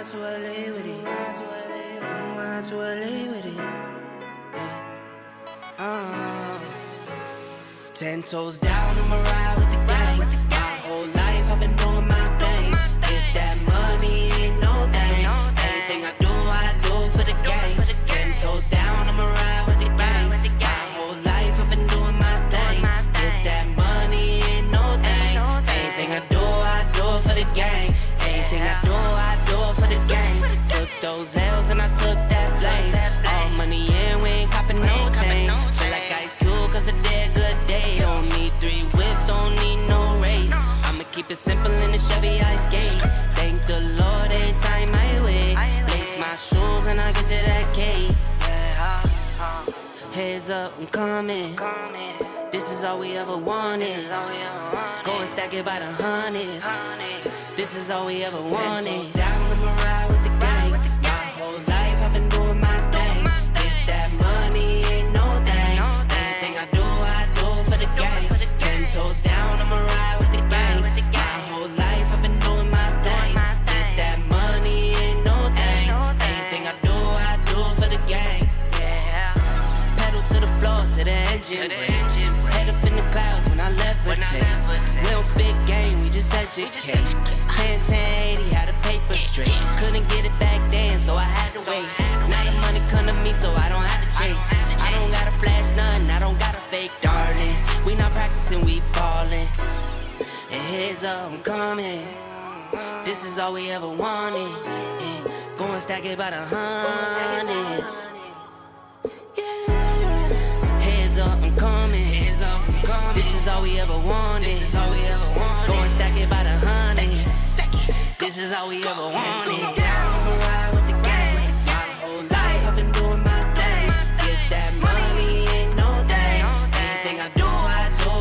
to LA with it. Ride to LA with it. 10 toes down, I'ma ride with the gang. My whole life I've been doing my thing. Get that money, ain't no thing. Anything I do for the gang. 10 toes down, I'ma ride with the gang. My whole life I've been doing my thing. Get that money, ain't no thing. Anything I do for the gang. Anything I do for the gang. Took those L's and I took that blame. All money in, we ain't copping no change. Feel like Ice Cube, cause I did good day. Don't need 3 whips, don't need no race. I'ma keep it simple in the Chevy I skate. Thank the Lord every time I wait. Lace my shoes and I get to that cake. Heads up, I'm coming. This is all we ever wanted. Go and stack it by the hundreds. This is all we ever wanted. 10 toes down, I'ma ride with the gang. My whole life I've been doing my thing. Get that money, ain't no thing. Anything I do for the gang. 10 toes down, I'ma ride with the gang. My whole life I've been doing my thing. Get that money, ain't no thing. Anything I do for the gang. Yeah. Pedal to the floor, to the engine. Head up in the clouds when I levitate. We don't spit game, we just educate. 10-10-80, had a paper straight. Couldn't get it back then, so I had to wait. Now the money come to me, so I don't have to chase. I don't gotta flash none, I don't gotta fake, darling. We not practicing, we ballin'. And heads up, I'm coming. This is all we ever wanted. Go and stack it by the hundreds. Heads up, I'm coming. This is all we ever wanted. Go and stack it by the hundreds. This is all we ever wanted. Down, I'ma ride with the gang. My whole life I've been doing my thing. Get that money, ain't no thing. Anything I do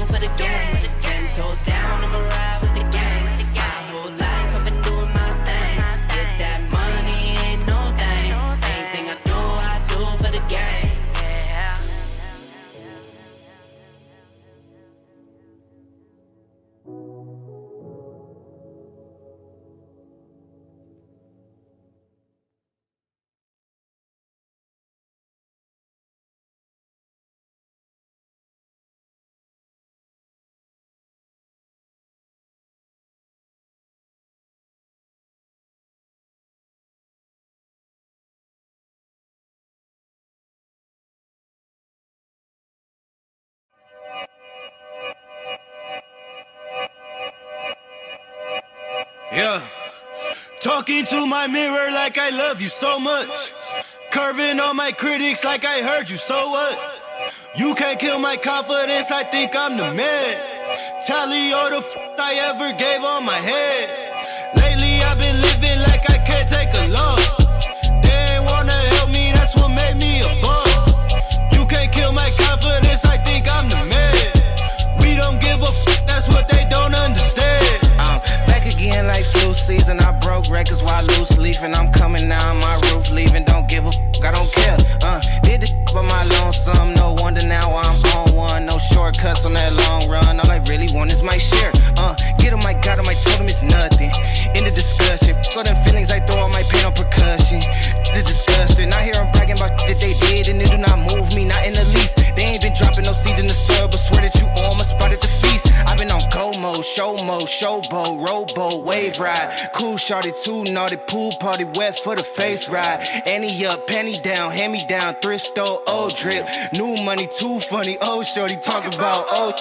for the gang. 10 toes down, I'ma ride with the gang. My whole life I've been doing my thing. Get that money, ain't no thing. Anything I do for the gang. Yeah. Yeah, talking to my mirror like I love you so much. Curving on my critics like I heard you, so what? You can't kill my confidence, I think I'm the man. Tally all the I ever gave on my head. Lately I've been living like I can't take a loss. They ain't wanna help me, that's what made me a boss. You can't kill my confidence, I think I'm the man. We don't give a that's what they don't understand. Back again like flu season. I broke records while loose leafing. I'm coming down my roof, leaving. Don't give a fuck, I don't care. Did the by my lonesome. No wonder now I'm on one. No shortcuts on that long run. All I really want is my share. Get him, I got him, I told him it's nothing. In the discussion, fuck all them feelings, I throw all my pain on percussion. It's disgusting. I hear them bragging about that they did, and it do not move me, not in the least. They ain't been dropping no seeds in the soil, but swear that you on my spot at the feast. I've been on go mode, showboat, rowboat, wave ride. Cool shorty, too naughty, pool party, wet for the face ride. Annie up, penny down, hand me down, thrift store, old drip. New money, too funny, old shorty, talk about old.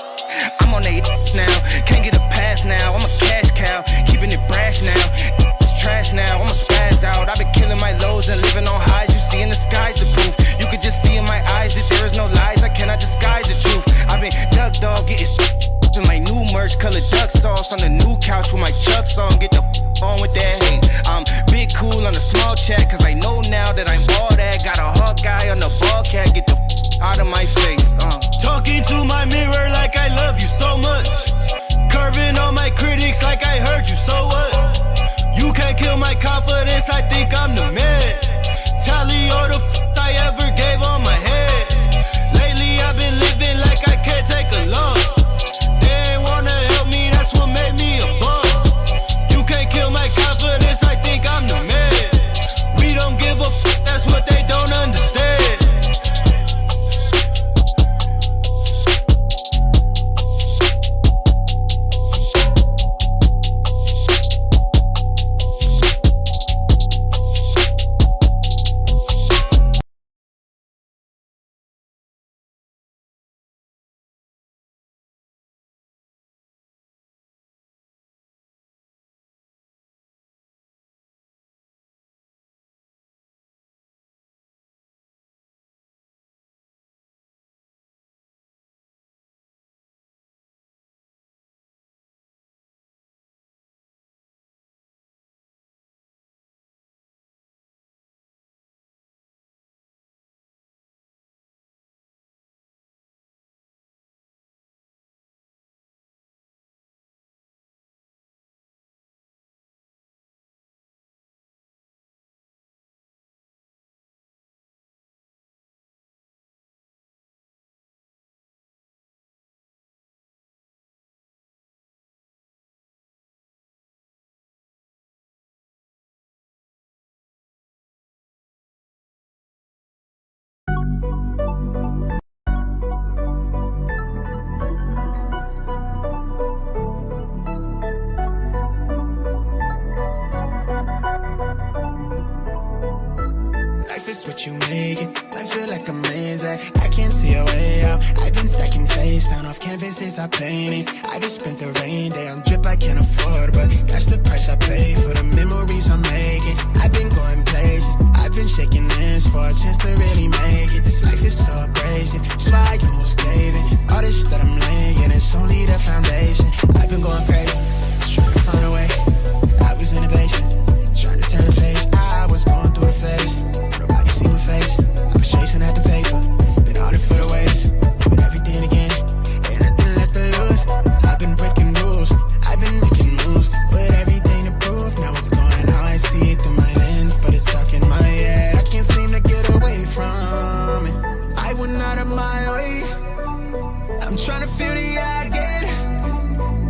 I'm on they now, can't get a pass now. I'm a cash cow, keeping it brash now. It's trash now, I'ma spaz out. I've been killing my lows and living on highs. You see in the sky's the proof. You could just see in my eyes that there is no lies. I cannot disguise the truth. I've been duck dog, getting in my new merch, color duck sauce on the new couch with my Chucks on. Get the on with that hate. I'm big cool on the small chat, cause I know now that I'm all that. Got a hawk guy on the ball cat, get the out of my face. Talking to my mirror like I love you so much. Curving on my critics like I heard you, so what? You can't kill my confidence, I think I'm the man. Tally all the I ever gave on my head. Lately I've been living like I can't take a loss. They ain't wanna help me, that's what made me a boss. You can't kill my confidence, I think I'm the man. this what you make it. I feel like I'm lazy, I can't see a way out. I've been stacking face down off canvases I painted. I just spent the rain day on drip I can't afford, but that's the price I pay for the memories I'm making. I've been going places, I've been shaking hands for a chance to really make it. This life is so abrasive, so I almost gave it. All this shit that I'm laying, it's only the foundation. I've been going crazy, just trying to find a way. I was in the basement, trying to turn the page. I was going through the phase, nobody see my face. I was chasing at the paper, been all for the waves, with everything again, ain't nothing left to lose. I've been breaking rules, I've been making moves, with everything to prove. Now it's going how I see it through my lens, but it's stuck in my head. I can't seem to get away from it. I went out of my way, I'm trying to feel the eye again.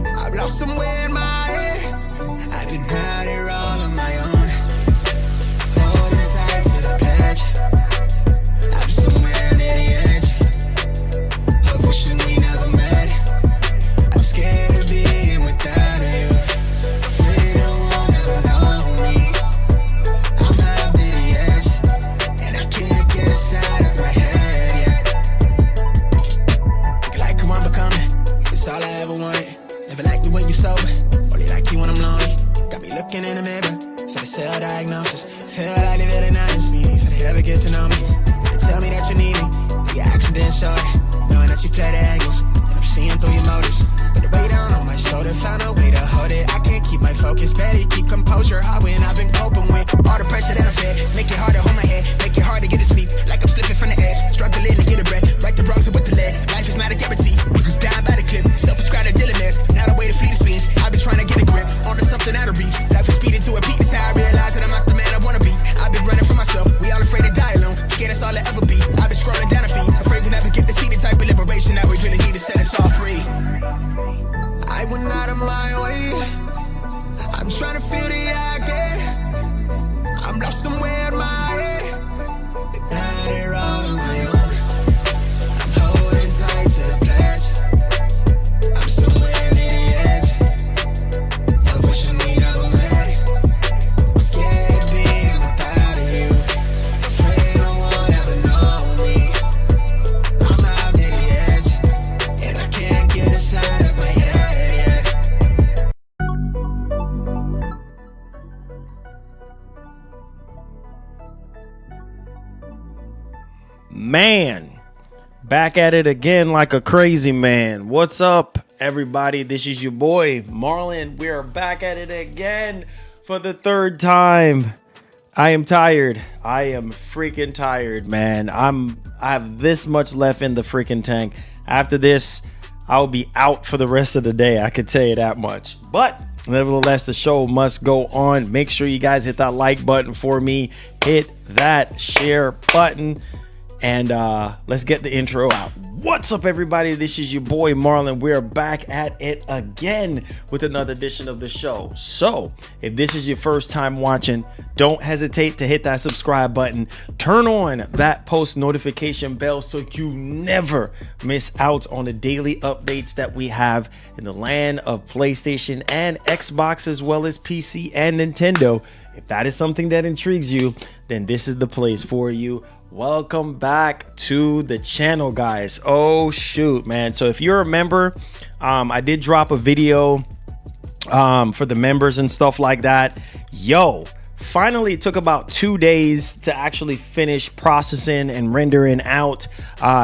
I've lost somewhere in my head, I've been out here all on my own, holding tight to the pledge. I'm somewhere near the edge of wishing we never met. I'm scared of being without you, afraid no one ever know me. I'm out near the edge, and I can't get inside of my head yet. Looking like who I'm becoming, it's all I ever wanted. Never like me when you sober, only like you when I'm lonely. Got me looking in the mirror for the self-diagnosis. Feel like they villainize me for they ever get to know me. They tell me that you need me, but your action didn't show it. Knowing that you play the angles, and I'm seeing through your motives. But the weight down on my shoulder, found a way to hold it. I can't keep my focus, better keep composure. Hard when I've been coping with all the pressure that I fed. Make it hard to hold my head, make it hard to get to sleep. Like I'm slipping from the edge, struggling to get a breath. Right the wrongs with the lead, life is not a guarantee. Just dying by the clip, self-prescribed a dealing mess. Now the way to flee the scene, I've been trying to get a grip onto something out of reach. Life is speeding to a peak, it's how I realize that I'm not the man I wanna be. I've been running for myself, we all afraid to die alone. Scared that's all I ever be. I've been scrolling down a feed, afraid we never get to see the type of liberation that we really need to set us all free. I went out of my way, I'm trying to feel the eye again. I'm lost somewhere in my head, but now they're all on my own. I'm holding tight to the pledge. I'm somewhere near the edge of wishing we never met. I'm scared of being without you, afraid no one ever know me. I'm out near the edge, and I can't get inside of my head yet. Man, back at it again like a crazy man. What's up, everybody? This is your boy Marlon. We are back at it again for the third time. I am tired. I am freaking tired, man. I have this much left in the freaking tank. After this, I'll be out for the rest of the day. I could tell you that much. But nevertheless, the show must go on. Make sure you guys hit that like button for me. Hit that share button. And let's get the intro out. What's up, everybody? This is your boy Marlon. We're back at it again with another edition of the show. So if this is your first time watching, don't hesitate to hit that subscribe button. Turn on that post notification bell so you never miss out on the daily updates that we have in the land of PlayStation and Xbox, as well as PC and Nintendo. If that is something that intrigues you, then this is the place for you. Welcome back to the channel, guys. Oh shoot, man. So if you're a member, I did drop a video for the members and stuff like that. Finally, it took about 2 days to actually finish processing and rendering out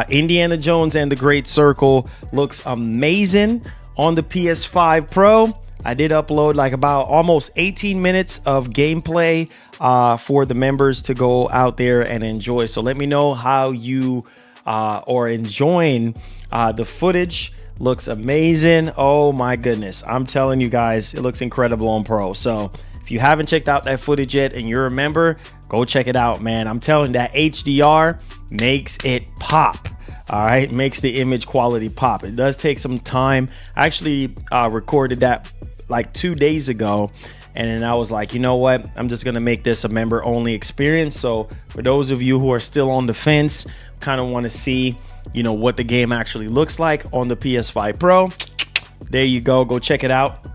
Indiana Jones and the Great Circle. Looks amazing on the PS5 Pro. I did upload like about almost 18 minutes of gameplay for the members to go out there and enjoy. So let me know how you are enjoying the footage. Looks amazing. Oh my goodness. I'm telling you guys, it looks incredible on Pro. So if you haven't checked out that footage yet and you're a member, go check it out, man. I'm telling you, that HDR makes it pop. All right, makes the image quality pop. It does take some time. I actually recorded that like 2 days ago, and then I was like, you know what, I'm just gonna make this a member only experience. So for those of you who are still on the fence, kind of want to see, you know, what the game actually looks like on the PS5 Pro, there you go check it out,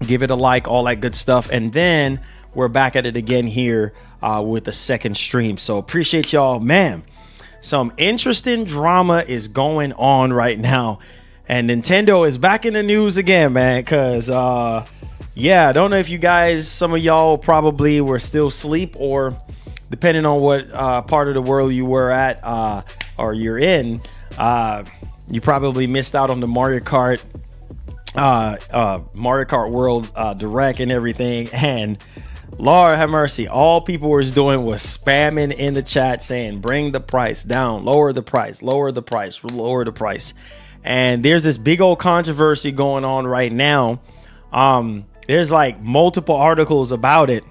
give it a like, all that good stuff. And then we're back at it again here with the second stream. So appreciate y'all, man. Some interesting drama is going on right now, and Nintendo is back in the news again, man, because yeah, I don't know if you guys, some of y'all probably were still asleep, or depending on what part of the world you were at or you're in, you probably missed out on the Mario Kart World Direct and everything. And Lord have mercy, all people was doing was spamming in the chat saying, bring the price down, lower the price, lower the price, lower the price. And there's this big old controversy going on right now. There's like multiple articles about it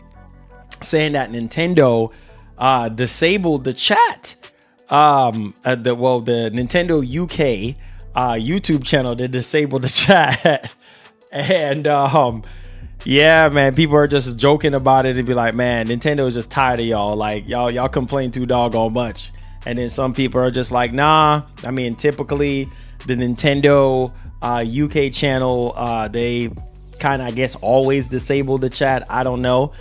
saying that Nintendo disabled the chat. The Nintendo UK YouTube channel, they disabled the chat. And yeah, man, people are just joking about it and be like, man, Nintendo is just tired of y'all. Like, y'all complain too doggone much. And then some people are just like, nah. I mean, typically the Nintendo UK channel, they kind of, I guess, always disable the chat. I don't know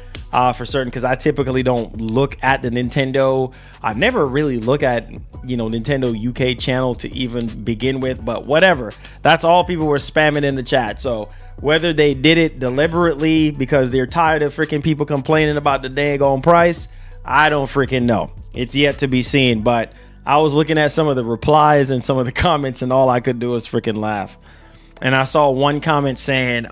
for certain, because I typically don't look at the Nintendo. I never really look at, Nintendo UK channel to even begin with, but whatever. That's all people were spamming in the chat. So whether they did it deliberately because they're tired of freaking people complaining about the daggone price, I don't freaking know. It's yet to be seen. But I was looking at some of the replies and some of the comments, and all I could do was freaking laugh. And I saw one comment saying,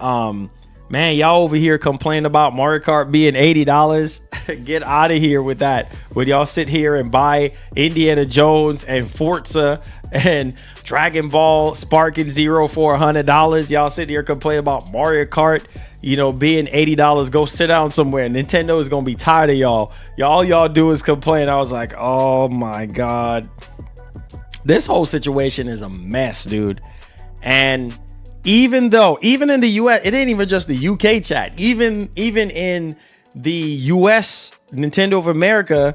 man, y'all over here complaining about Mario Kart being $80. Get out of here with that. Would y'all sit here and buy Indiana Jones and Forza and Dragon Ball Sparking Zero for $100? Y'all sit here complaining about Mario Kart, being $80. Go sit down somewhere. Nintendo is going to be tired of y'all. All y'all do is complain. I was like, oh my God. This whole situation is a mess, dude. And even in the US, it ain't even just the UK chat. Even in the US Nintendo of America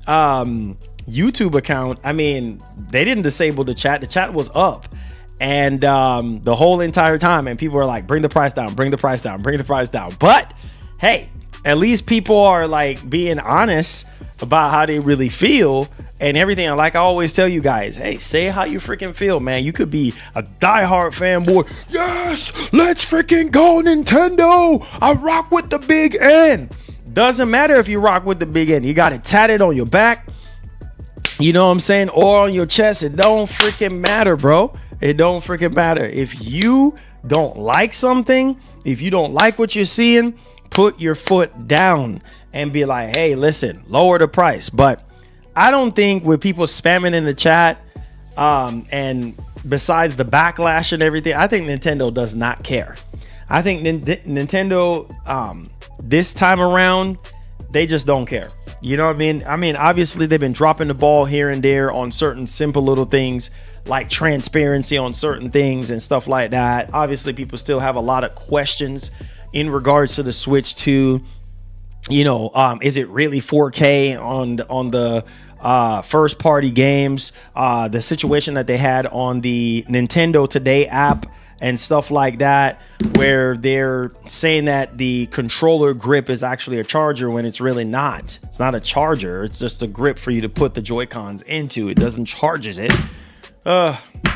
YouTube account, I mean, they didn't disable the chat. The chat was up, and the whole entire time, and people were like, bring the price down, bring the price down, bring the price down. But hey, at least people are like being honest about how they really feel and everything. And like I always tell you guys, hey, say how you freaking feel, man. You could be a diehard fanboy. Yes, let's freaking go, Nintendo. I rock with the big N. Doesn't matter if you rock with the big N. You got it tatted on your back, you know what I'm saying, or on your chest. It don't freaking matter, bro. It don't freaking matter. If you don't like something, if you don't like what you're seeing, put your foot down and be like, hey, listen, lower the price. But I don't think with people spamming in the chat, and besides the backlash and everything, I think Nintendo does not care. I think Nintendo, this time around, they just don't care. You know what I mean? I mean, obviously they've been dropping the ball here and there on certain simple little things like transparency on certain things and stuff like that. Obviously, people still have a lot of questions in regards to the Switch 2. Is it really 4K on the first party games? The situation that they had on the Nintendo Today app and stuff like that, where they're saying that the controller grip is actually a charger when it's really not. It's not a charger. It's just a grip for you to put the Joy-Cons into. It doesn't charges it.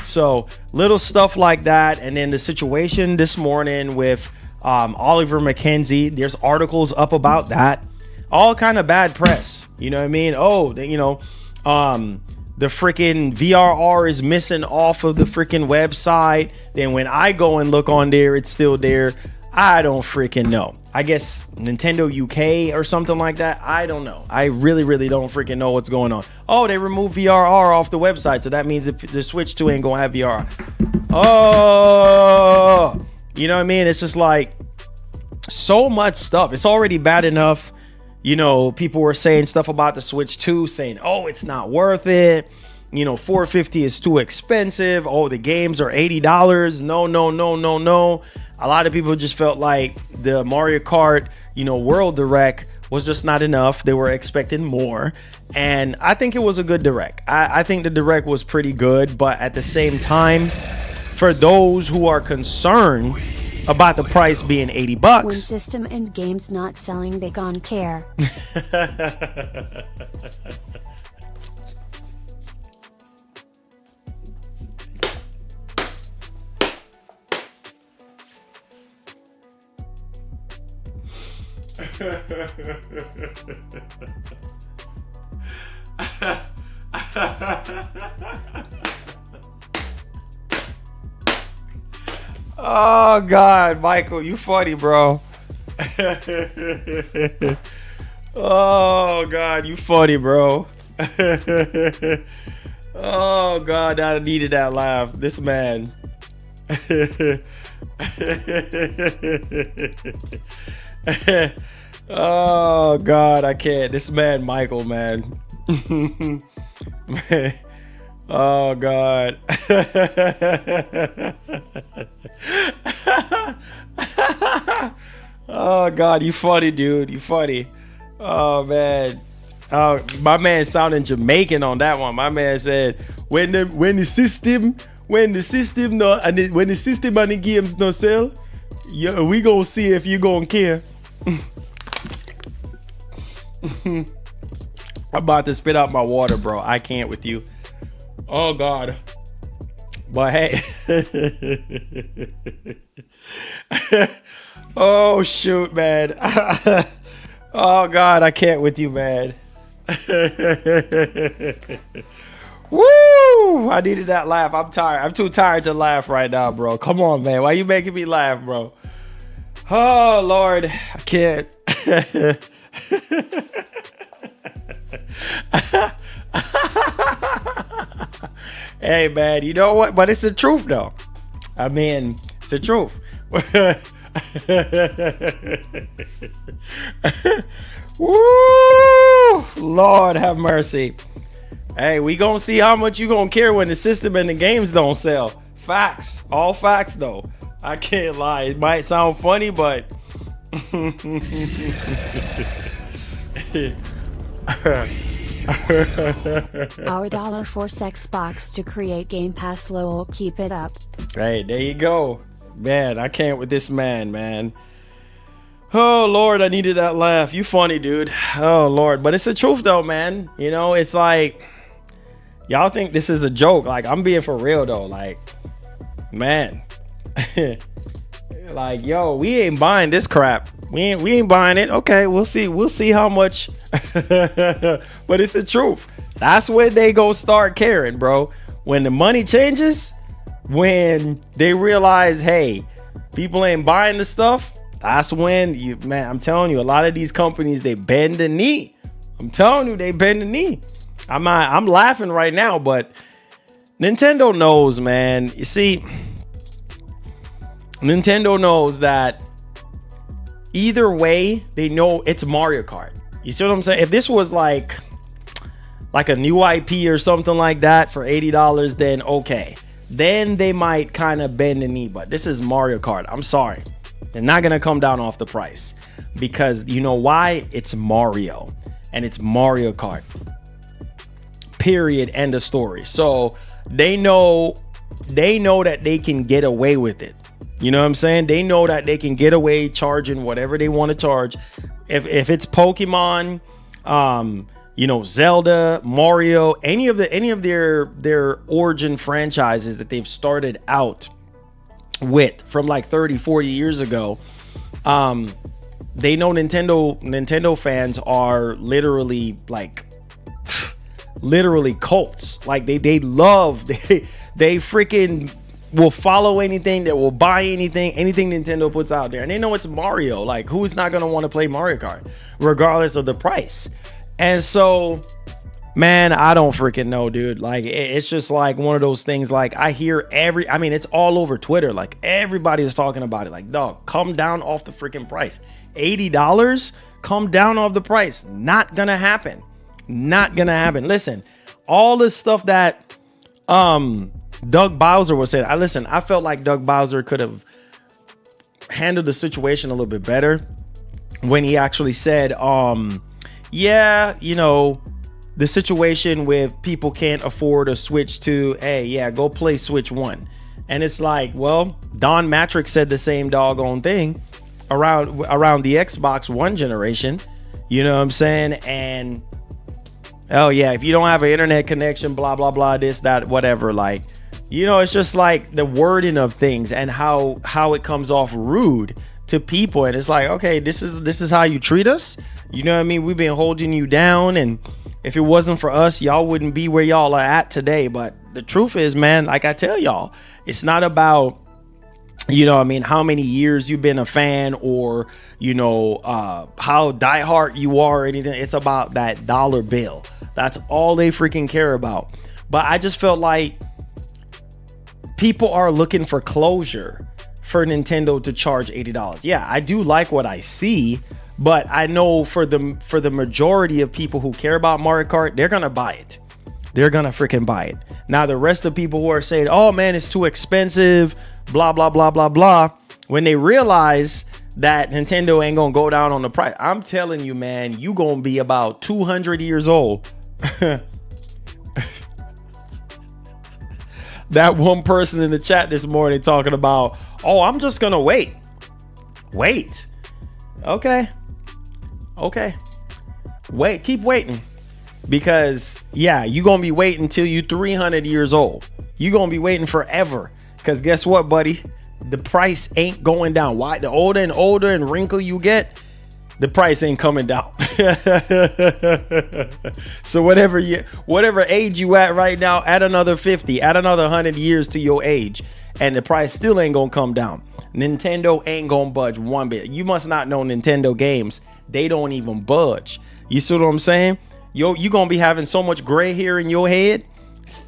So little stuff like that. And then the situation this morning with Oliver McKenzie, there's articles up about that. All kind of bad press. You know what I mean? The freaking VRR is missing off of the freaking website. Then when I go and look on there, it's still there. I don't freaking know. I guess Nintendo UK or something like that. I don't know. I really, really don't freaking know what's going on. Oh, they removed VRR off the website. So that means if the Switch 2 ain't going to have VRR. Oh, you know what I mean? It's just like so much stuff. It's already bad enough. People were saying stuff about the Switch 2, saying, oh, it's not worth it. $450 is too expensive. Oh, the games are $80. No. A lot of people just felt like the Mario Kart, World Direct was just not enough. They were expecting more. And I think it was a good Direct. I think the Direct was pretty good. But at the same time, for those who are concerned about the price being $80 When bucks. system and games not selling, they gon' care. Oh God, Michael, you funny, bro. Oh God, you funny, bro. Oh God, I needed that laugh. This man. Oh God, I can't. This man, Michael, man. Man. Oh God. Oh God, you funny, dude. You funny. Oh man. Oh, my man sounding Jamaican on that one. My man said, when the system and the games no sell, yeah, we gonna see if you gonna care. I'm about to spit out my water, bro. I can't with you. Oh God. But hey. Oh shoot, man. Oh God, I can't with you, man. Woo! I needed that laugh. I'm tired. I'm too tired to laugh right now, bro. Come on, man. Why you making me laugh, bro? Oh Lord, I can't. Hey man, you know what? But it's the truth though. I mean, it's the truth. Woo! Lord have mercy. Hey, we gonna see how much you gonna care when the system and the games don't sell. Facts. All facts though. I can't lie. It might sound funny, but Our dollar force Xbox to create Game Pass lol, keep it up. Hey, there you go. Man, I can't with this man. Oh Lord, I needed that laugh. You funny, dude. Oh Lord, but it's the truth though, man. You know, it's like y'all think this is a joke. Like, I'm being for real though. Like, man. Like, yo, we ain't buying this crap. We ain't buying it. Okay, we'll see how much. But it's the truth. That's when they go start caring, bro. When the money changes, when they realize, hey, people ain't buying the stuff, that's when you, man, I'm telling you, a lot of these companies, they bend the knee. I'm telling you, they bend the knee. I'm laughing right now, but Nintendo knows, man. You see, Nintendo knows that either way, they know it's Mario Kart. You see what I'm saying? If this was like a new IP or something like that for $80, then okay. Then they might kind of bend the knee. But this is Mario Kart. I'm sorry. They're not going to come down off the price. Because you know why? It's Mario. And it's Mario Kart. Period. End of story. So they know that they can get away with it. You know what I'm saying? They know that they can get away charging whatever they want to charge. If it's Pokemon, you know, Zelda, Mario, any of their origin franchises that they've started out with from like 30, 40 years ago, they know Nintendo fans are literally like literally cults. Like they love, they freaking will follow anything, that will buy anything Nintendo puts out there. And they know it's Mario. Like, who's not gonna want to play Mario Kart regardless of the price? And so, man, I don't freaking know, dude. Like, it's just like one of those things. Like, I hear I mean, it's all over Twitter. Like, everybody is talking about it. Like, dog, come down off the freaking price. $80, come down off the price. Not gonna happen. Not gonna happen. Listen, all this stuff that Doug Bowser was saying. I felt like Doug Bowser could have handled the situation a little bit better when he actually said, yeah, you know, the situation with people can't afford a Switch 2, hey, yeah, go play Switch 1. And it's like, well, Don Matrix said the same doggone thing around the Xbox One generation. You know what I'm saying? And oh yeah, if you don't have an internet connection, blah blah blah, this, that, whatever, like, you know, it's just like the wording of things and how it comes off rude to people. And it's like, okay, this is how you treat us. You know what I mean? We've been holding you down, and if it wasn't for us, y'all wouldn't be where y'all are at today. But the truth is, man, like I tell y'all, it's not about, you know, I mean, how many years you've been a fan, or, you know, how diehard you are or anything. It's about that dollar bill. That's all they freaking care about. But I just felt like people are looking for closure for Nintendo to charge $80. Yeah, I do like what I see, but I know for the majority of people who care about Mario Kart, they're gonna buy it. They're gonna freaking buy it. Now, the rest of people who are saying, oh man, it's too expensive, blah blah blah blah blah, when they realize that Nintendo ain't gonna go down on the price, I'm telling you, man, you gonna be about 200 years old. That one person in the chat this morning talking about, oh, I'm just gonna wait. Okay, wait, keep waiting, because yeah, you gonna be waiting until you 300 years old. You gonna be waiting forever, because guess what, buddy, the price ain't going down. Why? The older and older and wrinkle you get, the price ain't coming down. So whatever age you at right now, add another 50, add another 100 years to your age, and the price still ain't gonna come down. Nintendo ain't gonna budge one bit. You must not know Nintendo games. They don't even budge. You see what I'm saying? You gonna be having so much gray hair in your head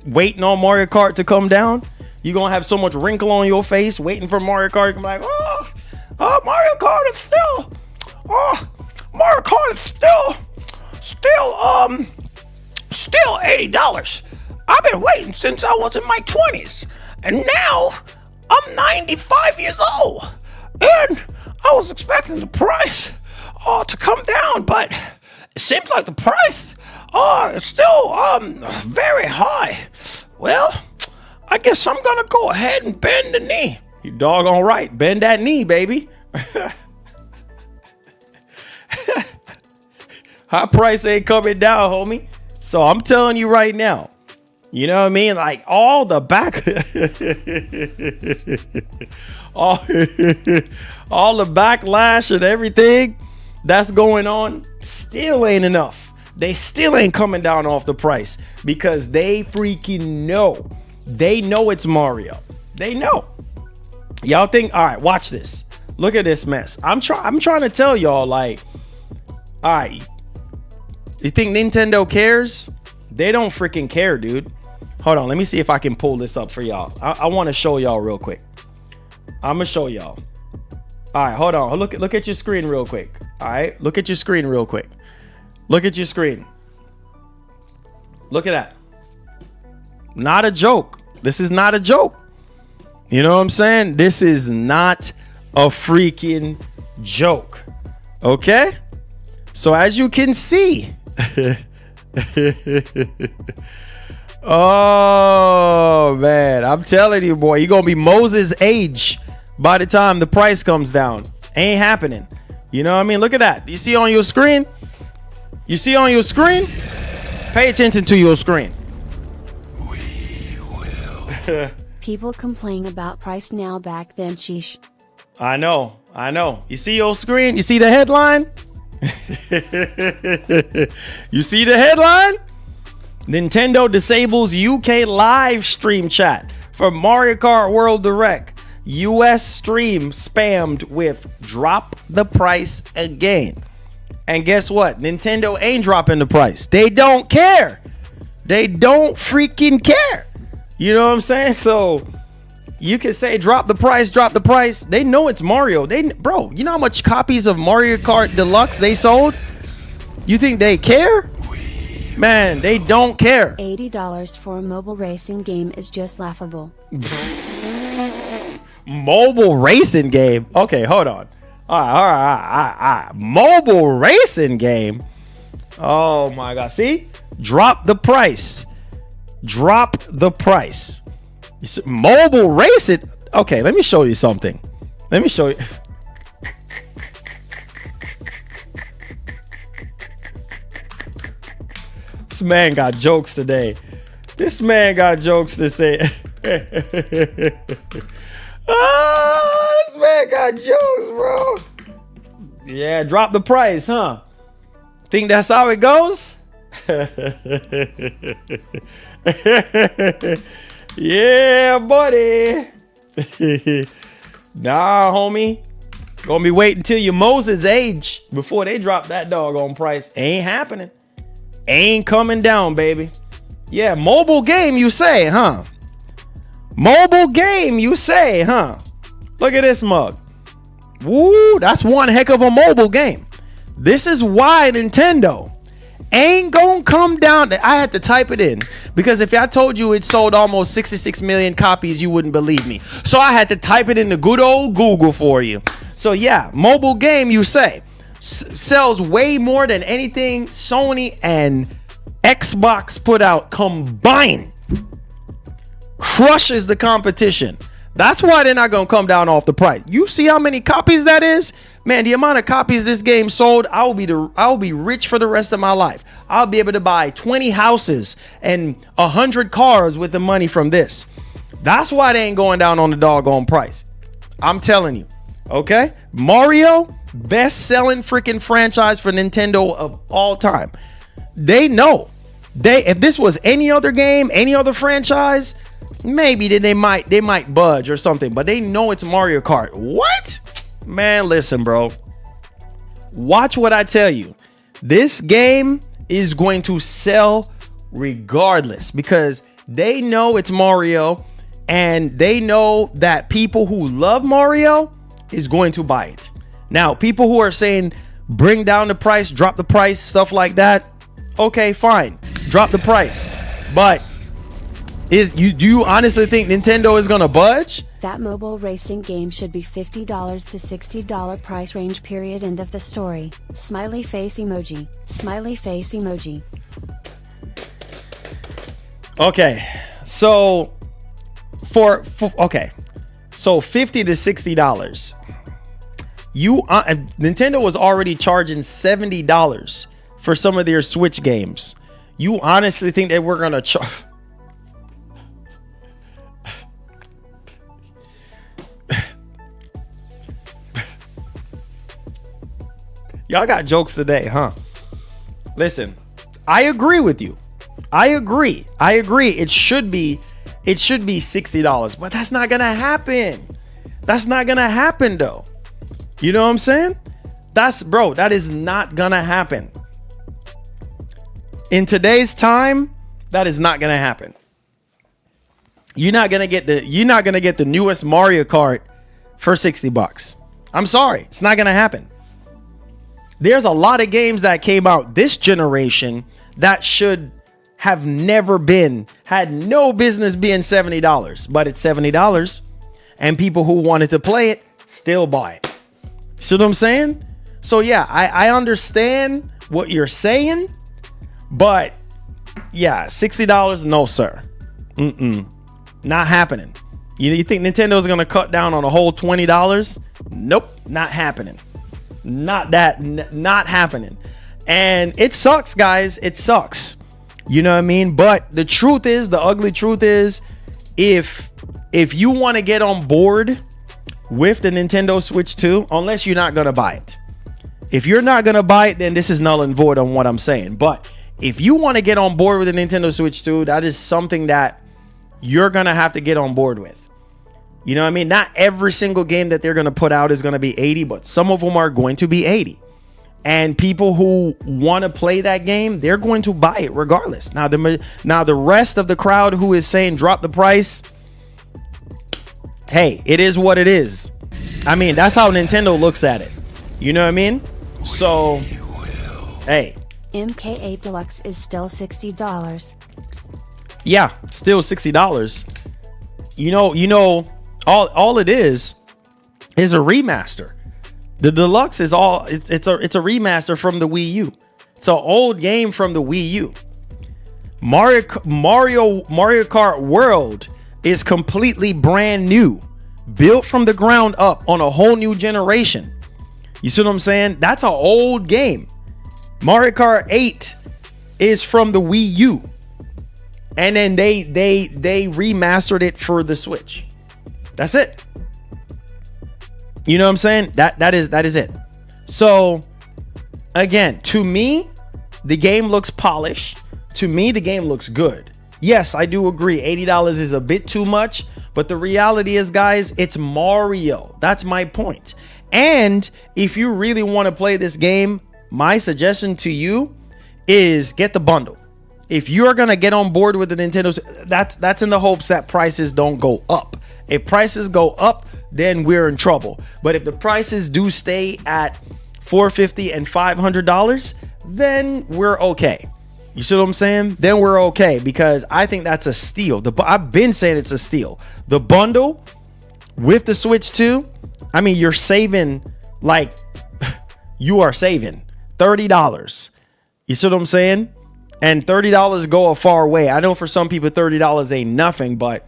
waiting on Mario Kart to come down. You gonna have so much wrinkle on your face waiting for Mario Kart to come, like, oh, Mario Kart is still $80. I've been waiting since I was in my 20s, and now I'm 95 years old, and I was expecting the price to come down, but it seems like the price is still very high. Well, I guess I'm gonna go ahead and bend the knee. You doggone right, bend that knee, baby. High price ain't coming down, homie. So I'm telling you right now, you know what I mean? Like, all the all the backlash and everything that's going on still ain't enough. They still ain't coming down off the price, because they freaking know. They know it's Mario. They know. Y'all think, all right, watch this. Look at this mess. I'm trying to tell y'all, like, all right, you think Nintendo cares? They don't freaking care, dude. Hold on, let me see if I can pull this up for y'all. I want to show y'all real quick. I'm gonna show y'all. All right, hold on. Look at your screen real quick. All right, look at your screen real quick. Look at your screen. Look at that. Not a joke. This is not a joke. You know what I'm saying? This is not a freaking joke. Okay? So as you can see, oh man, I'm telling you, boy, you're gonna be Moses' age by the time the price comes down. Ain't happening. You know what I mean? Look at that. You see on your screen? You see on your screen? Pay attention to your screen. We will. People complain about price now, back then, sheesh. I know. You see your screen? You see the headline? You see the headline? Nintendo disables UK live stream chat for Mario Kart World Direct. US stream spammed with drop the price again. And guess what? Nintendo ain't dropping the price. They don't care. They don't freaking care. You know what I'm saying? So you can say drop the price, drop the price. They know it's Mario. Bro, you know how much copies of Mario Kart Deluxe they sold? You think they care? Man, they don't care. $80 for a mobile racing game is just laughable. Mobile racing game? Okay, hold on. All right. Mobile racing game? Oh my God. See? Drop the price. Drop the price. Mobile race it. Okay, let me show you something. Let me show you. This man got jokes today. This man got jokes to say. Oh, this man got jokes, bro. Yeah, drop the price, huh? Think that's how it goes? Yeah, buddy. Nah, homie. Gonna be waiting till you Moses' age before they drop that doggone price. Ain't happening. Ain't coming down, baby. Yeah, mobile game, you say, huh? Mobile game, you say, huh? Look at this mug. Woo, that's one heck of a mobile game. This is why Nintendo ain't gonna come down. I had to type it in because if I told you it sold almost 66 million copies, you wouldn't believe me. So I had to type it in the good old Google for you. So yeah, mobile game, you say, sells way more than anything Sony and Xbox put out combined. Crushes the competition. That's why they're not gonna come down off the price. You see how many copies that is? Man, the amount of copies this game sold, I'll be rich for the rest of my life. I'll be able to buy 20 houses and 100 cars with the money from this. That's why they ain't going down on the doggone price. I'm telling you. Okay? Mario, best selling freaking franchise for Nintendo of all time. They know. If this was any other game, any other franchise, maybe then they might budge or something, but they know it's Mario Kart. What? Man, listen, bro. Watch what I tell you. This game is going to sell regardless because they know it's Mario and they know that people who love Mario is going to buy it. Now, people who are saying bring down the price, drop the price, stuff like that. Okay, fine. Drop the price. But do you honestly think Nintendo is gonna budge? That mobile racing game should be $50 to $60 price range, period, end of the story. Smiley face emoji. Smiley face emoji. Okay, so so $50 to $60. Nintendo was already charging $70 for some of their Switch games. You honestly think that we're gonna charge? Y'all got jokes today, huh? Listen, I agree with you. I agree. It should be $60, but that's not gonna happen. That's not gonna happen though. You know what I'm saying? That is not gonna happen. In today's time, that is not gonna happen. You're not gonna get the newest Mario Kart for $60. I'm sorry, it's not gonna happen. There's a lot of games that came out this generation that should have had no business being $70, but it's $70, and people who wanted to play it still buy it. See what I'm saying? So yeah, I understand what you're saying, but yeah, $60, no sir. Not happening. You think Nintendo's gonna cut down on a whole $20? Nope, not happening. Not happening. And it sucks, guys. It sucks. You know what I mean? But the truth is, the ugly truth is, if you want to get on board with the Nintendo Switch 2, unless you're not going to buy it. If you're not going to buy it, then this is null and void on what I'm saying. But if you want to get on board with the Nintendo Switch 2, that is something that you're going to have to get on board with. You know what I mean? Not every single game that they're going to put out is going to be 80, but some of them are going to be 80. And people who want to play that game, they're going to buy it regardless. Now the rest of the crowd who is saying drop the price, hey, it is what it is. I mean, that's how Nintendo looks at it. You know what I mean? So, hey. MK8 Deluxe is still $60. Yeah, still $60. You know, all it is a remaster. The Deluxe is it's a remaster from the Wii U. It's an old game from the Wii U. Mario Kart World is completely brand new, built from the ground up on a whole new generation. You see what I'm saying? That's an old game. Mario Kart 8 is from the Wii U. And then they remastered it for the Switch. That's it. You know what I'm saying? That is it. So again, to me, the game looks polished. To me, the game looks good. Yes, I do agree. $80 is a bit too much, but the reality is, guys, it's Mario. That's my point. And if you really want to play this game, my suggestion to you is get the bundle. If you're going to get on board with the Nintendo, that's in the hopes that prices don't go up. If prices go up, then we're in trouble. But if the prices do stay at $450 and $500, then we're okay. You see what I'm saying? Then we're okay, because I think that's a steal. I've been saying it's a steal. The bundle with the Switch 2, I mean, you're saving, like, you are saving $30. You see what I'm saying? And $30 go a far way. I know for some people $30 ain't nothing, but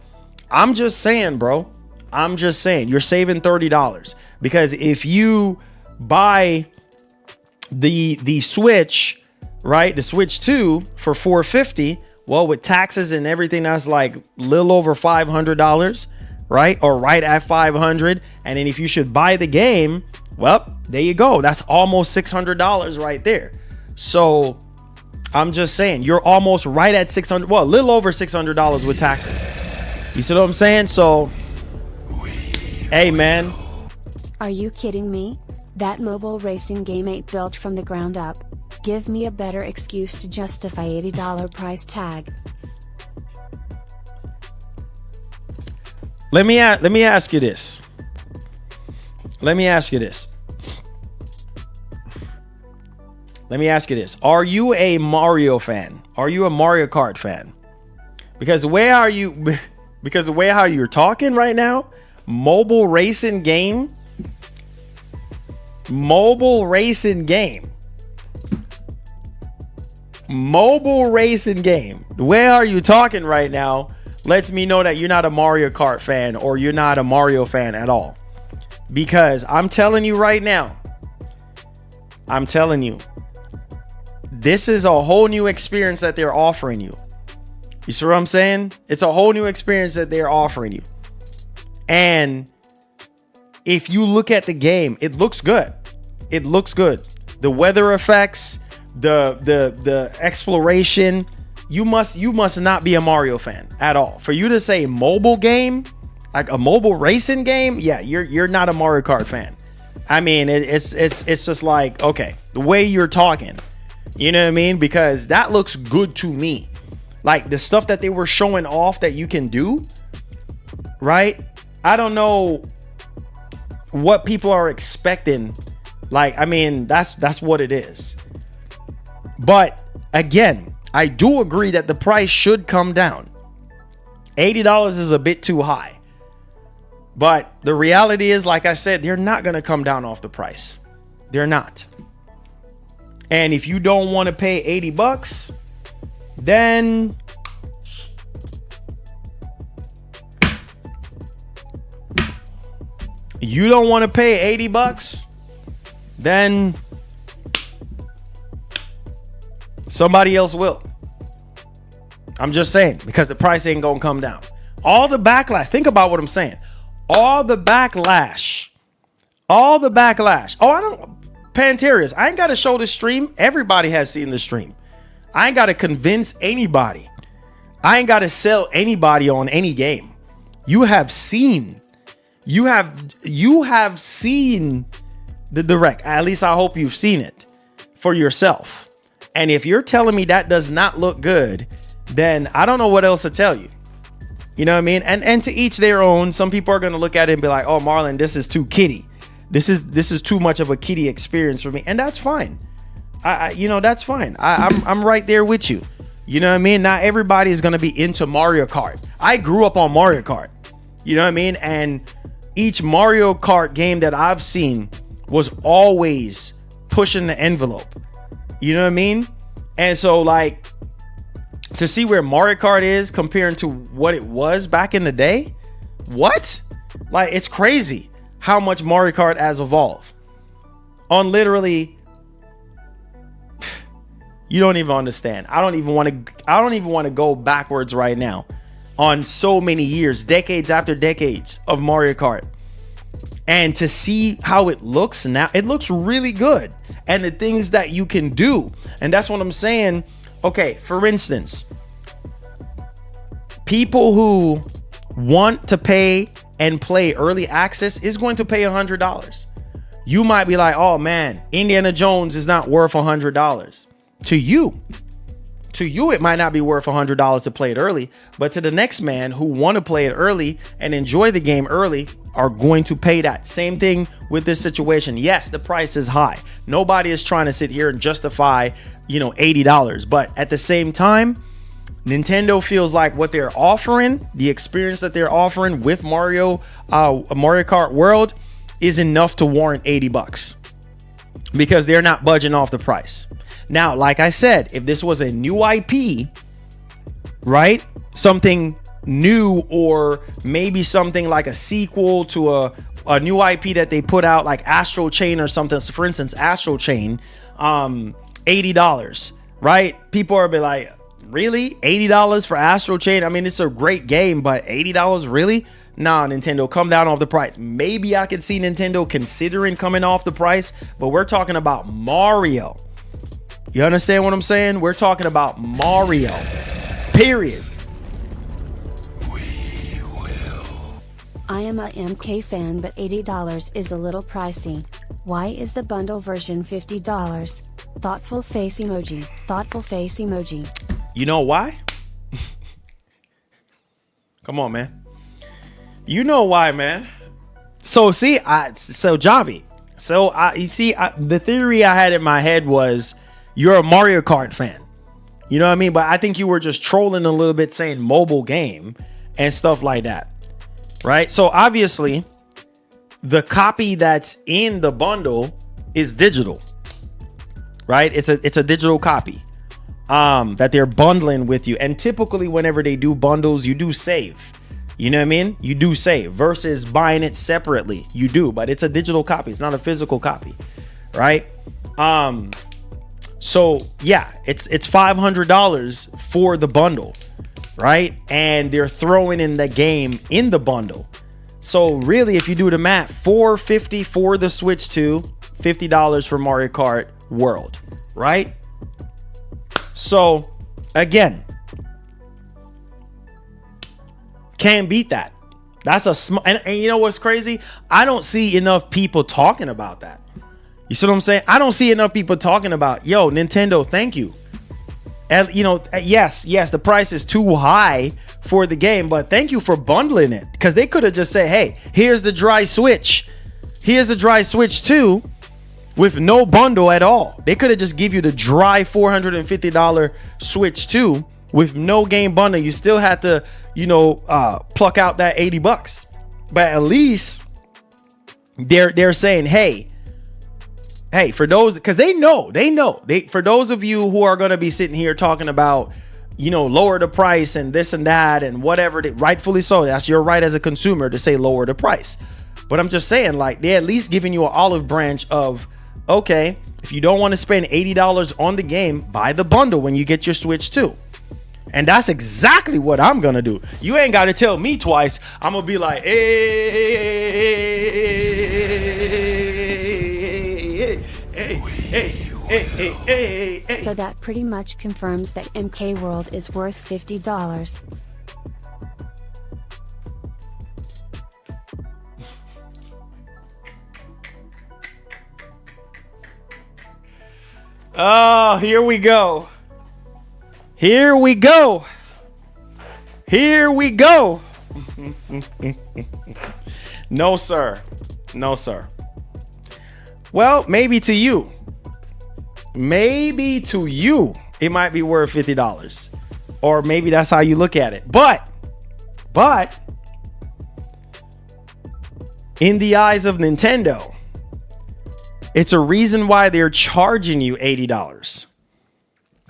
I'm just saying, bro. I'm just saying you're saving $30, because if you buy the Switch, right, the Switch 2 for $450, well, with taxes and everything, that's like a little over $500, right, or right at $500. And then if you should buy the game, well, there you go. That's almost $600 right there. So I'm just saying you're almost right at $600, well, a little over $600 with taxes. You see what I'm saying? So, hey, man. Are you kidding me? That mobile racing game ain't built from the ground up. Give me a better excuse to justify $80 price tag. Let me ask you this. Let me ask you this. Are you a Mario fan? Are you a Mario Kart fan? Because the way how you're talking right now, mobile racing game. The way how you talking right now lets me know that you're not a Mario Kart fan, or you're not a Mario fan at all. Because I'm telling you right now, this is a whole new experience that they're offering you. You see what I'm saying? It's a whole new experience that they're offering you. And if you look at the game, it looks good. It looks good. The weather effects, the exploration, you must not be a Mario fan at all. For you to say mobile game, like a mobile racing game, yeah, you're not a Mario Kart fan. I mean, it's just like, okay, the way you're talking, you know what I mean? Because that looks good to me. Like the stuff that they were showing off that you can do, right? I don't know what people are expecting. Like, I mean, that's what it is. But again, I do agree that the price should come down. $80 is a bit too high. But the reality is, like I said, they're not going to come down off the price. They're not. And if you don't want to pay $80, then you don't want to pay $80, then somebody else will. I'm just saying, because the price ain't gonna come down. All the backlash, think about what I'm saying. All the backlash. Oh, Pantarius, I ain't got to show the stream. Everybody has seen the stream. I ain't got to convince anybody. I ain't got to sell anybody on any game. You have seen the direct. At least I hope you've seen it for yourself. And if you're telling me that does not look good, then I don't know what else to tell you. You know what I mean? And to each their own. Some people are going to look at it and be like, "Oh, Marlon, this is too kiddie. This is too much of a kiddie experience for me." And that's fine. That's fine. I'm right there with you. You know what I mean? Not everybody is going to be into Mario Kart. I grew up on Mario Kart. You know what I mean? And each Mario Kart game that I've seen was always pushing the envelope. You know what I mean? And so, like, to see where Mario Kart is compared to what it was back in the day. What? Like, it's crazy how much Mario Kart has evolved on literally, you don't even understand. I don't even want to go backwards right now on so many years, decades after decades of Mario Kart. And to see how it looks now, it looks really good. And the things that you can do. And that's what I'm saying. Okay, for instance, people who want to pay and play early access is going to pay $100. You might be like, oh man, Indiana Jones is not worth $100. To you, it might not be worth $100 to play it early, but to the next man who want to play it early and enjoy the game early are going to pay that. Same thing with this situation. Yes, the price is high. Nobody is trying to sit here and justify, $80, but at the same time, Nintendo feels like what they're offering, the experience that they're offering with Mario Kart World is enough to warrant $80 because they're not budging off the price. Now, like I said, if this was a new IP, right? Something new, or maybe something like a sequel to a new IP that they put out, like Astral Chain or something. So for instance, Astral Chain, $80, right? People are be like, really? $80 for Astral Chain? I mean, it's a great game, but $80 really? Nah, Nintendo, come down off the price. Maybe I could see Nintendo considering coming off the price, but we're talking about Mario. You understand what I'm saying? We're talking about Mario. Period. I am a MK fan, but $80 is a little pricey. Why is the bundle version $50? Thoughtful face emoji. Thoughtful face emoji. You know why? Come on, man. You know why, man. So see, Javi. The theory I had in my head was you're a Mario Kart fan. You know what I mean? But I think you were just trolling a little bit, saying mobile game and stuff like that. Right? So obviously, the copy that's in the bundle is digital. Right? It's a digital copy that they're bundling with you. And typically, whenever they do bundles, you do save. You know what I mean? You do save versus buying it separately. You do, but it's a digital copy. It's not a physical copy, right? So yeah, it's $500 for the bundle, right? And they're throwing in the game in the bundle. So really, if you do the math, $450 for the Switch 2, $50 for Mario Kart World, right? So again, can't beat that. That's a small, and you know what's crazy? I don't see enough people talking about that. You see what I'm saying? I don't see enough people talking about, yo, Nintendo, thank you. And yes, the price is too high for the game, but thank you for bundling it, because they could have just said, hey, here's the dry Switch. Here's the dry Switch 2 with no bundle at all. They could have just give you the dry $450 Switch 2 with no game bundle. You still had to, pluck out that $80. But at least they're saying, hey, for those, because they know, for those of you who are going to be sitting here talking about, lower the price and this and that and whatever, rightfully so. That's your right as a consumer to say lower the price. But I'm just saying, like, they're at least giving you an olive branch of, okay, if you don't want to spend $80 on the game, buy the bundle when you get your Switch 2. And that's exactly what I'm going to do. You ain't got to tell me twice. I'm going to be like, hey. So that pretty much confirms that MK World is worth $50. Oh, here we go. No, sir. Well, maybe to you, it might be worth $50, or maybe that's how you look at it. But in the eyes of Nintendo, it's a reason why they're charging you $80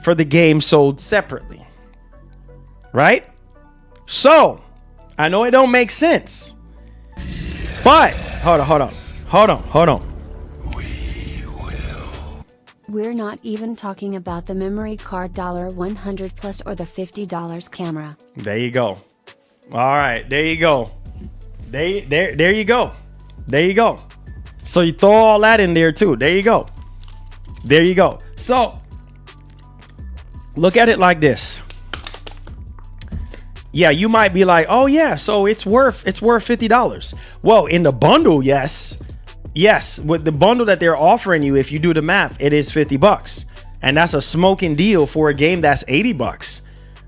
for the game sold separately. right? So I know it don't make sense, but hold on. We're not even talking about the memory card $100 plus or the $50 camera. There you go. All right, there you go. There you go. There you go. So you throw all that in there too. There you go. There you go. So look at it like this. Yeah, you might be like, oh yeah, so it's worth $50. Well, in the bundle, yes. Yes, with the bundle that they're offering you, if you do the math, it is $50. And that's a smoking deal for a game that's $80,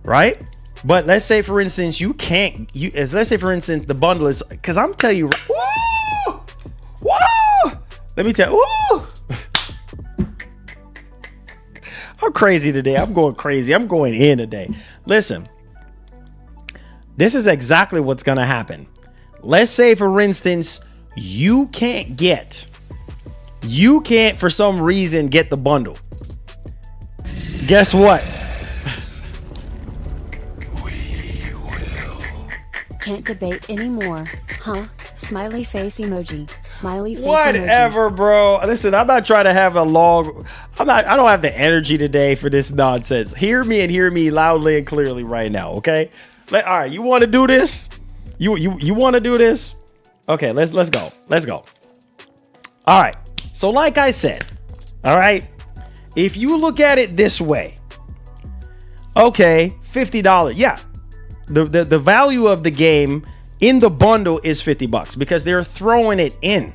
right? But let's say for instance, let's say for instance, the bundle is, because I'm telling you, woo, let me tell you, I'm crazy today. I'm going crazy. I'm going in today. Listen, this is exactly what's going to happen. Let's say for instance, you can't for some reason get the bundle. Guess what? Can't debate anymore, huh? Smiley face emoji. Smiley face Whatever, emoji. bro. Listen, I'm not trying to have a long. I don't have the energy today for this nonsense. Hear me and hear me loudly and clearly right now, okay? All right, you want to do this? You want to do this? Okay, let's go. Let's go. All right. So like I said, all right, if you look at it this way, okay, $50. Yeah. The value of the game in the bundle is $50 because they're throwing it in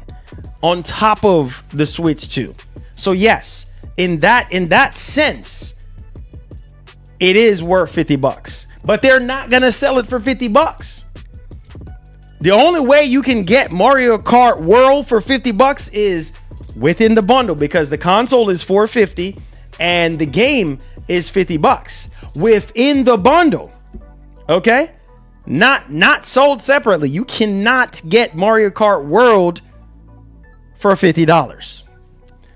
on top of the Switch 2. So yes, in that sense, it is worth $50, but they're not going to sell it for $50. The only way you can get Mario Kart World for $50 is within the bundle, because the console is $450 and the game is $50 within the bundle. Okay, not sold separately. You cannot get Mario Kart World for $50.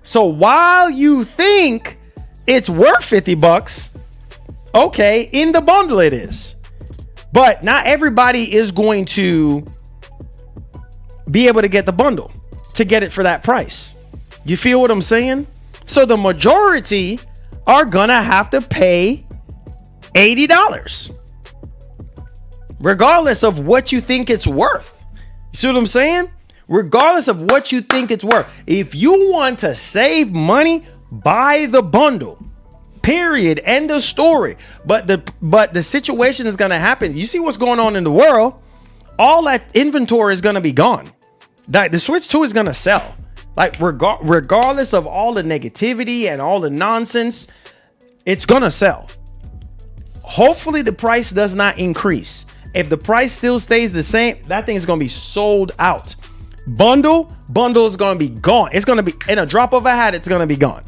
So while you think it's worth $50, okay, in the bundle it is. But not everybody is going to be able to get the bundle to get it for that price. You feel what I'm saying? So the majority are gonna have to pay $80, regardless of what you think it's worth. You see what I'm saying? Regardless of what you think it's worth. If you want to save money, buy the bundle. Period. End of story. But the situation is going to happen. You see what's going on in the world? All that inventory is going to be gone. The Switch 2 is going to sell. Like regardless of all the negativity and all the nonsense, it's going to sell. Hopefully the price does not increase. If the price still stays the same, that thing is going to be sold out. Bundle is going to be gone. It's going to be in a drop of a hat. It's going to be gone.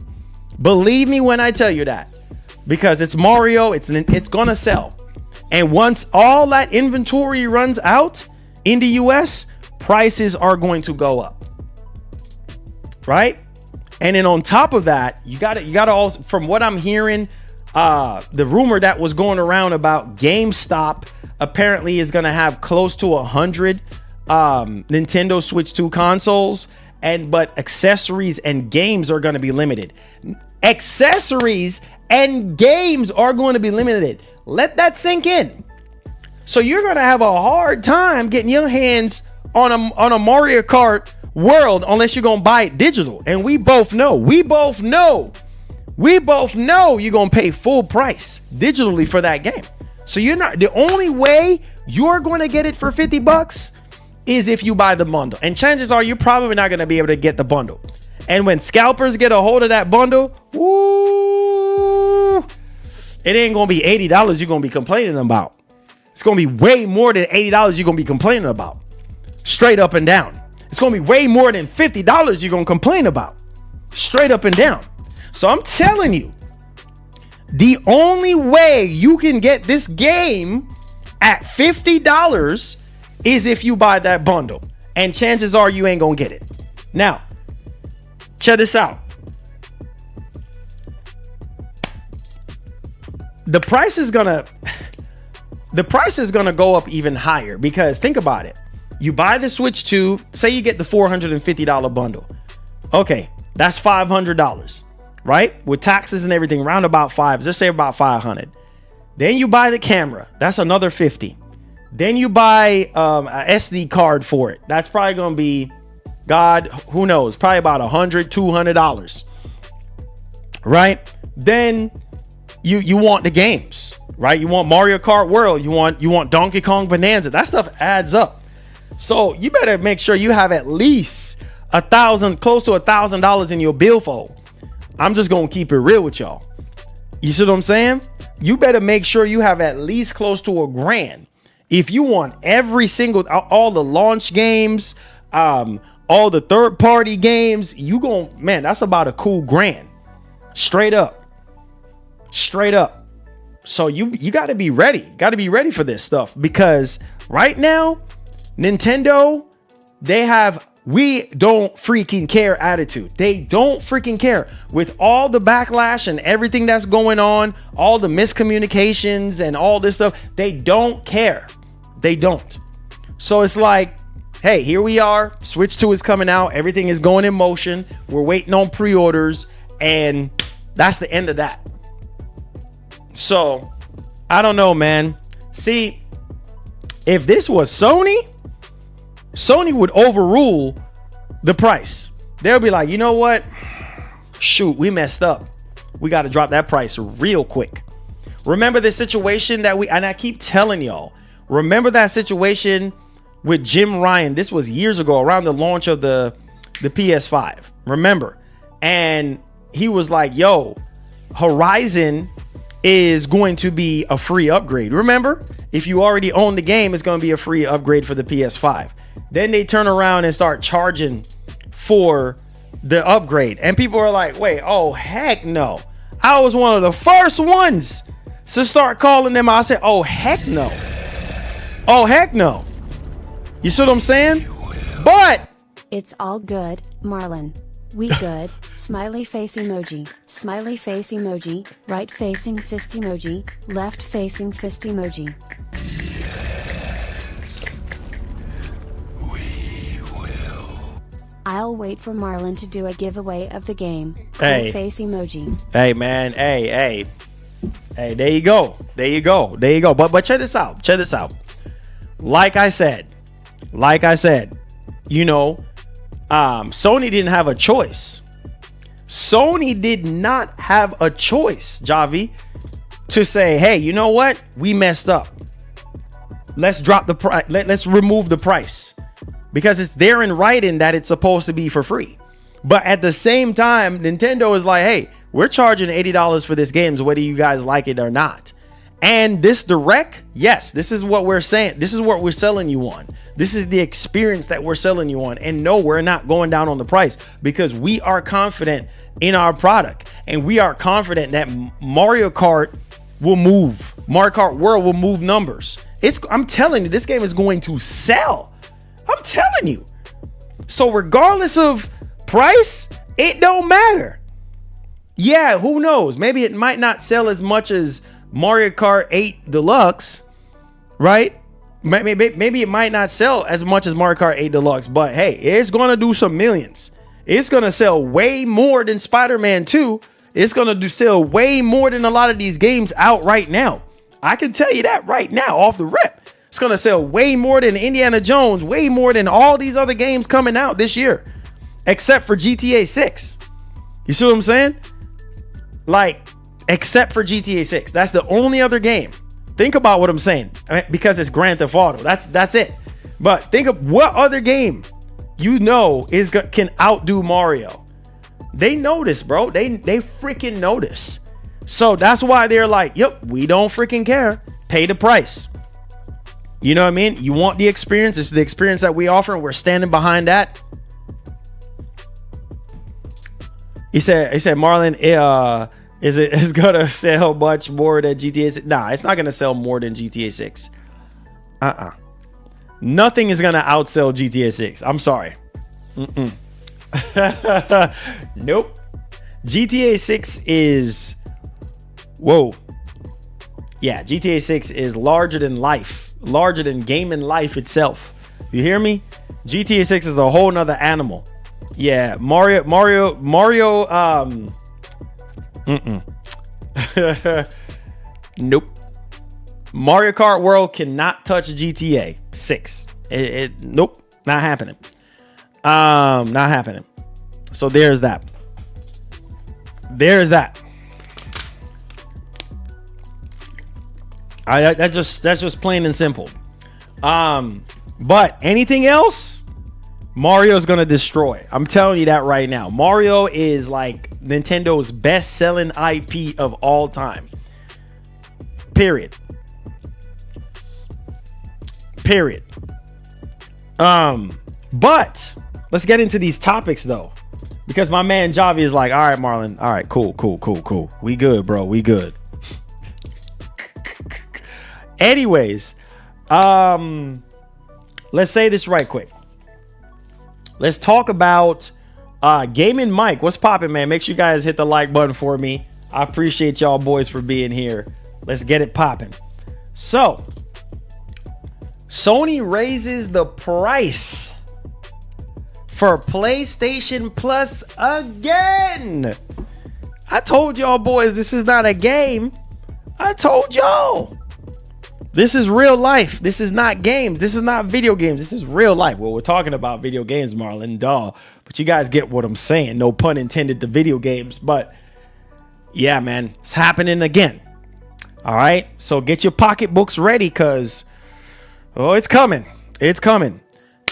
Believe me when I tell you that, because it's Mario. It's going to sell. And once all that inventory runs out in the US, prices are going to go up. Right? And then on top of that, you got to also, from what I'm hearing, the rumor that was going around about GameStop apparently is going to have close to 100 Nintendo Switch 2 consoles, but accessories and games are going to be limited. Accessories and games are going to be limited. Let that sink in. So you're going to have a hard time getting your hands on a Mario Kart World unless you're going to buy it digital. And we both know you're going to pay full price digitally for that game. So the only way you're going to get it for $50 is if you buy the bundle. And chances are you're probably not going to be able to get the bundle. And when scalpers get a hold of that bundle, woo, it ain't going to be $80 you're going to be complaining about. It's going to be way more than $80 you're going to be complaining about. Straight up and down. It's going to be way more than $50 you're going to complain about. Straight up and down. So I'm telling you, the only way you can get this game at $50 is if you buy that bundle. And chances are you ain't going to get it. Now, check this out. The price is going to... the price is going to go up even higher, because think about it. You buy the Switch 2, say you get the $450 bundle. Okay, that's $500, right? With taxes and everything, round about five. Let's say about 500. Then you buy the camera. That's another 50. Then you buy a SD card for it. That's probably going to be, God, who knows, probably about $100, $200, right? Then you want the games, right? You want Mario Kart World. You want Donkey Kong Bonanza. That stuff adds up. So you better make sure you have at least close to $1,000 in your billfold. I'm just going to keep it real with y'all. You see what I'm saying? You better make sure you have at least close to $1,000. If you want every single, all the launch games, all the third party games, man, that's about a cool $1,000. Straight up. So you got to be ready for this stuff, because right now, Nintendo, we don't freaking care attitude. They don't freaking care. With all the backlash and everything that's going on, all the miscommunications and all this stuff, they don't care. They don't. So it's like, hey, here we are. Switch 2 is coming out. Everything is going in motion. We're waiting on pre-orders, and that's the end of that. So I don't know, man. See, if this was Sony would overrule the price. They'll be like, you know what? Shoot, we messed up. We got to drop that price real quick. Remember the situation and I keep telling y'all, remember that situation with Jim Ryan. This was years ago, around the launch of the PS5. Remember? And he was like, yo, Horizon is going to be a free upgrade. Remember? If you already own the game, it's going to be a free upgrade for the PS5. Then they turn around and start charging for the upgrade. And people are like, wait, oh, heck no. I was one of the first ones to start calling them out. I said, oh, heck no. Oh, heck no. You see what I'm saying? But It's all good, Marlon. We good. Smiley face emoji. Smiley face emoji. Right facing fist emoji. Left facing fist emoji. I'll wait for Marlon to do a giveaway of the game. Hey. Face emoji. Hey, man. Hey, there you go. But check this out. Like I said, you know, Sony didn't have a choice. Sony did not have a choice, Javi, to say, hey, you know what? We messed up. Let's drop the price. Let's remove the price, because it's there in writing that it's supposed to be for free. But at the same time, Nintendo is like, hey, we're charging $80 for this game, whether you guys like it or not. And this direct, yes, this is what we're saying. This is what we're selling you on. This is the experience that we're selling you on. And no, we're not going down on the price, because we are confident in our product. And we are confident that Mario Kart will move. Mario Kart World will move numbers. I'm telling you, this game is going to sell. I'm telling you. So regardless of price, it don't matter. Yeah, who knows? Maybe it might not sell as much as Mario Kart 8 Deluxe, right? Maybe it might not sell as much as Mario Kart 8 Deluxe, but hey, it's gonna do some millions. It's gonna sell way more than Spider-Man 2. It's gonna sell way more than a lot of these games out right now. I can tell you that right now, off the rip. It's gonna sell way more than Indiana Jones, way more than all these other games coming out this year, except for GTA 6. You see what I'm saying? Like, except for GTA 6. That's the only other game. Think about what I'm saying. Because it's Grand Theft Auto. That's it. But think of what other game you know can outdo Mario. They know this, bro. They freaking know this. So that's why they're like, yep, we don't freaking care. Pay the price. You know what I mean? You want the experience. It's the experience that we offer, and we're standing behind that. He said, Marlon, it's gonna sell much more than GTA 6. Nah, it's not gonna sell more than GTA 6. Nothing is gonna outsell GTA 6. I'm sorry. Nope. GTA 6 is, whoa. Yeah, GTA 6 is larger than life, larger than gaming life itself. You hear me? GTA 6 is a whole nother animal. Yeah, Mario. Nope. Mario Kart World cannot touch GTA 6. Nope, not happening. Not happening. So there's that. There's that. That's just plain and simple. But anything else, Mario's gonna destroy. I'm telling you that right now. Mario is like Nintendo's best-selling IP of all time. Period. But let's get into these topics though, because my man Javi is like, all right, Marlon, all right, cool. We good, bro. We good. Anyways, let's say this right quick. Let's talk about Gaming Mike. What's popping, man? Make sure you guys hit the like button for me. I appreciate y'all boys for being here. Let's get it popping. So, Sony raises the price for PlayStation Plus again. I told y'all boys this is not a game. I told y'all. This is real life. This is not games. This is not video games. This is real life. Well, we're talking about video games, Marlon, duh. But you guys get what I'm saying. No pun intended to video games. But yeah, man, it's happening again. All right. So get your pocketbooks ready because, oh, it's coming. It's coming.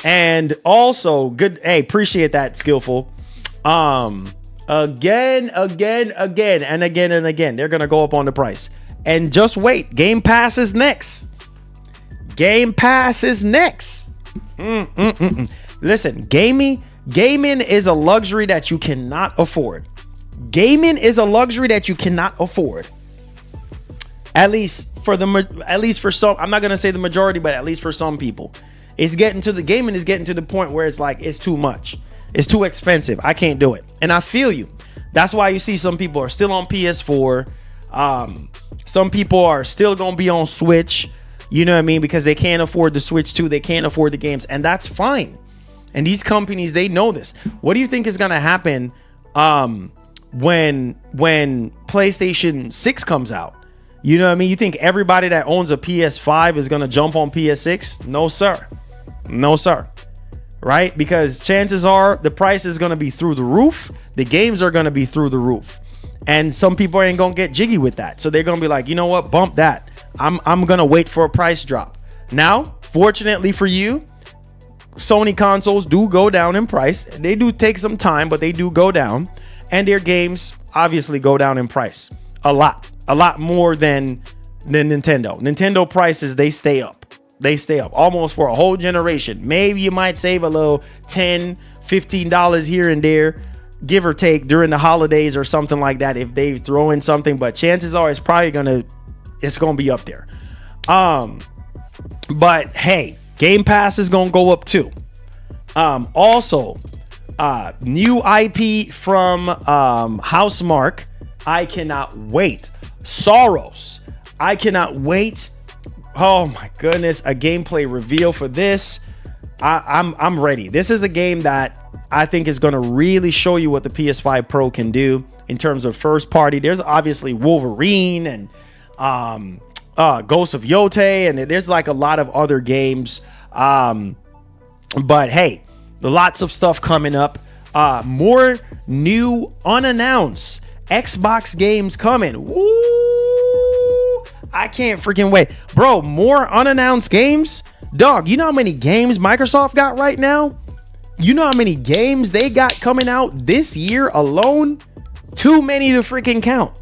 And also, good. Hey, appreciate that, Skillful. Again, and again. They're going to go up on the price. And just wait, Game Pass is next. Game Pass is next. Listen, gaming is a luxury that you cannot afford. Gaming is a luxury that you cannot afford. At least for some, I'm not gonna say the majority, but at least for some people, gaming is getting to the point where it's like it's too much. It's too expensive. I can't do it, and I feel you. That's why you see some people are still on PS4. Some people are still going to be on Switch, you know what I mean? Because they can't afford the Switch 2. They can't afford the games, and that's fine. And these companies, they know this. What do you think is going to happen when PlayStation 6 comes out? You know what I mean? You think everybody that owns a PS5 is going to jump on PS6? No, sir. No, sir. Right? Because chances are the price is going to be through the roof. The games are going to be through the roof. And some people ain't gonna get jiggy with that. So they're gonna be like, you know what, bump that. I'm gonna wait for a price drop. Now, fortunately for you, Sony consoles do go down in price. They do take some time, but they do go down. And their games obviously go down in price. A lot more than Nintendo. Nintendo prices, they stay up. They stay up almost for a whole generation. Maybe you might save a little $10, $15 here and there, give or take during the holidays or something like that if they throw in something, but chances are it's probably gonna be up there. But hey, Game Pass is gonna go up too. Also, new IP from Housemarque. I cannot wait. Saros, I cannot wait. Oh my goodness, a gameplay reveal for this. I'm ready. This is a game that I think is going to really show you what the PS5 Pro can do in terms of first party. There's obviously Wolverine and Ghost of Yotei, and there's like a lot of other games. But hey, lots of stuff coming up. More new unannounced Xbox games coming. Woo! I can't freaking wait. Bro, more unannounced games? Dog, you know how many games Microsoft got right now? You know how many games they got coming out this year alone? Too many to freaking count,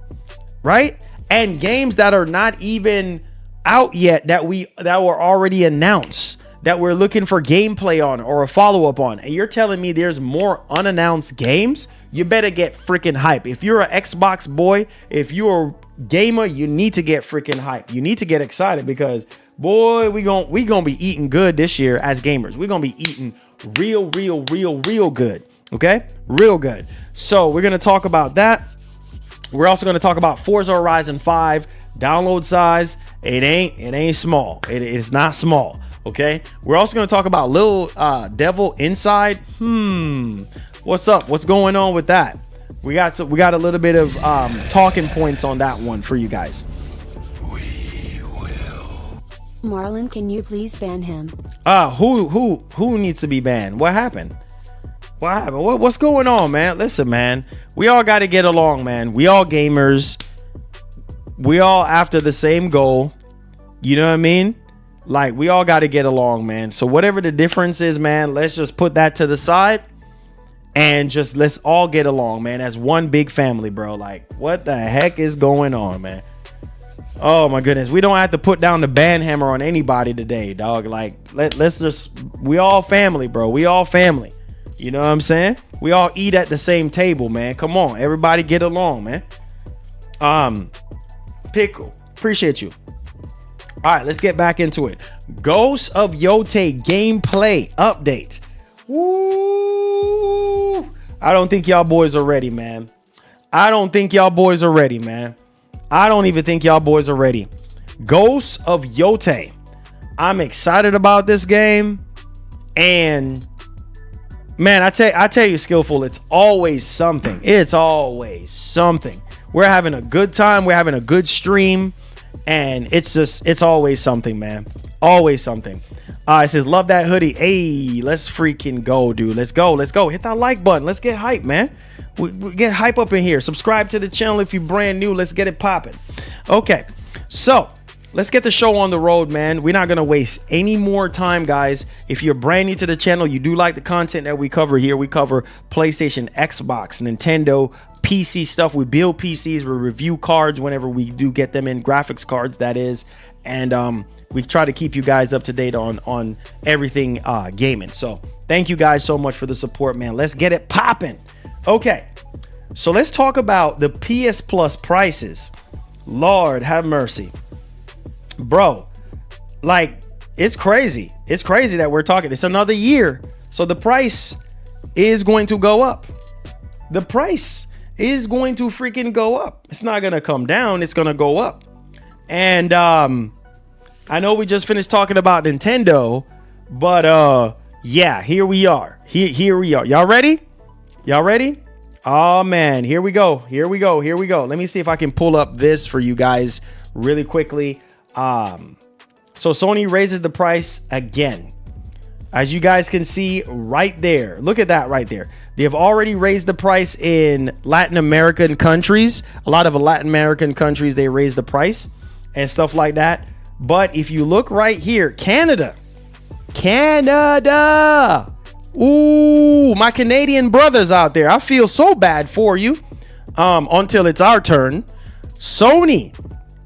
right? And games that are not even out yet that were already announced, that we're looking for gameplay on or a follow-up on. And you're telling me there's more unannounced games? You better get freaking hype. If you're an Xbox boy, if you're a gamer, you need to get freaking hype. You need to get excited because boy, we gonna be eating good this year as gamers. We're gonna be eating real good. Okay, real good. So we're gonna talk about that. We're also gonna talk about Forza Horizon 5. Download size, it ain't small. It's not small. Okay. We're also going to talk about Little Devil Inside. What's up? What's going on with that? We got a little bit of talking points on that one for you guys. Marlon, can you please ban him? Who needs to be banned? What happened? What happened? What's going on, man? Listen, man. We all got to get along, man. We all gamers. We all after the same goal. You know what I mean? Like, we all got to get along, man. So whatever the difference is, man, let's just put that to the side and just let's all get along, man, as one big family, bro. Like, what the heck is going on, man? Oh my goodness. We don't have to put down the ban hammer on anybody today, dog. Like, let's just, we all family, bro. We all family. You know what I'm saying? We all eat at the same table, man. Come on, everybody get along, man. Pickle, appreciate you. All right, let's get back into it. Ghost of Yotei gameplay update. Woo! I don't think y'all boys are ready, man. I don't think y'all boys are ready, man. I don't even think y'all boys are ready. Ghost of Yotei. I'm excited about this game. And man, I tell you, Skillful, it's always something. It's always something. We're having a good time. We're having a good stream. And it's always something, man. Always something. It says, love that hoodie. Hey, let's freaking go, dude. Let's go. Let's go. Hit that like button. Let's get hype, man. We get hype up in here. Subscribe to the channel if you're brand new. Let's get it popping. Okay, so let's get the show on the road, man. We're not going to waste any more time, guys. If you're brand new to the channel, you do like the content that we cover here. We cover PlayStation, Xbox, Nintendo, PC stuff. We build PCs. We review cards whenever we do get them in, graphics cards, that is. And we try to keep you guys up to date on everything gaming. So thank you guys so much for the support, man. Let's get it popping. Okay, so let's talk about the PS Plus prices. Lord have mercy. Bro, like, it's crazy. It's crazy that we're talking. It's another year. So the price is going to go up. The price is going to freaking go up. It's not going to come down. It's going to go up. And I know we just finished talking about Nintendo, but yeah, here we are. Here we are. Y'all ready? Y'all ready? Oh man, here we go. Here we go. Here we go. Let me see if I can pull up this for you guys really quickly. So Sony raises the price again. As you guys can see right there. Look at that right there. They have already raised the price in Latin American countries. A lot of Latin American countries, they raised the price and stuff like that. But if you look right here, Canada. Ooh, my Canadian brothers out there. I feel so bad for you. Until it's our turn. Sony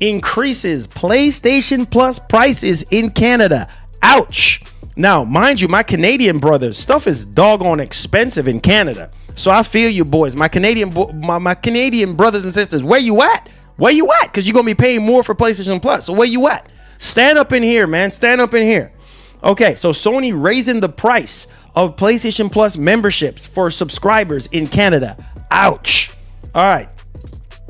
increases PlayStation Plus prices in Canada. Ouch. Now, mind you, my Canadian brothers, stuff is doggone expensive in Canada. So I feel you, boys. My Canadian my Canadian brothers and sisters, where you at? Where you at? Because you're going to be paying more for PlayStation Plus. So where you at? Stand up in here, man. Stand up in here. Okay, so Sony raising the price of PlayStation Plus memberships for subscribers in Canada. Ouch. All right.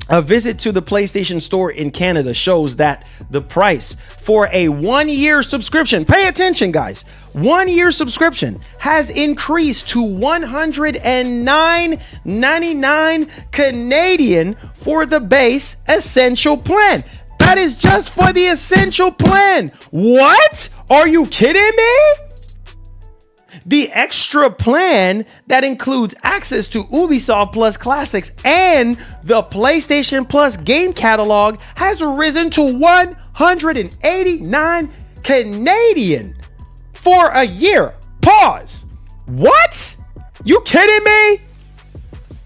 A visit to the PlayStation Store in Canada shows that the price for a 1-year subscription, pay attention, guys, 1-year subscription has increased to $109.99 Canadian for the base essential plan. That is just for the essential plan. What? Are you kidding me? The extra plan that includes access to Ubisoft Plus Classics and the PlayStation Plus game catalog has risen to 189 Canadian for a year. Pause. What? You kidding me?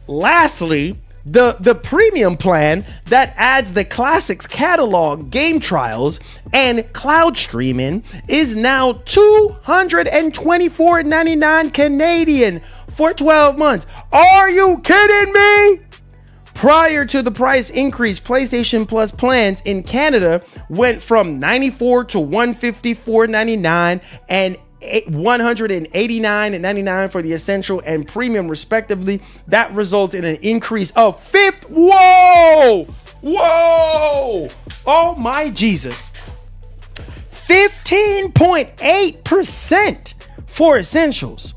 Lastly, the premium plan that adds the classics catalog, game trials, and cloud streaming is now $224.99 Canadian for 12 months. Are you kidding me? Prior to the price increase, PlayStation Plus plans in Canada went from $94 to $154.99 and $189.99 for the essential and premium respectively. That results in an increase of whoa Oh my Jesus. 15.8% for essentials.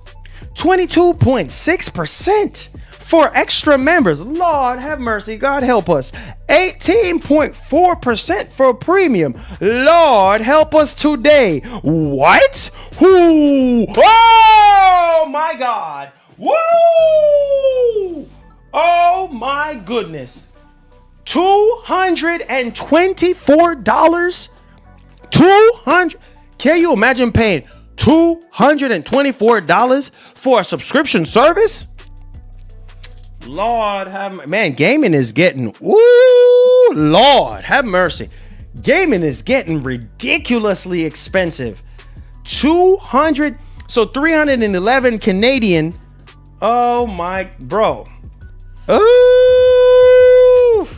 22.6% for extra members. Lord have mercy. God help us. 18.4% for premium. Lord help us today. What? Who? Oh my God. Woo! Oh my goodness. $224. 200. Can you imagine paying $224 for a subscription service? Lord have, man, gaming is getting, ooh, Lord have mercy. Gaming is getting ridiculously expensive. 311 Canadian. Oh my, bro. Ooh.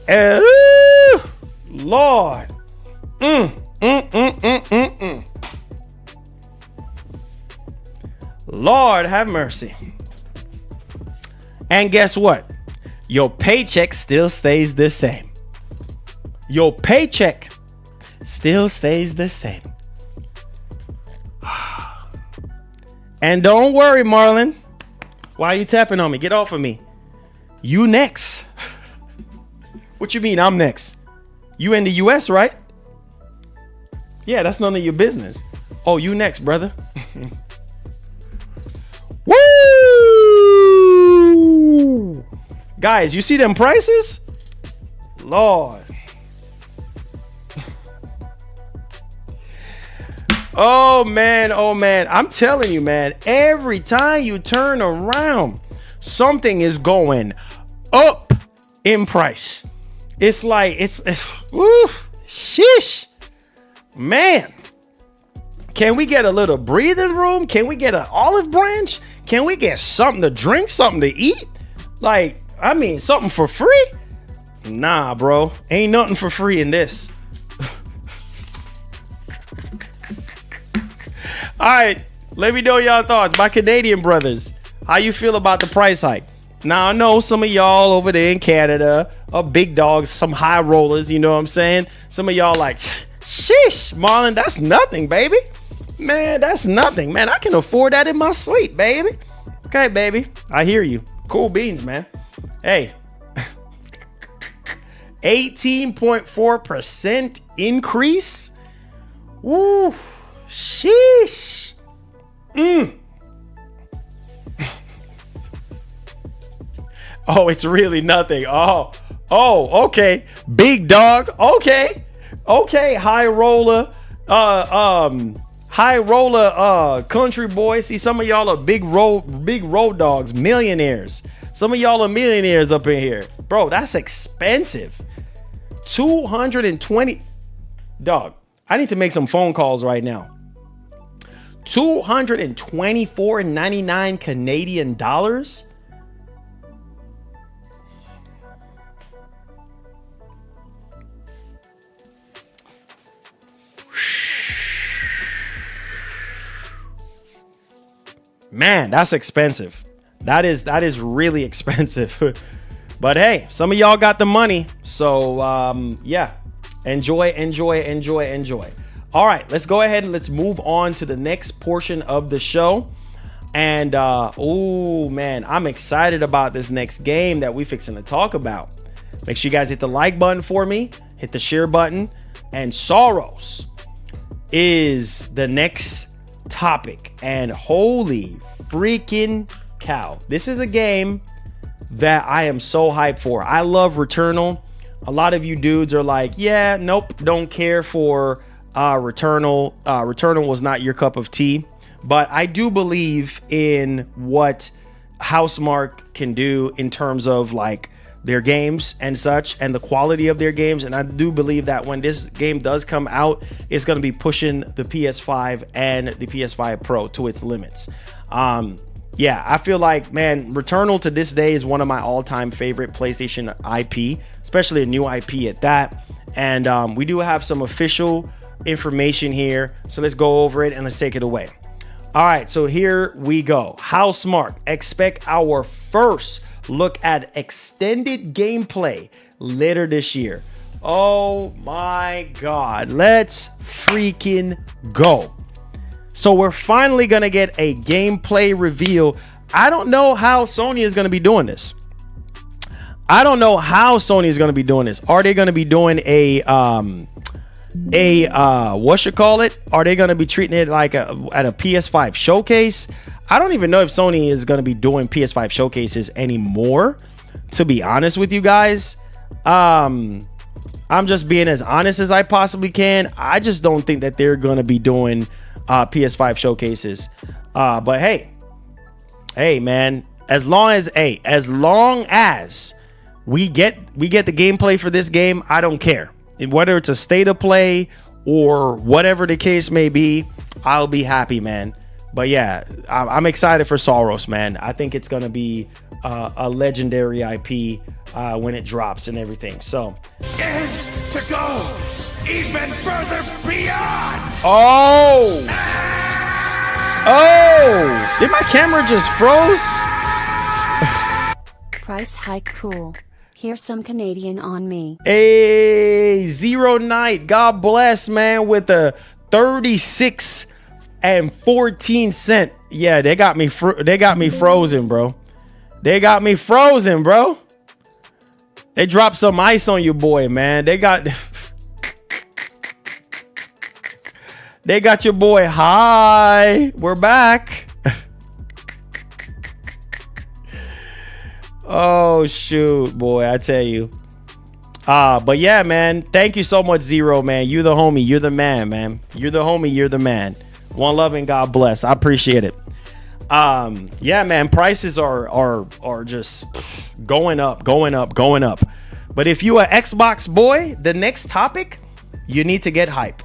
Ooh. Lord. Lord have mercy. And guess what? Your paycheck still stays the same. Your paycheck still stays the same. And don't worry, Marlon. Why are you tapping on me? Get off of me. You next. What you mean I'm next? You in the US, right? Yeah, that's none of your business. Oh, you next, brother. Woo! Guys, you see them prices? Lord. Oh man, I'm telling you, man, every time you turn around, something is going up in price. It's like, woo, sheesh. Man, can we get a little breathing room? Can we get an olive branch? Can we get something to drink, something to eat? Like, I mean, something for free? Nah, bro, ain't nothing for free in this. All right, let me know y'all thoughts. My Canadian brothers, how you feel about the price hike? Now, I know some of y'all over there in Canada are big dogs, some high rollers, you know what I'm saying? Some of y'all like, sheesh, Marlon, that's nothing, baby. Man, that's nothing, man. I can afford that in my sleep, baby. Okay, baby, I hear you. Cool beans, man. Hey, 18.4% increase. Woo. Sheesh. Oh, it's really nothing. Oh, okay. Big dog. Okay. High roller. Country boy. See, some of y'all are big road dogs, millionaires. Some of y'all are millionaires up in here. Bro, that's expensive. 220. Dog, I need to make some phone calls right now. $224.99 Canadian dollars. Man, that's expensive. That is really expensive. But hey, some of y'all got the money. So yeah, enjoy. All right, let's go ahead and let's move on to the next portion of the show. And oh man, I'm excited about this next game that we fixing to talk about. Make sure you guys hit the like button for me, hit the share button, and Saros is the next topic. And holy freaking cow, this is a game that I am so hyped for. I love Returnal. A lot of you dudes are like, yeah, nope, don't care for Returnal. Returnal was not your cup of tea, but I do believe in what Housemarque can do in terms of like their games and such, and the quality of their games. And I do believe that when this game does come out, it's going to be pushing the PS5 and the PS5 Pro to its limits. Yeah, I feel like, man, Returnal to this day is one of my all-time favorite PlayStation IP, especially a new IP at that. And we do have some official information here, so let's go over it and let's take it away. All right, so here we go. Housemarque, expect our first look at extended gameplay later this year. Oh my God. Let's freaking go. So we're finally going to get a gameplay reveal. I don't know how Sony is going to be doing this. Are they going to be doing a what you call it? Are they going to be treating it like at a PS5 showcase? I don't even know if Sony is going to be doing PS5 showcases anymore, to be honest with you guys. I'm just being as honest as I possibly can. I just don't think that they're going to be doing PS5 showcases. But hey man, as long as we get the gameplay for this game, I don't care. Whether it's a state of play or whatever the case may be, I'll be happy, man. But yeah, I'm excited for Saros, man. I think it's gonna be a legendary IP when it drops and everything. So is to go even further beyond. Oh, did my camera just froze? Price hike cool. Here's some Canadian on me. Hey, Zero Night, God bless, man, with the 36 and 14 cent. Yeah, they got me frozen, bro. They dropped some ice on you, boy, man. They got your boy high. We're back. Oh shoot, boy, I tell you. But yeah, man, thank you so much, Zero, man. You're the homie, you're the man. You're the homie, you're the man. One love and God bless. I appreciate it. Yeah, man, prices are just going up. But if you are Xbox boy, the next topic, you need to get hype.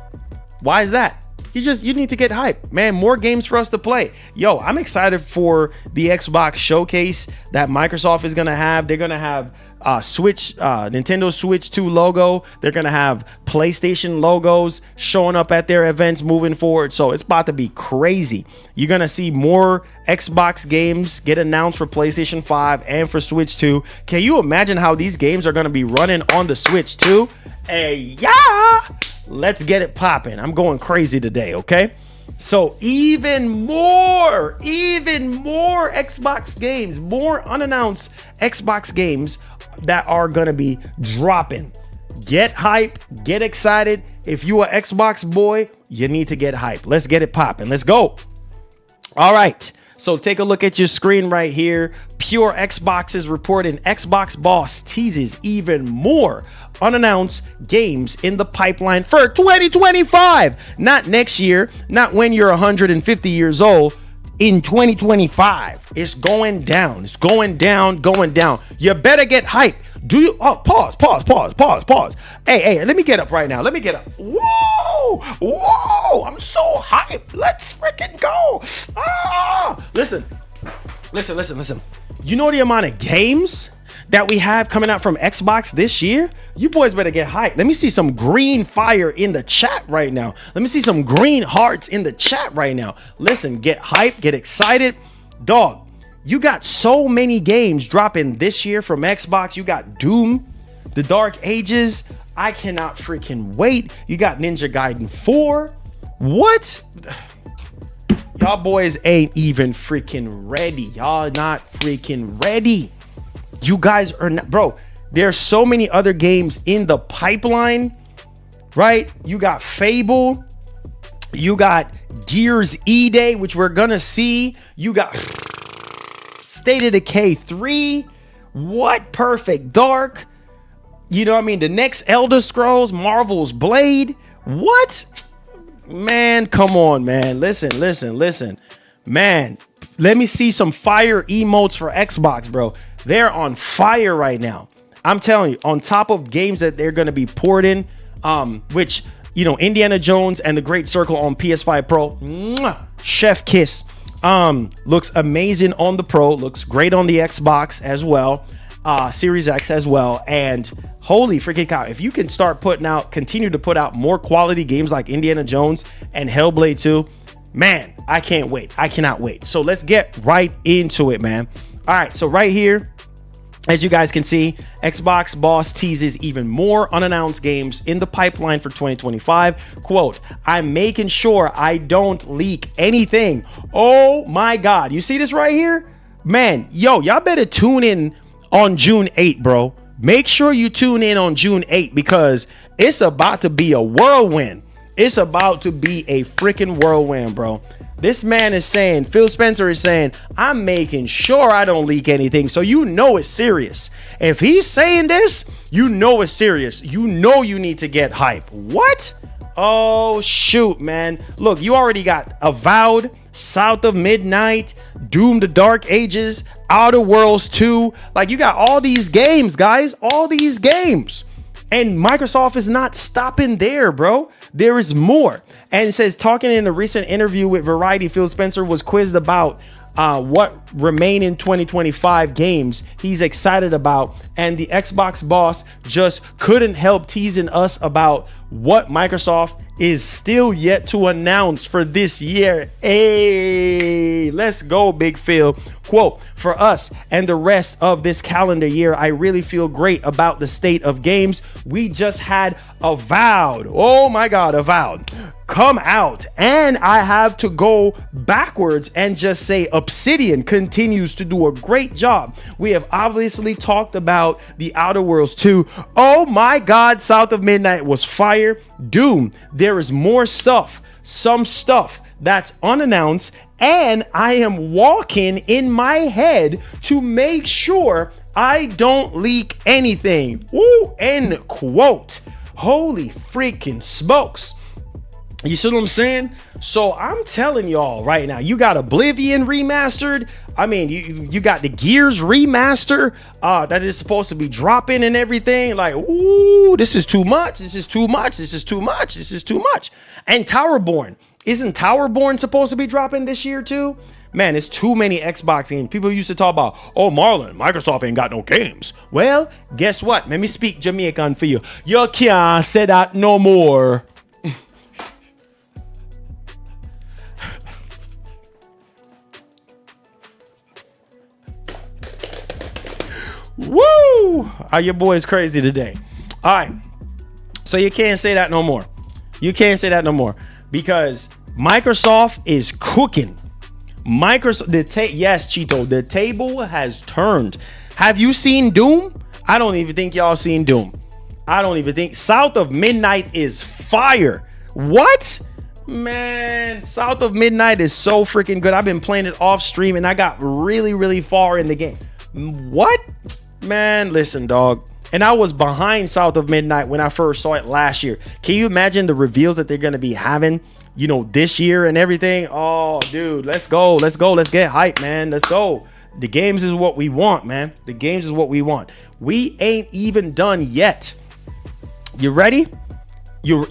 Why is that? You need to get hype, man. More games for us to play. Yo, I'm excited for the Xbox showcase that Microsoft is gonna have. They're gonna have Nintendo Switch 2 logo. They're gonna have PlayStation logos showing up at their events moving forward. So it's about to be crazy. You're gonna see more Xbox games get announced for PlayStation 5 and for Switch 2. Can you imagine how these games are gonna be running on the Switch 2? Hey, yeah! Let's get it popping. I'm going crazy today, okay? So even more Xbox games, more unannounced Xbox games that are gonna be dropping. Get hype, get excited. If you are Xbox boy, you need to get hype. Let's get it popping. Let's go. All right. So take a look at your screen right here. Pure Xbox is reporting Xbox boss teases even more unannounced games in the pipeline for 2025. Not next year, not when you're 150 years old. In 2025, it's going down. It's going down. You better get hype. Do you? Oh, pause. Hey, let me get up right now. Whoa, I'm so hyped. Let's freaking go. Listen. You know the amount of games that we have coming out from Xbox this year? You boys better get hyped. Let me see some green fire in the chat right now. Let me see some green hearts in the chat right now. Listen, get hyped, get excited. Dog, you got so many games dropping this year from Xbox. You got Doom, The Dark Ages. I cannot freaking wait. You got Ninja Gaiden 4. What? Y'all boys ain't even freaking ready. Y'all not freaking ready. You guys are not, bro. There's so many other games in the pipeline, right? You got Fable. You got Gears E-Day, which we're gonna see. You got State of Decay 3. What? Perfect Dark. You know what I mean? The next Elder Scrolls, Marvel's Blade. What? Man, come on, man. Listen. Man, let me see some fire emotes for Xbox, bro. They're on fire right now. I'm telling you, on top of games that they're going to be poured in, which, you know, Indiana Jones and the Great Circle on PS5 Pro, chef kiss. Looks amazing on the Pro, looks great on the Xbox as well, Series X as well. And holy freaking cow, if you can continue to put out more quality games like Indiana Jones and Hellblade 2, man, I can't wait. I cannot wait. So let's get right into it, man. All right, so right here, As you guys can see, Xbox boss teases even more unannounced games in the pipeline for 2025. Quote, I'm making sure I don't leak anything. Oh my God. You see this right here? Man, yo, y'all better tune in on June 8th, bro. Make sure you tune in on June 8th because it's about to be a whirlwind. It's about to be a freaking whirlwind, bro. This man is saying, Phil Spencer is saying, I'm making sure I don't leak anything. So you know it's serious. If he's saying this, you know it's serious. You know you need to get hype. What? Oh, shoot, man. Look, you already got Avowed, South of Midnight, Doom the Dark Ages, Outer Worlds 2. Like, you got all these games, guys. All these games. And Microsoft is not stopping there, bro. There is more. And it says, talking in a recent interview with Variety, Phil Spencer was quizzed about what remain in 2025 games he's excited about. And the Xbox boss just couldn't help teasing us about what Microsoft is still yet to announce for this year. Hey, let's go, Big Phil. Quote, for us and the rest of this calendar year, I really feel great about the state of games. We just had Avowed. Oh my God, Avowed come out, and I have to go backwards and just say Obsidian continues to do a great job. We have obviously talked about the Outer Worlds 2. Oh my God, South of Midnight was fire. Doom, there is more stuff, some stuff that's unannounced, and I am walking in my head to make sure I don't leak anything. Woo, end quote. Holy freaking smokes. You see what I'm saying? So I'm telling y'all right now, you got Oblivion remastered. I mean, you got the Gears remaster that is supposed to be dropping and everything. Like, ooh, this is too much. This is too much. This is too much. This is too much. And Towerborn. Isn't Towerborn supposed to be dropping this year too? Man, it's too many Xbox games. People used to talk about, oh, Marlon, Microsoft ain't got no games. Well, guess what? Let me speak Jamaican for you. You can't say that no more. Woo! Are your boys crazy today? All right. So you can't say that no more. You can't say that no more because Microsoft is cooking. Microsoft, yes, Cheeto, the table has turned. Have you seen Doom? I don't even think y'all seen Doom. I don't even think. South of Midnight is fire. What? Man, South of Midnight is so freaking good. I've been playing it off stream and I got really, really far in the game. What? Man, listen, dog. And I was behind South of Midnight when I first saw it last year. Can you imagine the reveals that they're going to be having, you know, this year and everything? Oh, dude, let's go. Let's go. Let's get hype, man. Let's go. The games is what we want, man. The games is what we want. We ain't even done yet. You ready? You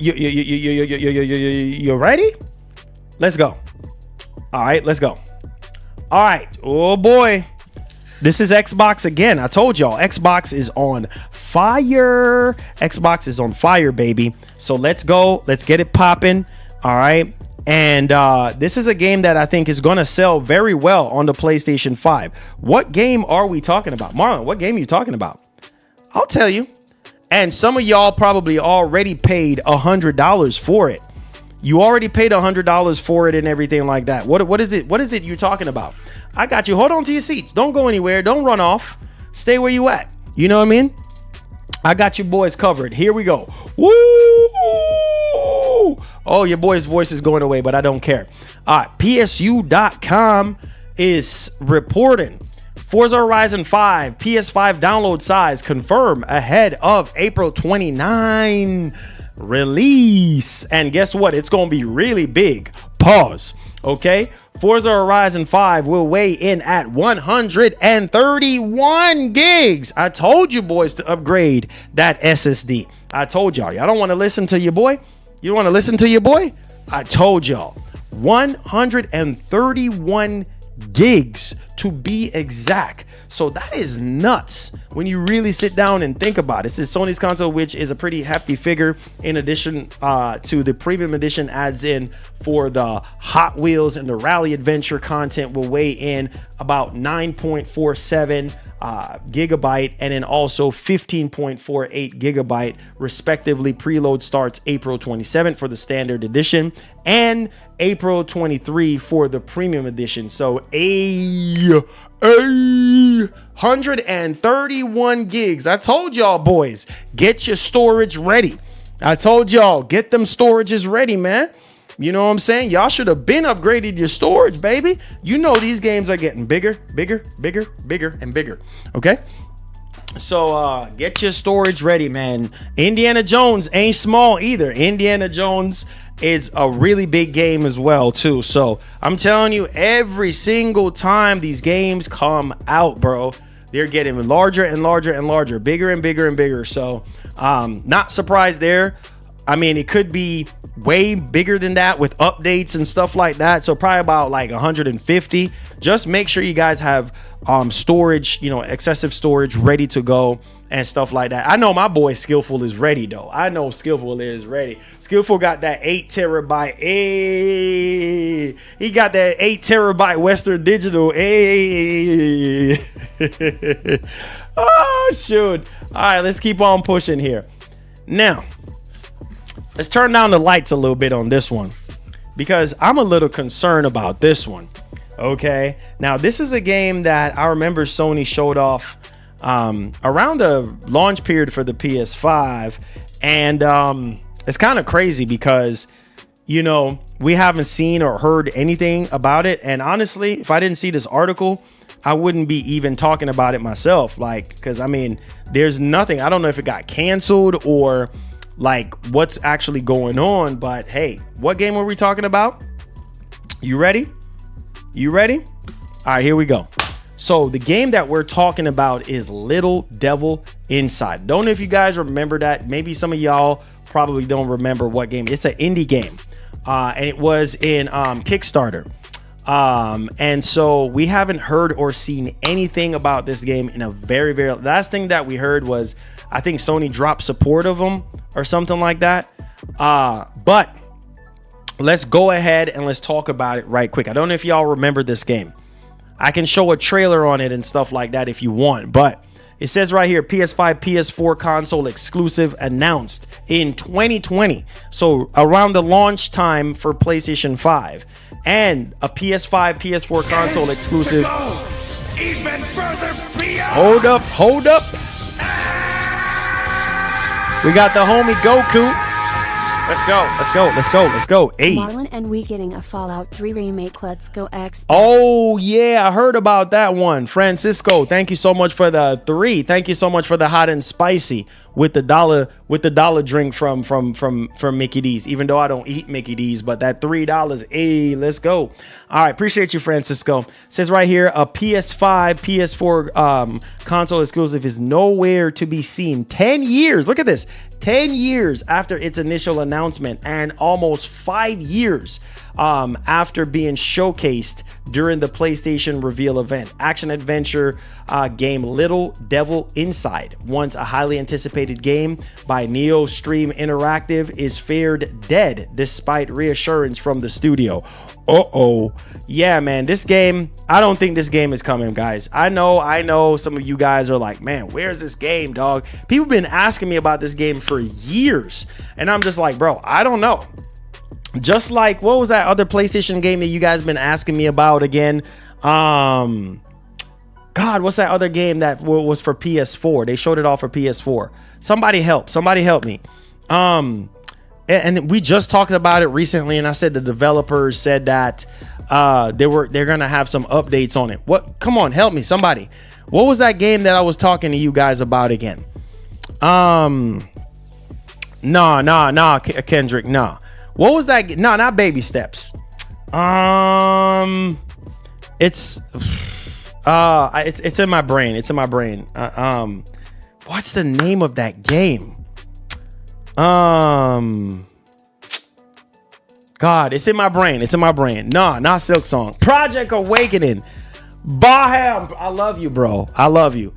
ready? Let's go. All right, let's go. All right. Oh, boy. This is Xbox again. I told y'all Xbox is on fire. Xbox is on fire, baby. So let's go. Let's get it popping. All right. And this is a game that I think is going to sell very well on the PlayStation 5. What game are we talking about? Marlon, what game are you talking about? I'll tell you. And some of y'all probably already paid $100 for it. You already paid $100 for it and everything like that. What is it? What is it you're talking about? I got you. Hold on to your seats. Don't go anywhere. Don't run off. Stay where you at. You know what I mean? I got you boys covered. Here we go. Woo! Oh, your boy's voice is going away, but I don't care. All right. PSU.com is reporting Forza Horizon 5 PS5 download size confirmed ahead of April 29 release. And guess what? It's going to be really big. Pause. Okay. Forza Horizon 5 will weigh in at 131 gigs. I told you boys to upgrade that SSD. I told y'all. Y'all don't want to listen to your boy? You don't want to listen to your boy? I told y'all. 131 gigs to be exact. So that is nuts when you really sit down and think about it. This is Sony's console, which is a pretty hefty figure. In addition to the premium edition adds in for the Hot Wheels and the Rally Adventure content will weigh in about 9.47 gigabyte, and then also 15.48 gigabyte respectively. Preload starts April 27th for the standard edition and April 23 for the premium edition. So 131 gigs. I told y'all, boys, get your storage ready. I told y'all, get them storages ready, man. You know what I'm saying? Y'all should have been upgraded your storage, baby. You know these games are getting bigger, bigger, bigger, bigger, and bigger. Okay? So get your storage ready, man. Indiana Jones ain't small either. Indiana Jones is a really big game as well, too. So I'm telling you, every single time these games come out, bro, they're getting larger and larger and larger, bigger and bigger and bigger. So not surprised there. I mean, it could be way bigger than that with updates and stuff like that. So probably about like 150. Just make sure you guys have storage, you know, excessive storage ready to go and stuff like that. I know my boy Skillful is ready though. I know Skillful is ready. Skillful got that 8 terabyte. Hey, he got that 8 terabyte Western Digital. Hey. Oh, shoot. All right, let's keep on pushing here. Now, let's turn down the lights a little bit on this one because I'm a little concerned about this one. Okay. Now, this is a game that I remember Sony showed off around the launch period for the PS5. And it's kind of crazy because, you know, we haven't seen or heard anything about it. And honestly, if I didn't see this article, I wouldn't be even talking about it myself. Like, because I mean, there's nothing. I don't know if it got canceled or like what's actually going on. But hey, what game were we talking about? You ready? You ready? All right, here we go. So the game that we're talking about is Little Devil Inside. Don't know if you guys remember that. Maybe some of y'all probably don't remember what game. It's an indie game. And it was in Kickstarter. And so we haven't heard or seen anything about this game in a very, very last thing that we heard was I think Sony dropped support of them or something like that. But let's go ahead and let's talk about it right quick. I don't know if y'all remember this game. I can show a trailer on it and stuff like that if you want, but it says right here, PS5, PS4 console exclusive announced in 2020. So around the launch time for PlayStation 5 and a PS5, PS4 console exclusive. Even further beyond. Hold up. We got the homie Goku. Let's go. Hey. Marlon and we getting a Fallout 3 remake. Let's go Xbox. Oh yeah, I heard about that one. Francisco, thank you so much for the 3. Thank you so much for the hot and spicy with the dollar drink from Mickey D's. Even though I don't eat Mickey D's, but that $3, hey, let's go. All right, appreciate you, Francisco. Says right here, a PS5, PS4 console exclusive is nowhere to be seen. 10 years. Look at this. 10 years after its initial announcement and almost 5 years after being showcased during the PlayStation reveal event. Action adventure game Little Devil Inside, once a highly anticipated game by Neo Stream Interactive, is fared dead despite reassurance from the studio. Yeah, man, this game, I don't think this game is coming, guys. I know some of you guys are like, man, where's this game, dog? People have been asking me about this game for years, and I'm just like, bro, I don't know. Just like, what was that other PlayStation game that you guys been asking me about again? God, what's that other game that was for PS4? They showed it off for PS4. Somebody help me. And we just talked about it recently, and I said the developers said that they're gonna have some updates on it. What? Come on, help me, somebody. What was that game that I was talking to you guys about again? Nah, Kendrick, nah. What was that? No, not Baby Steps. It's in my brain. What's the name of that game? God, it's in my brain. Nah, not Silk Song. Project Awakening. Baham, I love you, bro. I love you.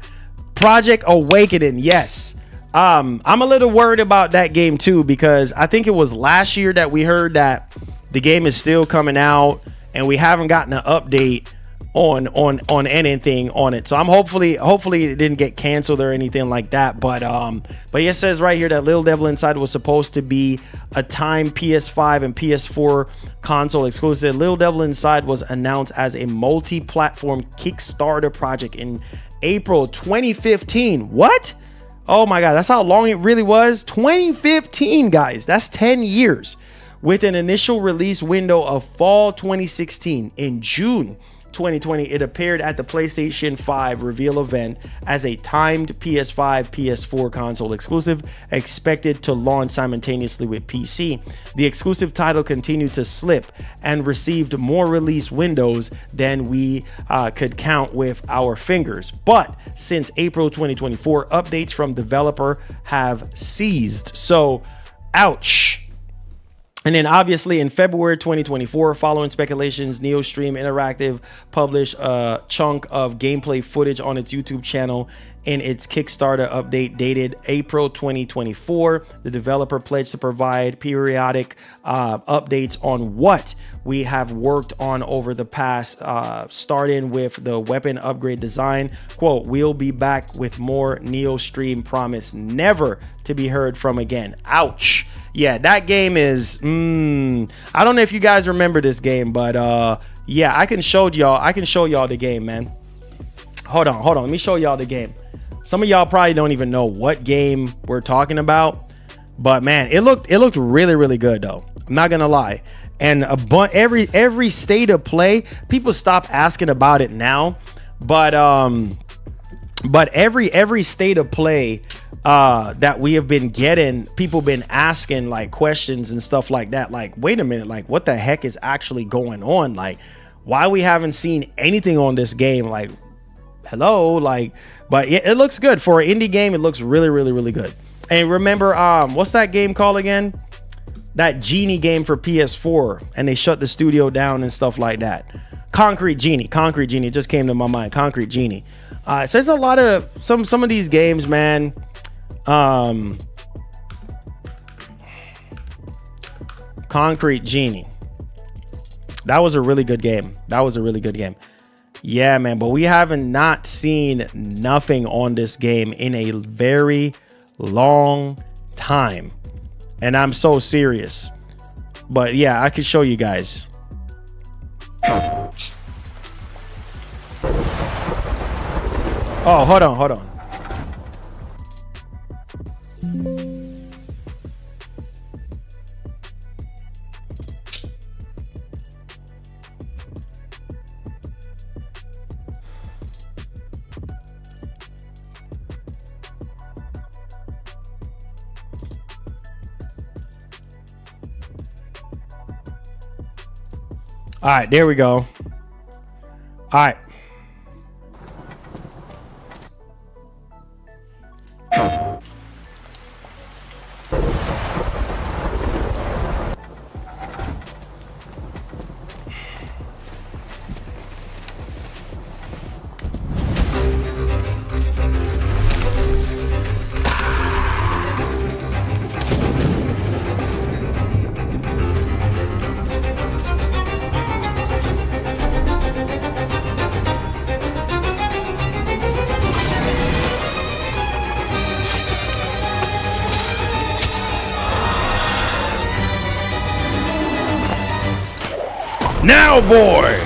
Project Awakening, yes. I'm a little worried about that game too, because I think it was last year that we heard that the game is still coming out and we haven't gotten an update on anything on it. So I'm hopefully it didn't get canceled or anything like that. But it says right here that Little Devil Inside was supposed to be a timed PS5 and PS4 console exclusive. Little Devil Inside was announced as a multi-platform Kickstarter project in April 2015. What? Oh my god, that's how long it really was. 2015, guys. That's 10 years. With an initial release window of fall 2016. In June 2020, it appeared at the PlayStation 5 reveal event as a timed PS5 PS4 console exclusive, expected to launch simultaneously with PC. The exclusive title continued to slip and received more release windows than we could count with our fingers. But since April 2024, updates from developer have ceased. So ouch. And then obviously in February 2024, following speculations, NeoStream Interactive published a chunk of gameplay footage on its YouTube channel in its Kickstarter update dated April 2024. The developer pledged to provide periodic updates on what we have worked on over the past, starting with the weapon upgrade design. Quote, "We'll be back with more NeoStream, promise never to be heard from again." Ouch. Yeah, that game is I don't know if you guys remember this game, but yeah, I can show y'all the game, man. Hold on, let me show y'all the game. Some of y'all probably don't even know what game we're talking about, but man, it looked really, really good though. I'm not gonna lie. And every state of play, people stop asking about it now, but every state of play that we have been getting, people been asking like questions and stuff like that. Like, wait a minute, like what the heck is actually going on? Like, why we haven't seen anything on this game? Like, hello, like, but yeah, it looks good for an indie game. It looks really, really, really good. And remember, what's that game called again? That Genie game for PS4, and they shut the studio down and stuff like that. Concrete Genie it just came to my mind. Concrete Genie. So there's a lot of some of these games, man. Concrete Genie, that was a really good game. Yeah, man, but we haven't not seen nothing on this game in a very long time, and I'm so serious. But yeah, I could show you guys. Oh, hold on. All right, there we go. All right. Now, boy.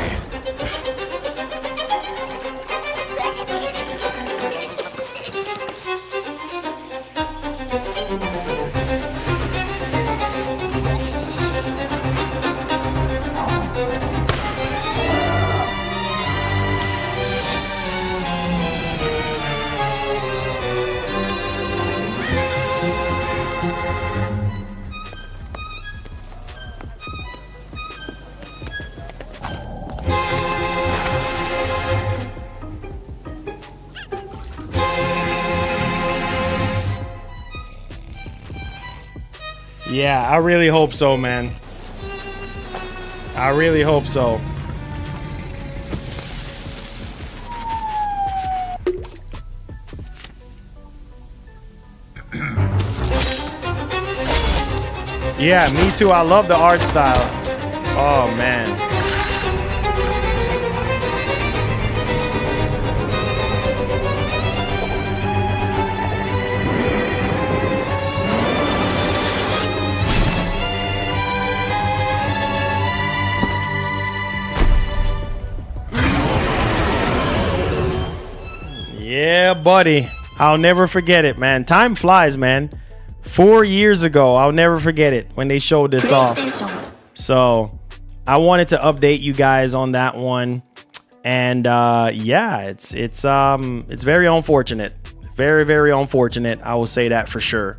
Yeah, I really hope so, man. I really hope so. Yeah, me too. I love the art style. Oh, man. Yeah, buddy. I'll never forget it, man. Time flies, man. 4 years ago, I'll never forget it when they showed this off. So I wanted to update you guys on that one. And yeah, it's very unfortunate. Very, very unfortunate. I will say that for sure.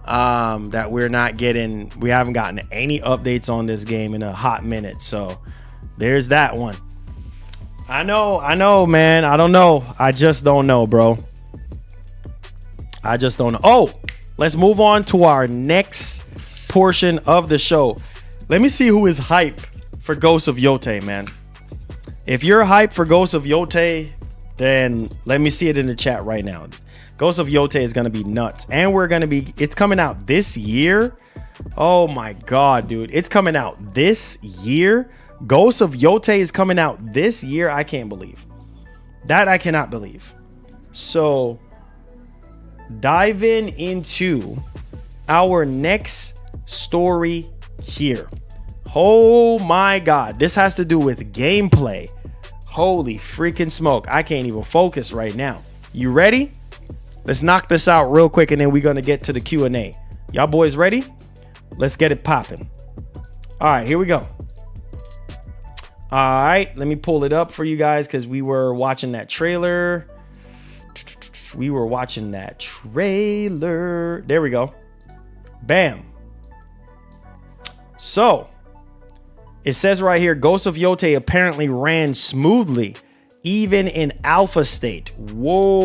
That we haven't gotten any updates on this game in a hot minute. So there's that one. I know, man. I don't know. I just don't know, bro. I just don't know. Oh, let's move on to our next portion of the show. Let me see who is hype for Ghost of Yotei, man. If you're hype for Ghost of Yotei, then let me see it in the chat right now. Ghost of Yotei is going to be nuts. And it's coming out this year. Oh my God, dude. It's coming out this year. Ghost of Yotei is coming out this year. I can't believe that. I cannot believe. So diving into our next story here. Oh my God. This has to do with gameplay. Holy freaking smoke. I can't even focus right now. You ready? Let's knock this out real quick and then we're going to get to the Q&A. Y'all boys ready? Let's get it popping. All right, here we go. All right, let me pull it up for you guys because we were watching that trailer. There we go. Bam. So it says right here, Ghost of Yotei apparently ran smoothly, even in alpha state. Whoa.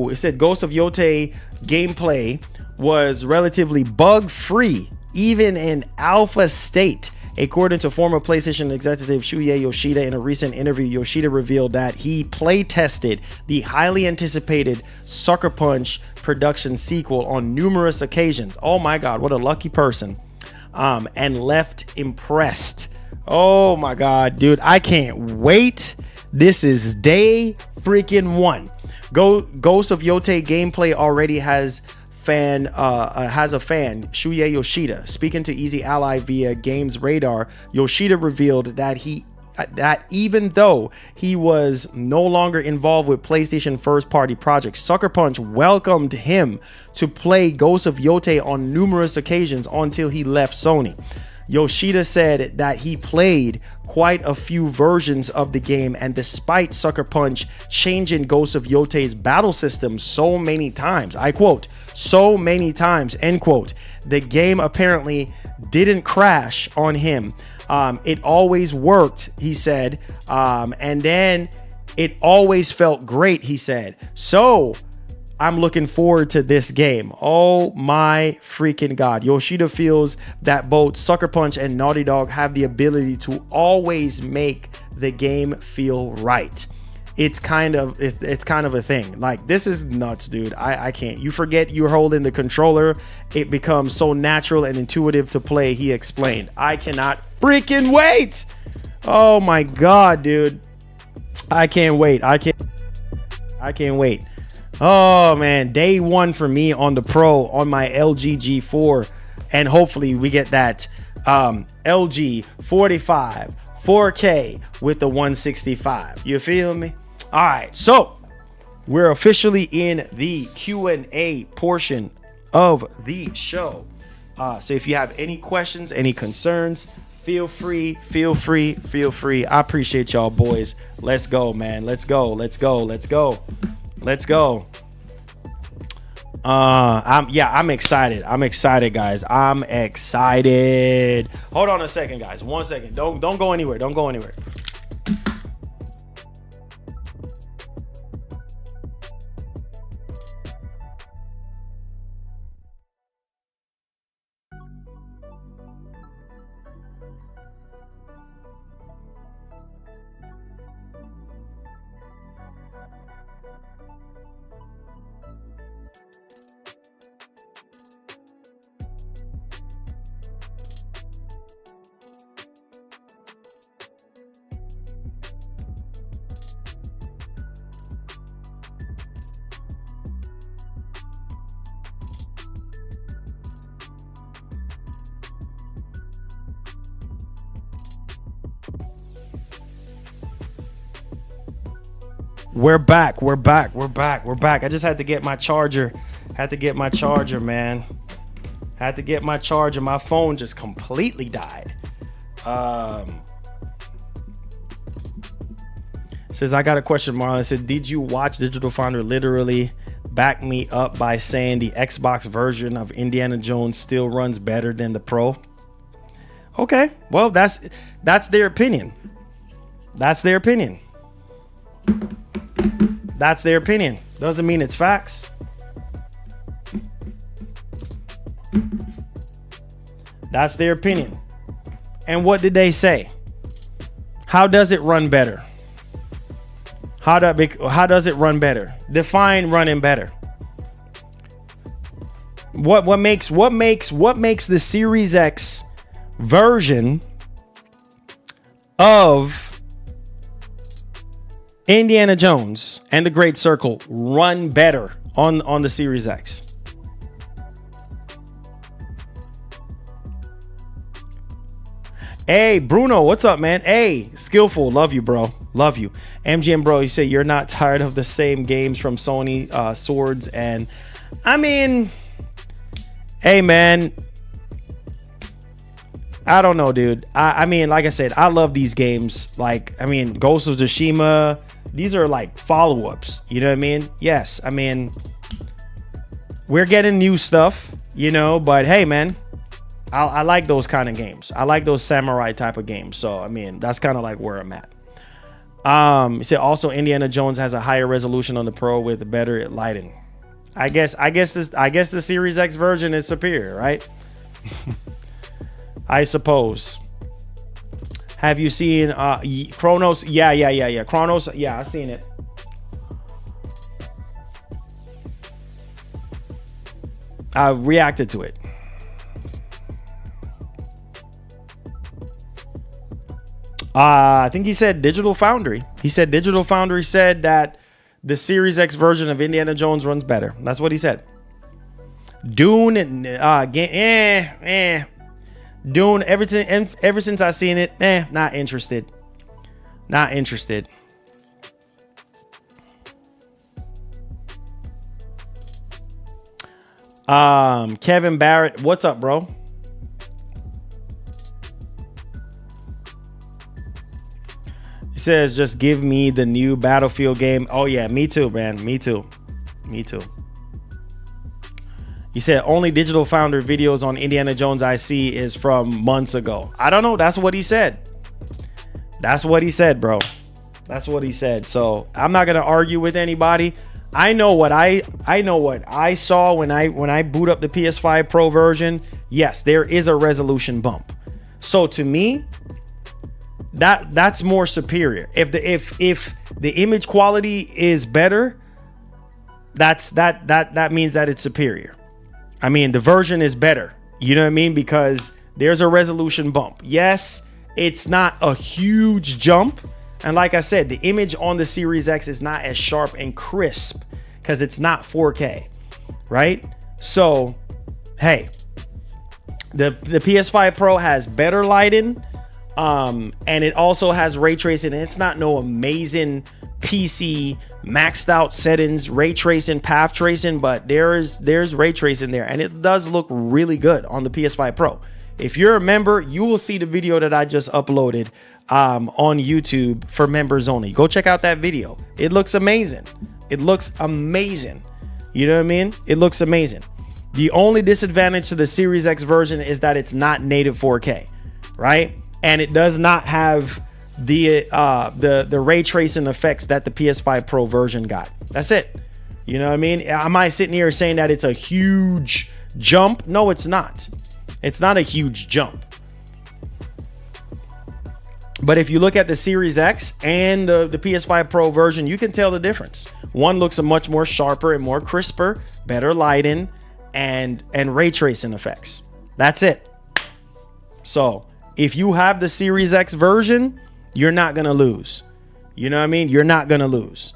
It said Ghost of Yotei gameplay was relatively bug-free, even in alpha state. According to former PlayStation executive Shuhei Yoshida, in a recent interview, Yoshida revealed that he play tested the highly anticipated Sucker Punch production sequel on numerous occasions. Oh my God, what a lucky person. And left impressed. Oh my God, dude, I can't wait. This is day freaking one. Ghost of Yotei gameplay already has a fan, Shuhei Yoshida. Speaking to Easy Ally via Games Radar, Yoshida revealed that even though he was no longer involved with PlayStation first-party projects, Sucker Punch welcomed him to play Ghost of Yotei on numerous occasions until he left Sony. Yoshida said that he played quite a few versions of the game, and despite Sucker Punch changing Ghost of Yotei's battle system so many times, I quote, so many times, end quote, the game apparently didn't crash on him. It always worked, he said, and then it always felt great, he said. So I'm looking forward to this game. Oh my freaking God. Yoshida feels that both Sucker Punch and Naughty Dog have the ability to always make the game feel right. It's kind of a thing. Like, this is nuts, dude. I can't. You forget you're holding the controller. It becomes so natural and intuitive to play, he explained. I cannot freaking wait. Oh my God, dude. I can't wait. I can't wait. Oh man, day one for me on the Pro on my LG G4, and hopefully we get that LG 45 4K with the 165. You feel me? All right, so we're officially in the Q&A portion of the show. So if you have any questions, any concerns, feel free. I appreciate y'all, boys. Let's go, man. Let's go. I'm excited. Guys. I'm excited. Hold on a second, guys. 1 second. Don't go anywhere. We're back. I just had to get my charger. Man. Had to get my charger. My phone just completely died. Says, I got a question, Marlon. Said, did you watch Digital Foundry literally back me up by saying the Xbox version of Indiana Jones still runs better than the Pro? Okay, well, that's their opinion. That's their opinion. Doesn't mean it's facts. That's their opinion. And what did they say? How does it run better? How does it run better? Define running better. What makes the Series X version of Indiana Jones and the Great Circle run better on the Series X? Hey, Bruno, what's up, man? Hey, Skillful, love you, bro. Love you. MGM, bro, you say you're not tired of the same games from Sony, Swords, and I mean, hey, man, I don't know, dude. I mean, like I said, I love these games. Like, I mean, Ghost of Tsushima, these are like follow-ups. You know what I mean? Yes, I mean, we're getting new stuff, you know, but hey, man, I like those kind of games. I like those samurai type of games. So, I mean, that's kind of like where I'm at. He said also Indiana Jones has a higher resolution on the Pro with better lighting. I guess the Series X version is superior, right? I suppose. Have you seen Chronos? Yeah. Chronos, yeah, I've seen it. I reacted to it. I think he said Digital Foundry. Digital Foundry said that the Series X version of Indiana Jones runs better. That's what he said. Dune and Dune, everything, and ever since I seen it, not interested. Not interested. Kevin Barrett, what's up, bro? He says, just give me the new Battlefield game. Oh yeah, me too, man. Me too. He said only Digital Foundry videos on Indiana Jones I see is from months ago. I don't know. That's what he said. That's what he said, bro. That's what he said. So I'm not gonna argue with anybody. I know what I saw when I boot up the PS5 Pro version. Yes, there is a resolution bump. So to me, that's more superior. If the image quality is better, that means that it's superior. I mean, the version is better. You know what I mean? Because there's a resolution bump. Yes, it's not a huge jump. And like I said, the image on the Series X is not as sharp and crisp because it's not 4K, right? So, hey, the PS5 Pro has better lighting, and it also has ray tracing. And it's not no amazing PC maxed out settings, ray tracing, path tracing, but there's ray tracing there, and it does look really good on the PS5 Pro. If you're a member, you will see the video that I just uploaded on YouTube for members only. Go check out that video. It looks amazing. It looks amazing. You know what I mean? It looks amazing. The only disadvantage to the Series X version is that it's not native 4K, right? And it does not have the ray tracing effects that the PS5 Pro version got. That's it. You know what I mean? Am I sitting here saying that it's a huge jump? No, it's not. It's not a huge jump. But if you look at the Series X and the PS5 Pro version, you can tell the difference. One looks a much more sharper and more crisper, better lighting, and ray tracing effects. That's it. So if you have the Series X version, you're not going to lose. You know what I mean? You're not going to lose.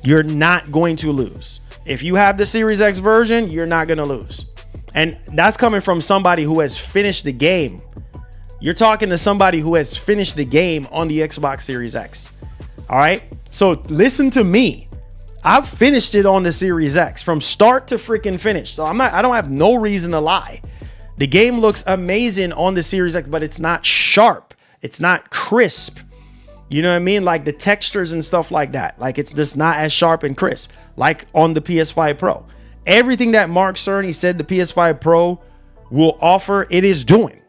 You're not going to lose. If you have the Series X version, you're not going to lose. And that's coming from somebody who has finished the game. You're talking to somebody who has finished the game on the Xbox Series X. All right. So listen to me. I've finished it on the Series X from start to freaking finish. So I don't have no reason to lie. The game looks amazing on the Series X, but it's not sharp. It's not crisp. You know what I mean? Like the textures and stuff like that. Like it's just not as sharp and crisp like on the PS5 Pro. Everything that Mark Cerny said the PS5 Pro will offer, it is doing.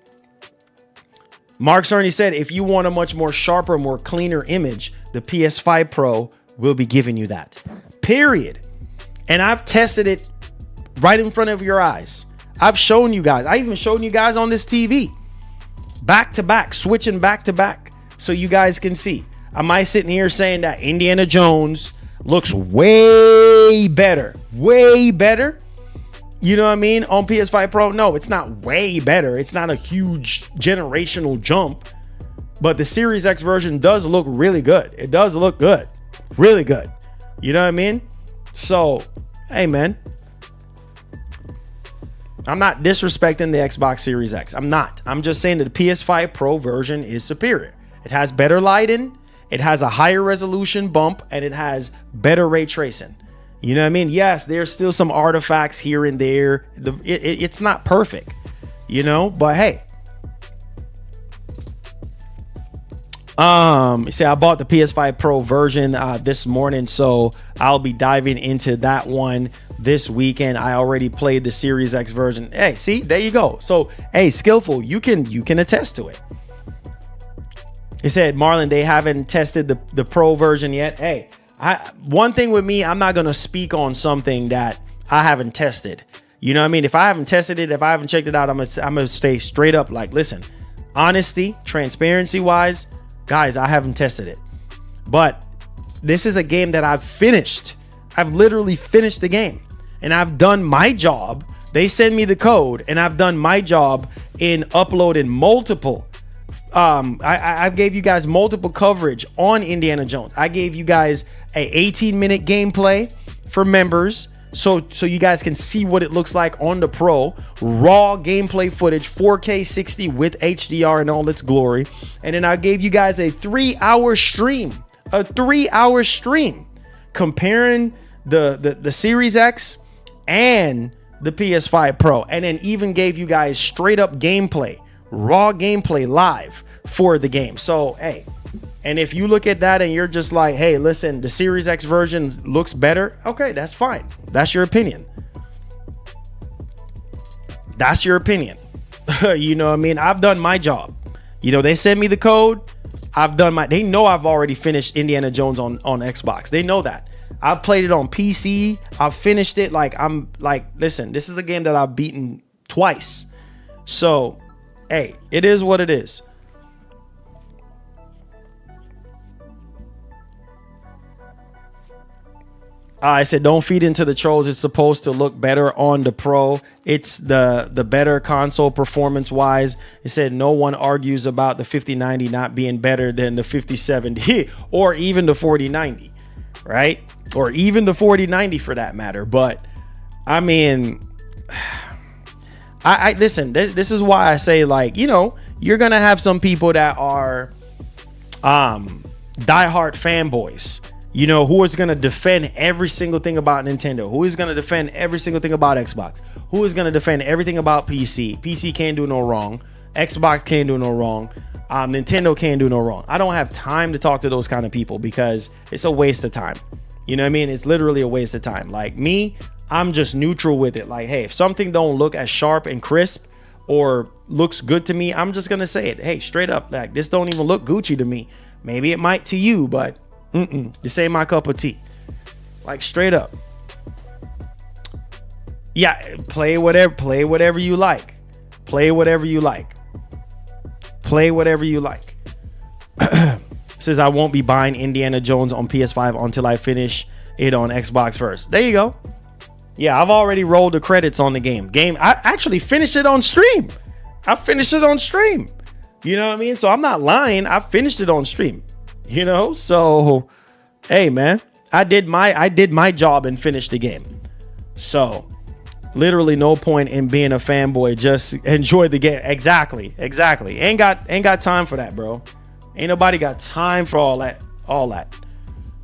Mark Cerny said if you want a much more sharper, more cleaner image, the PS5 Pro will be giving you that. Period. And I've tested it right in front of your eyes. I've shown you guys. I even showed you guys on this TV. Back to back, switching back to back. So you guys can see. Am I sitting here saying that Indiana Jones looks way better? Way better? You know what I mean? On PS5 Pro? No, it's not way better. It's not a huge generational jump. But the Series X version does look really good. It does look good. Really good. You know what I mean? So, hey, man. I'm not disrespecting the Xbox Series X. I'm not. I'm just saying that the PS5 Pro version is superior. It has better lighting. It has a higher resolution bump. And it has better ray tracing. You know what I mean? Yes, there's still some artifacts here and there. It's not perfect. You know? But hey. You see, I bought the PS5 Pro version this morning, so I'll be diving into that one this weekend. I already played the Series X version. Hey, see, there you go. So, hey, Skillful, you can attest to it. It said, Marlon, they haven't tested the Pro version yet. Hey, one thing with me, I'm not gonna speak on something that I haven't tested. You know what I mean? If I haven't tested it, if I haven't checked it out, I'm gonna stay straight up. Like, listen, honesty, transparency wise. Guys, I haven't tested it, but this is a game that I've finished. I've literally finished the game and I've done my job. They send me the code and I've done my job in uploading multiple. I gave you guys multiple coverage on Indiana Jones. I gave you guys a 18-minute gameplay for members. So you guys can see what it looks like on the Pro. Raw gameplay footage, 4K 60 with HDR in all its glory. And then I gave you guys a 3-hour stream. A 3-hour stream comparing the Series X and the PS5 Pro. And then even gave you guys straight up gameplay, raw gameplay live for the game. So, hey. And if you look at that and you're just like, hey, listen, the Series X version looks better. Okay, that's fine. That's your opinion. That's your opinion. You know what I mean? I've done my job. You know, they sent me the code. I've done they know I've already finished Indiana Jones on Xbox. They know that. I've played it on PC. I've finished it. Listen, this is a game that I've beaten twice. So, hey, it is what it is. I said, don't feed into the trolls. It's supposed to look better on the Pro. It's the better console performance wise. It said no one argues about the 5090 not being better than the 5070 or even the 4090, right? Or even the 4090 for that matter. But I mean, I listen, this is why I say, like, you know, you're going to have some people that are diehard fanboys. You know, who is going to defend every single thing about Nintendo? Who is going to defend every single thing about Xbox? Who is going to defend everything about PC? PC can't do no wrong. Xbox can't do no wrong. Nintendo can't do no wrong. I don't have time to talk to those kind of people because it's a waste of time. You know what I mean? It's literally a waste of time. Like me, I'm just neutral with it. Like, hey, if something don't look as sharp and crisp or looks good to me, I'm just going to say it. Hey, straight up, like, this don't even look Gucci to me. Maybe it might to you, but this ain't my cup of tea. Like, straight up. Yeah, play whatever you like. Play whatever you like. Play whatever you like. Says I won't be buying Indiana Jones on PS5 until I finish it on Xbox first. There you go. Yeah, I've already rolled the credits on the game. I actually finished it on stream. I finished it on stream. You know what I mean? So I'm not lying. I finished it on stream. You know, so hey, man, I did my job and finished the game. So literally no point in being a fanboy. Just enjoy the game. Exactly. Ain't got time for that, bro. Ain't nobody got time for all that.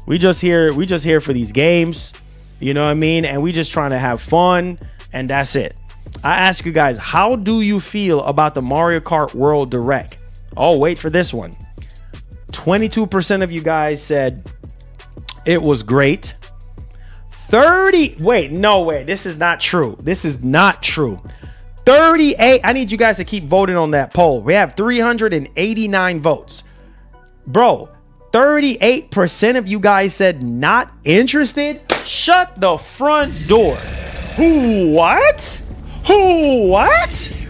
We just here for these games. You know what I mean? And we just trying to have fun, and that's it. I ask you guys, how do you feel about the Mario Kart World Direct? Oh, wait for this one. 22% of you guys said it was great. Wait, no way. This is not true. This is not true. 38. I need you guys to keep voting on that poll. We have 389 votes. Bro, 38% of you guys said not interested. Shut the front door. Who what? Who what?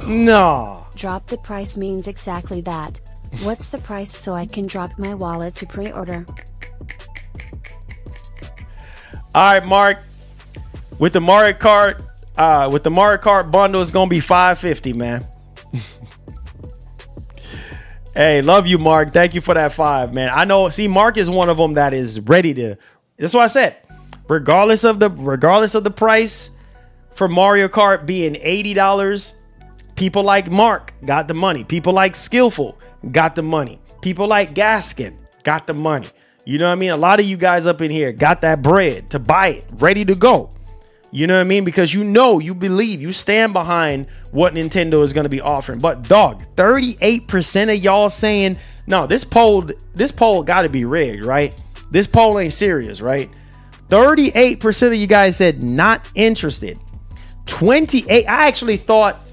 No. Drop the price means exactly that. What's the price so I can drop my wallet to pre-order? All right, Mark. With the Mario Kart bundle, it's gonna be $550, man. Hey, love you, Mark. Thank you for that 5, man. I know. See, Mark is one of them that is ready to. That's what I said. Regardless of the price for Mario Kart being $80, people like Mark got the money. People like Skillful got the money. People like Gaskin got the money. You know what I mean? A lot of you guys up in here got that bread to buy it, ready to go. You know what I mean? Because you know, you believe, you stand behind what Nintendo is going to be offering. But dog, 38% of y'all saying, no, this poll got to be rigged, right? This poll ain't serious, right? 38% of you guys said not interested. 28, I actually thought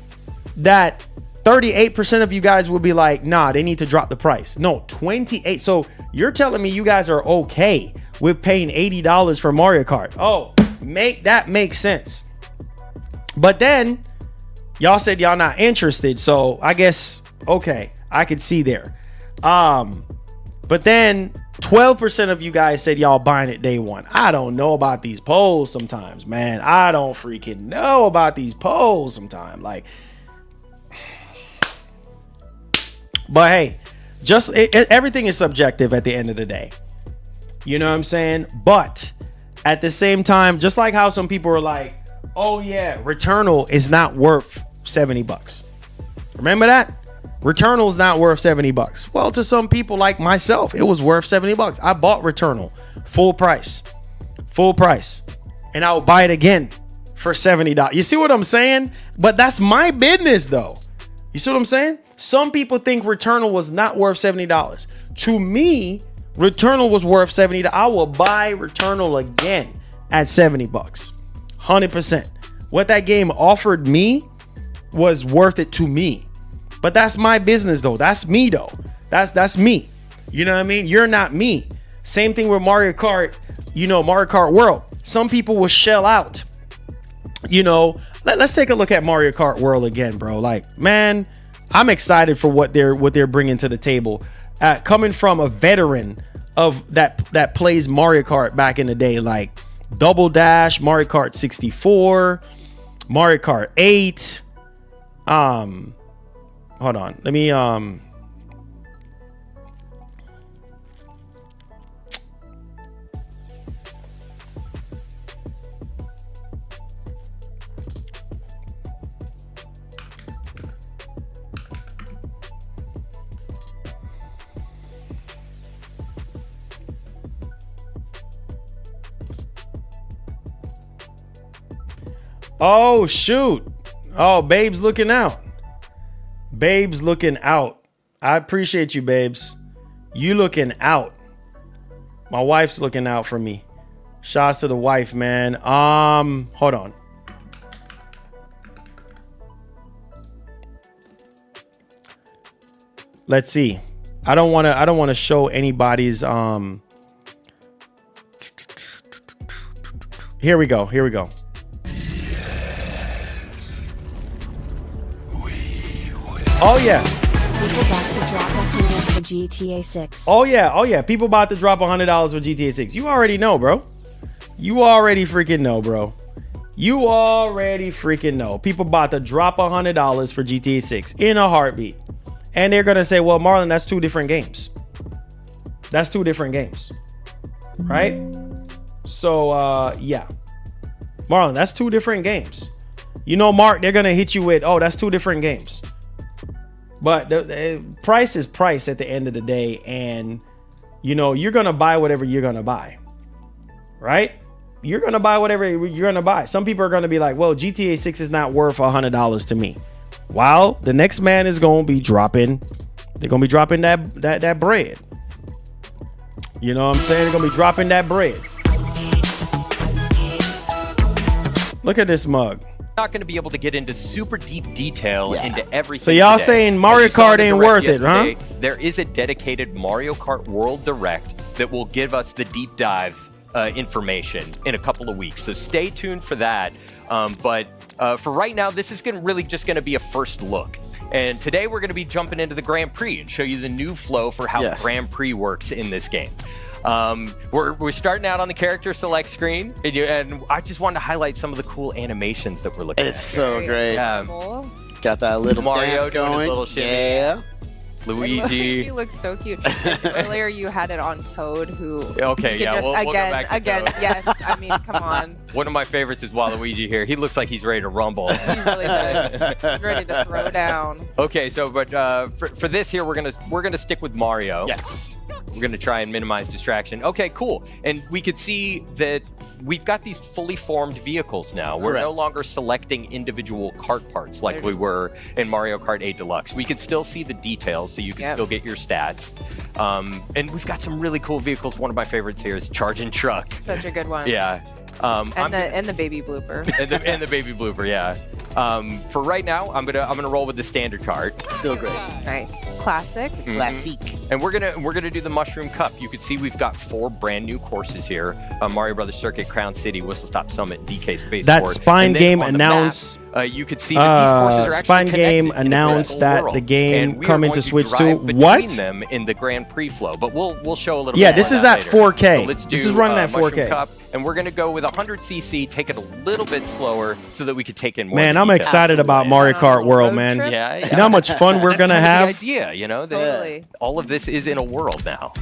that 38% of you guys would be like, nah, they need to drop the price. No, 28. So you're telling me you guys are okay with paying $80 for Mario Kart. Oh, make sense. But then y'all said y'all not interested. So I guess, okay, I could see there. But then 12% of you guys said y'all buying it day one. I don't know about these polls sometimes, man. I don't freaking know about these polls sometimes. Like, but hey, everything is subjective at the end of the day. You know what I'm saying? But at the same time, just like how some people are like, oh yeah, Returnal is not worth $70. Remember that? Returnal is not worth $70. Well, to some people like myself, it was worth $70. I bought Returnal full price, and I will buy it again for $70. You see what I'm saying? But that's my business though. You see what I'm saying? Some people think Returnal was not worth $70. To me, Returnal was worth $70. I will buy Returnal again at $70. 100%. What that game offered me was worth it to me. But that's my business though. That's me though. That's me. You know what I mean? You're not me. Same thing with Mario Kart, Mario Kart World. Some people will shell out. Let's take a look at Mario Kart World again, bro. Like, man, I'm excited for what they're bringing to the table. Coming from a veteran of that plays Mario Kart back in the day, like Double Dash, Mario Kart 64, Mario Kart 8. Hold on. Let me oh shoot. Oh, Babe's looking out. Babe's looking out. I appreciate you, babes. You looking out. My wife's looking out for me. Shouts to the wife, man. Hold on. Let's see. I don't want to show anybody's Here we go. Oh yeah. People about to drop $100 for GTA 6. Oh yeah. People about to drop $100 for GTA 6. You already know, bro. You already freaking know, bro. You already freaking know. People about to drop $100 for GTA 6 in a heartbeat. And they're gonna say, well, Marlon, that's two different games. That's two different games. Right? So yeah. Marlon, that's two different games. Mark, they're gonna hit you with, oh, that's two different games. But the price is price at the end of the day. And, you know, you're gonna buy whatever you're gonna buy, right? You're gonna buy whatever you're gonna buy. Some people are gonna be like, well, GTA 6 is not worth $100 to me. While the next man is gonna be dropping, they're gonna be dropping that bread. You know what I'm saying? They're gonna be dropping that bread. Look at this mug. Not going to be able to get into super deep detail into everything. So y'all today. saying Mario Kart ain't worth it, huh? There is a dedicated Mario Kart World Direct that will give us the deep dive information in a couple of weeks. So stay tuned for that. But for right now, this is really just going to be a first look. And today we're going to be jumping into the Grand Prix and show you the new flow for how the Grand Prix works in this game. We're starting out on the character select screen, and I just wanted to highlight some of the cool animations that we're looking at. It's so great. Cool. Got that little Mario dance doing his going. little shimmy. Yeah. Luigi. He looks so cute. Earlier you had it on Toad, who Okay, you yeah, could just, we'll go back to again. Toad. Yes, I mean, come on. One of my favorites is Waluigi here. He looks like he's ready to rumble. He really does. He's ready to throw down. Okay, so but for this here, we're gonna stick with Mario. Yes. We're gonna try and minimize distraction. Okay, cool. And we could see that we've got these fully formed vehicles now. We're no longer selecting individual kart parts like we were in Mario Kart 8 Deluxe. We can still see the details, so you can still get your stats. And we've got some really cool vehicles. One of my favorites here is Charging Truck. Such a good one. Yeah. And the baby blooper. and the baby blooper, yeah. For right now, I'm gonna roll with the standard card. Still great. Nice. Classic. Classic. And we're gonna do the Mushroom Cup. You can see we've got 4 brand new courses here: Mario Brothers Circuit, Crown City, Whistle Stop Summit, DK Spaceport. That Spine And then Game on the announced. map, you could see that these courses are actually Spine connected Game in a announced physical that world. the game And we are coming going to Switch drive 2. between What? them in the Grand Prix flow, but we'll show a little. Yeah, bit this more is of that at later. 4K. So let's do, This is running at Mushroom 4K. Cup, and we're gonna go with 100cc, take it a little bit slower so that we could take in more. Man, of the I'm details. excited about Mario Kart World, Road man. trip? Yeah, You know how much fun we're gonna have? The idea, you know, that Totally. all of this is in a world now.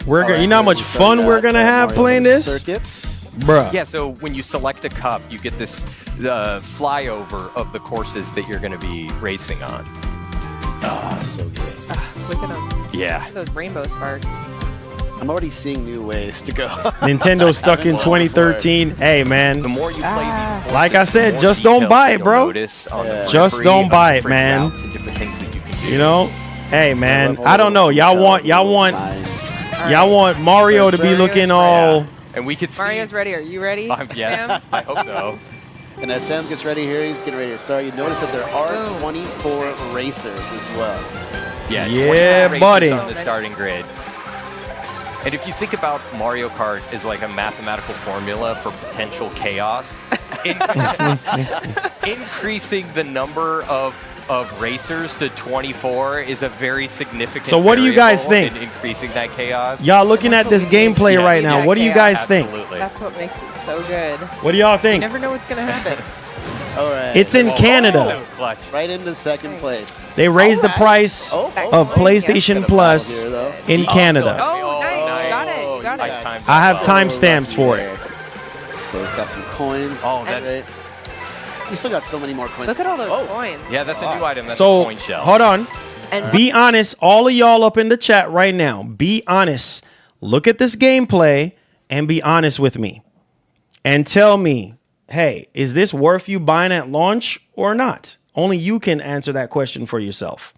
We're gonna, you know how much fun we're gonna have playing this, Circuits. bruh. Yeah, so when you select a cup, you get this flyover of the courses that you're going to be racing on. Ah, so good. Look at them. Yeah. Those rainbow sparks. I'm already seeing new ways to go. Nintendo stuck in 2013. Hey, man. The more you play these courses, Like I said, the more just don't details buy that it, you'll bro. notice on the Just periphery, don't of buy it, different man. routes and different things that you can do. You know, hey, man. I don't know. Y'all want Mario to be looking all. And we could see. Mario's ready. Are you ready? Yes, Sam? I hope so. And as Sam gets ready here, he's getting ready to start. You notice that there are Boom. 24 racers as well. Yeah, Yeah, 24 races buddy. on the starting grid. And if you think about Mario Kart as like a mathematical formula for potential chaos, increasing the number of racers to 24 is a very significant. So what do you guys variable think? in increasing that chaos? Y'all looking at this gameplay Yeah, right now. yeah, What do you guys think? Absolutely. That's what makes it so good. What do y'all You think? never know what's going to happen. All right. It's in That Canada. was clutch. right into second place. They raised the price Oh, of oh, PlayStation Got a Plus battle here, though. in Canada. Oh, nice. nice. Got it. You got I it. timed I have that time well. timestamps for it. They've got some coins. Oh, that's Right. You still got so many more coins. Look at all those Oh. coins. yeah, that's a new item. That's a So coin shell. hold on. And Be honest, all of y'all up in the chat right now. Be honest. Look at this gameplay and be honest with me. And tell me, hey, is this worth you buying at launch or not? Only you can answer that question for yourself.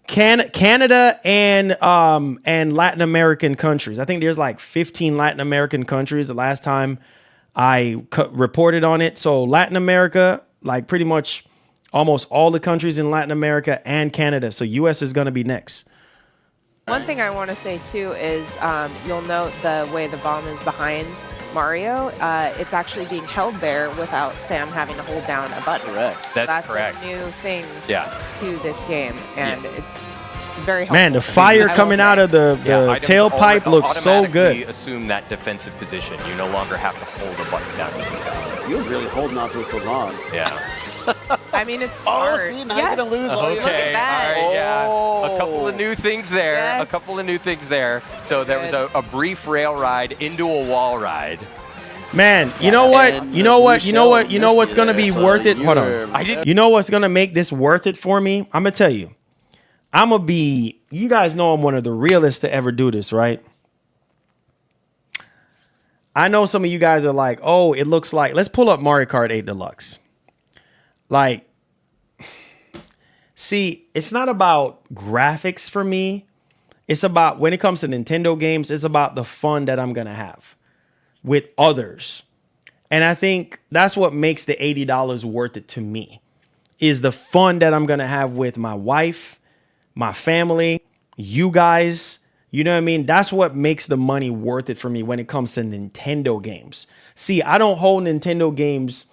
Canada and Latin American countries. I think there's like 15 Latin American countries the last time I reported on it. So Latin America, like pretty much almost all the countries in Latin America and Canada. So US is going to be next. one thing I want to say too is you'll note the way the bomb is behind Mario. It's actually being held there without Sam having to hold down a button. Correct. That's correct. a new thing Yeah. to this game, and it's very helpful. Man, the fire I will coming out say. of the items tailpipe looks so automatically good. Assume that defensive position. You no longer have to hold a button down. You're really holding on to this for long. Yeah. I mean, it's Oh, smart. see, now yes. you're going to lose all your... Look at that. All right, yeah. Oh. A couple of new things there. Yes. A couple of new things there. So there was Good. a brief rail ride into a wall ride. Man, you know what? And You know the what? You know what? Michelle You know what's missed going to you be there, worth so it? Hold you're- on. I didn't. You know what's going to make this worth it for me? I'm going to tell you. I'm going to be, you guys know I'm one of the realest to ever do this, right? I know some of you guys are like, oh, it looks like, let's pull up Mario Kart 8 Deluxe. Like, see, it's not about graphics for me. It's about, when it comes to Nintendo games, it's about the fun that I'm going to have with others. And I think that's what makes the $80 worth it to me, is the fun that I'm going to have with my wife, my family, you guys. You know what I mean? That's what makes the money worth it for me when it comes to Nintendo games. See, I don't hold Nintendo games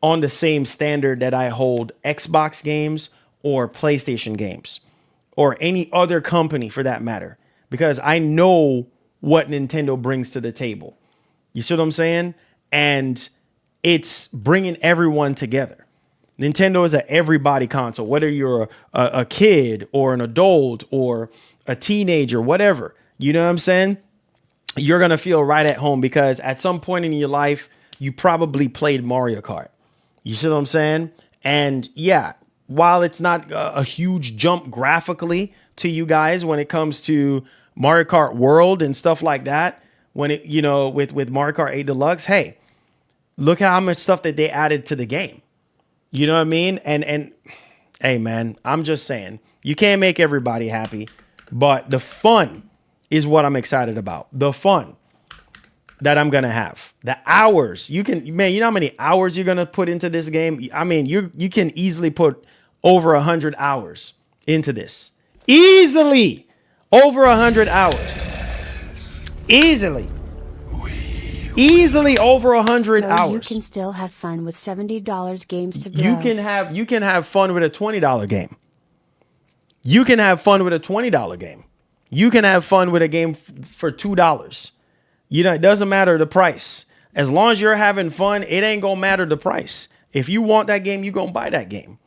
on the same standard that I hold Xbox games or PlayStation games or any other company for that matter, because I know what Nintendo brings to the table. You see what I'm saying? And it's bringing everyone together. Nintendo is an everybody console, whether you're a kid or an adult or a teenager, whatever. You know what I'm saying? You're going to feel right at home because at some point in your life, you probably played Mario Kart. You see what I'm saying? And yeah, while it's not a huge jump graphically to you guys when it comes to Mario Kart World and stuff like that, when it, you know, with Mario Kart 8 Deluxe, hey, look at how much stuff that they added to the game. You know what I mean? And hey, man, I'm just saying, you can't make everybody happy, but the fun is what I'm excited about. The fun that I'm going to have. The hours. You can, man, you know how many hours you're going to put into this game? I mean, you can easily put over 100 hours into this. Easily. Over 100 hours. Easily. Easily over 100 hours. You can still have fun with $70 games to grow. You can have fun with a $20 game. You can have fun with a $20 game. You can have fun with a game for $2. You know, it doesn't matter the price. As long as you're having fun, it ain't gonna matter the price. If you want that game, you're gonna buy that game.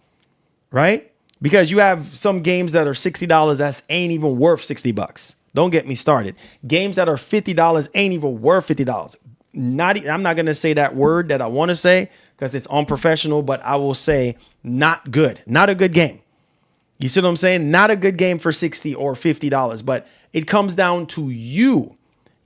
Right? Because you have some games that are $60 that ain't even worth $60. Don't get me started. Games that are $50 ain't even worth $50. I'm not going to say that word that I want to say because it's unprofessional, but I will say not good. Not a good game. You see what I'm saying? Not a good game for $60 or $50, but it comes down to you.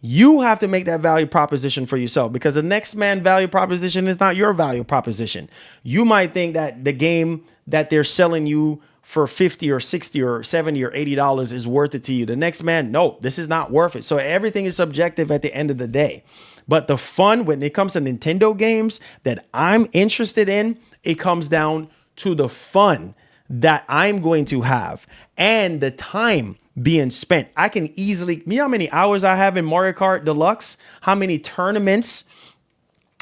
You have to make that value proposition for yourself because the next man value proposition is not your value proposition. You might think that the game that they're selling you for $50 or $60 or $70 or $80 is worth it to you. The next man, no, this is not worth it. So everything is subjective at the end of the day. But the fun when it comes to Nintendo games that I'm interested in, it comes down to the fun that I'm going to have and the time being spent. I can easily, you know how many hours I have in Mario Kart Deluxe? How many tournaments,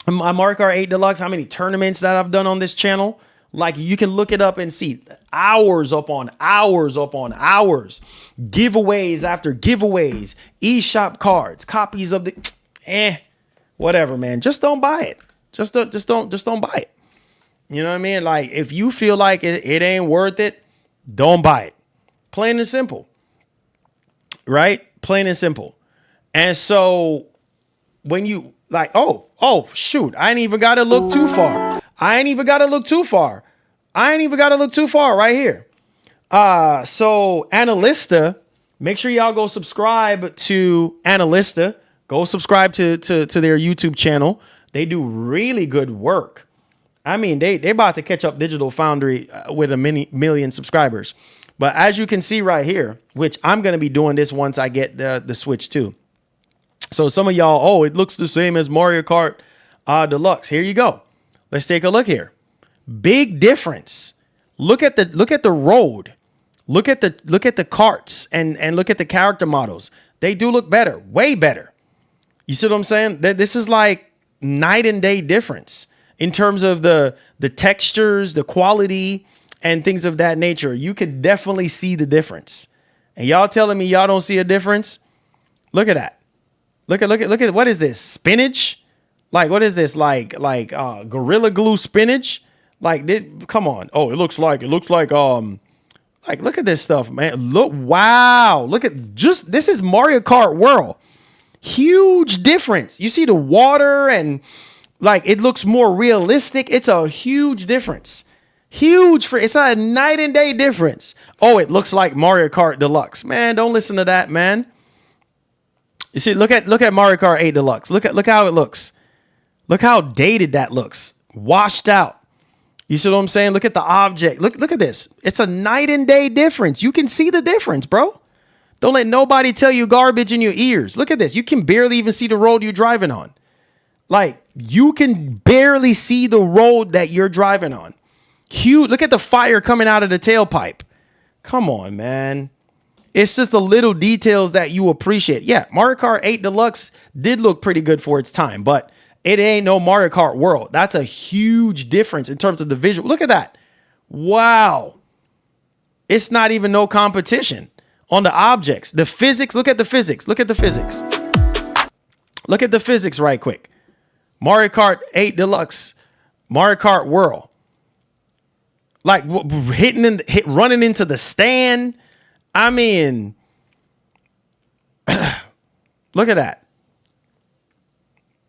Mario Kart 8 Deluxe, how many tournaments that I've done on this channel? Like you can look it up and see hours upon hours upon hours, giveaways after giveaways, eShop cards, copies of the, whatever, man. Just don't buy it. Just don't buy it. You know what I mean? Like if you feel like it ain't worth it, don't buy it. Plain and simple. Right? Plain and simple. And so when you like, oh, shoot, I ain't even got to look too far. I ain't even got to look too far right here. So Analysta, make sure y'all go subscribe to Analysta. Go subscribe to their YouTube channel. They do really good work. I mean, they about to catch up Digital Foundry with a million subscribers. But as you can see right here, which I'm going to be doing this once I get the Switch too. So some of y'all, it looks the same as Mario Kart Deluxe. Here you go. Let's take a look here. Big difference. Look at the road. Look at the carts and look at the character models. They do look better, way better. You see what I'm saying? This is like night and day difference in terms of the textures, the quality, and things of that nature. You can definitely see the difference. And y'all telling me y'all don't see a difference? Look at that. Look at what is this? Spinach? Like what is this? Like Gorilla Glue spinach? Like come on. Oh, it looks like look at this stuff, man. Look, wow. Look at this is Mario Kart World. Huge difference. You see the water and like it looks more realistic. It's a huge difference. It's a night and day difference. Oh, it looks like Mario Kart Deluxe. Man, don't listen to that, man. You see, look at Mario Kart 8 Deluxe. Look how it looks. Look how dated that looks. Washed out. You see what I'm saying? Look at the object. Look at this. It's a night and day difference. You can see the difference, bro. Don't let nobody tell you garbage in your ears. Look at this. You can barely even see the road you're driving on. Like, you can barely see the road that you're driving on. Huge. Look at the fire coming out of the tailpipe. Come on, man. It's just the little details that you appreciate. Yeah, Mario Kart 8 Deluxe did look pretty good for its time, but it ain't no Mario Kart World. That's a huge difference in terms of the visual. Look at that. Wow. It's not even no competition on the objects. The physics, look at the physics. Look at the physics. Look at the physics right quick. Mario Kart 8 Deluxe, Mario Kart World. Like running into the stand. I mean, look at that.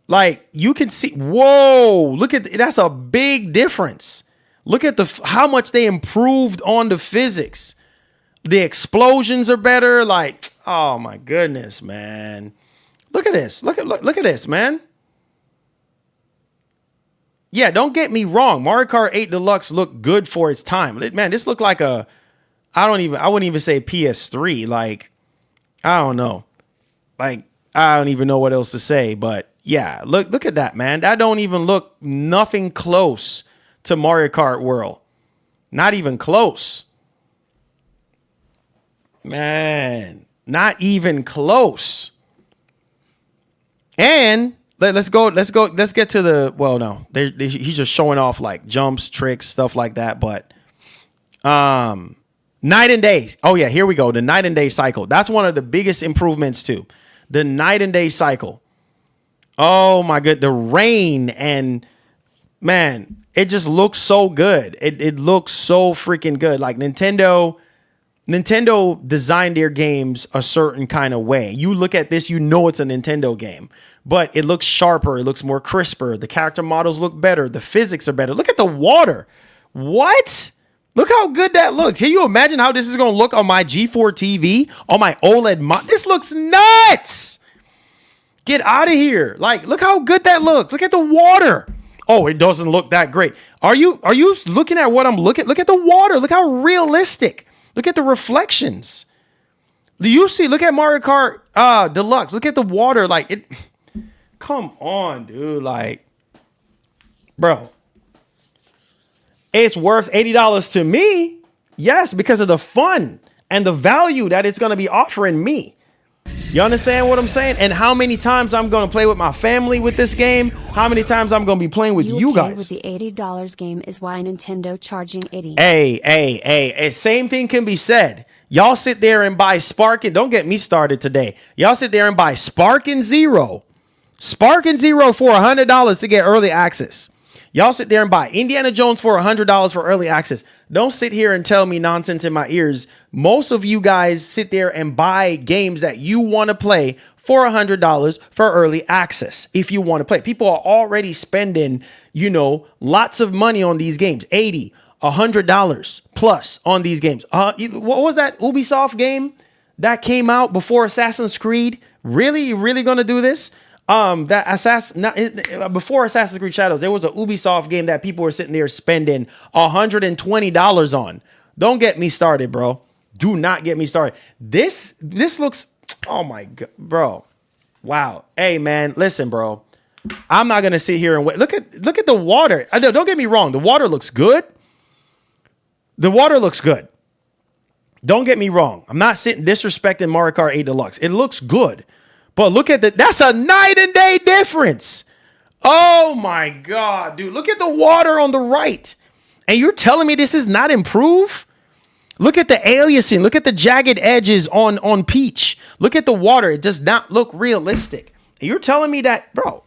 Like, you can see, whoa, look at, that's a big difference. Look at how much they improved on the physics. The explosions are better. Like, oh my goodness, man. Look at this. Look at this, man. Yeah, don't get me wrong. Mario Kart 8 Deluxe looked good for its time. Man, this looked like a, I wouldn't even say PS3. Like, I don't know. Like, I don't even know what else to say. But yeah, look at that, man. That don't even look nothing close to Mario Kart World. Not even close. Man, not even close. And let's get to the, well, no, he's just showing off like jumps, tricks, stuff like that. But night and day. Oh yeah, here we go. The night and day cycle. That's one of the biggest improvements too. The night and day cycle. Oh my good. The rain, and man, it just looks so good. It looks so freaking good. Like Nintendo designed their games a certain kind of way. You look at this, you know it's a Nintendo game, but it looks sharper. It looks more crisper. The character models look better. The physics are better. Look at the water. What? Look how good that looks. Can you imagine how this is going to look on my G4 TV, on my OLED? This looks nuts. Get out of here. Like, look how good that looks. Look at the water. Oh, it doesn't look that great. Are you looking at what I'm looking at? Look at the water. Look how realistic. Look at the reflections. Do you see? Look at Mario Kart Deluxe. Look at the water. Like, it. Come on, dude. Like, bro. It's worth $80 to me. Yes, because of the fun and the value that it's going to be offering me. You understand what I'm saying? And how many times I'm going to play with my family with this game? How many times I'm going to be playing with you guys? With the $80 game is why Nintendo charging $80. Hey, same thing can be said. Y'all sit there and buy Sparkin'. Don't get me started today. Y'all sit there and buy Sparkin' Zero. Sparkin' Zero for $100 to get early access. Y'all sit there and buy Indiana Jones for $100 for early access. Don't sit here and tell me nonsense in my ears. Most of you guys sit there and buy games that you want to play for $100 for early access. If you want to play, people are already spending, lots of money on these games. $80, $100 plus on these games. What was that Ubisoft game that came out before Assassin's Creed? Really? You really going to do this? Before Assassin's Creed Shadows, there was a Ubisoft game that people were sitting there spending $120 on. Don't get me started, bro. Do not get me started. This looks, oh my God, bro. Wow. Hey, man, listen, bro. I'm not going to sit here and wait. Look at the water. Don't get me wrong. The water looks good. The water looks good. Don't get me wrong. I'm not sitting disrespecting Mario Kart 8 Deluxe. It looks good. But look at that's a night and day difference. Oh my God, dude. Look at the water on the right. And you're telling me this is not improved? Look at the aliasing. Look at the jagged edges on Peach. Look at the water. It does not look realistic. And you're telling me that, bro,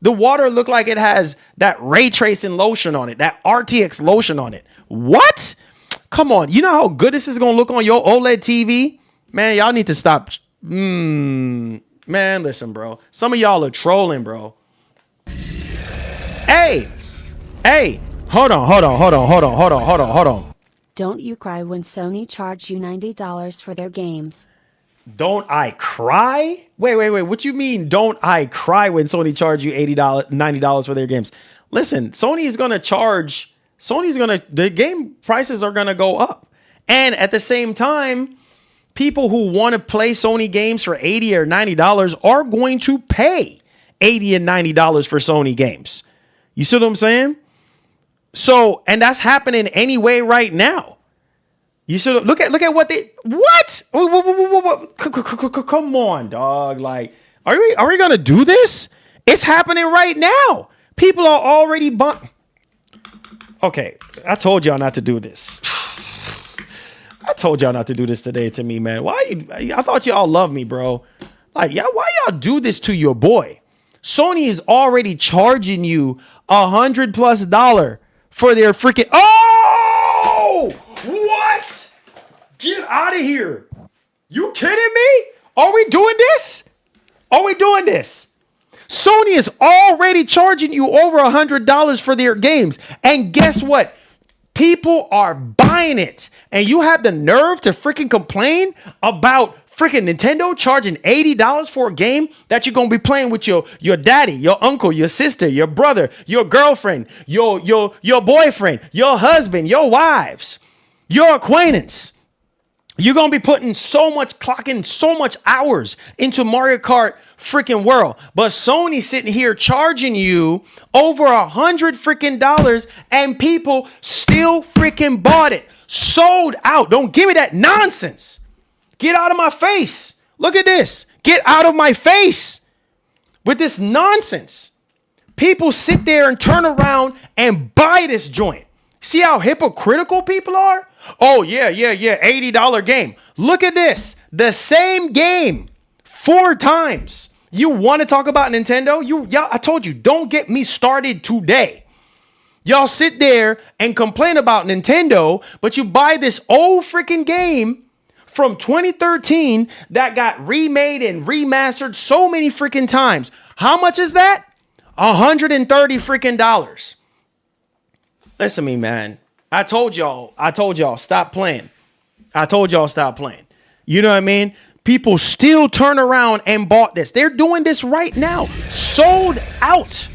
the water look like it has that ray tracing lotion on it, that RTX lotion on it. What? Come on. You know how good this is going to look on your OLED TV? Man, y'all need to stop. Man, listen, bro. Some of y'all are trolling, bro. Hey, hold on. Don't you cry when Sony charged you $90 for their games. Don't I cry? Wait. What you mean? Don't I cry when Sony charge you $80, $90 for their games? Listen, the game prices are going to go up. And at the same time, people who want to play Sony games for $80 or $90 are going to pay $80 and $90 for Sony games. You see what I'm saying? So, and that's happening anyway right now. You should look at what they what? Come on, dog. Like, are we gonna do this? It's happening right now. People are already Okay, I told y'all not to do this. I told y'all not to do this today to me, man. I thought y'all love me, bro. Like, why y'all do this to your boy? Sony is already charging you $100+ for their freaking. Oh, what? Get out of here. You kidding me? Are we doing this? Sony is already charging you over $100 for their games. And guess what? People are buying it. And you have the nerve to freaking complain about freaking Nintendo charging $80 for a game that you're going to be playing with your daddy, your uncle, your sister, your brother, your girlfriend, your boyfriend, your husband, your wives, your acquaintance. You're going to be clocking so much hours into Mario Kart freaking world. But Sony sitting here charging you over $100 freaking dollars and people still freaking bought it. Sold out. Don't give me that nonsense. Get out of my face. Look at this. Get out of my face with this nonsense. People sit there and turn around and buy this joint. See how hypocritical people are? Oh, yeah, $80 game. Look at this. The same game 4 times. You want to talk about Nintendo? Y'all, I told you, don't get me started today. Y'all sit there and complain about Nintendo, but you buy this old freaking game from 2013 that got remade and remastered so many freaking times. How much is that? $130 freaking dollars. Listen to me, man. I told y'all, stop playing. You know what I mean? People still turn around and bought this. They're doing this right now. Sold out.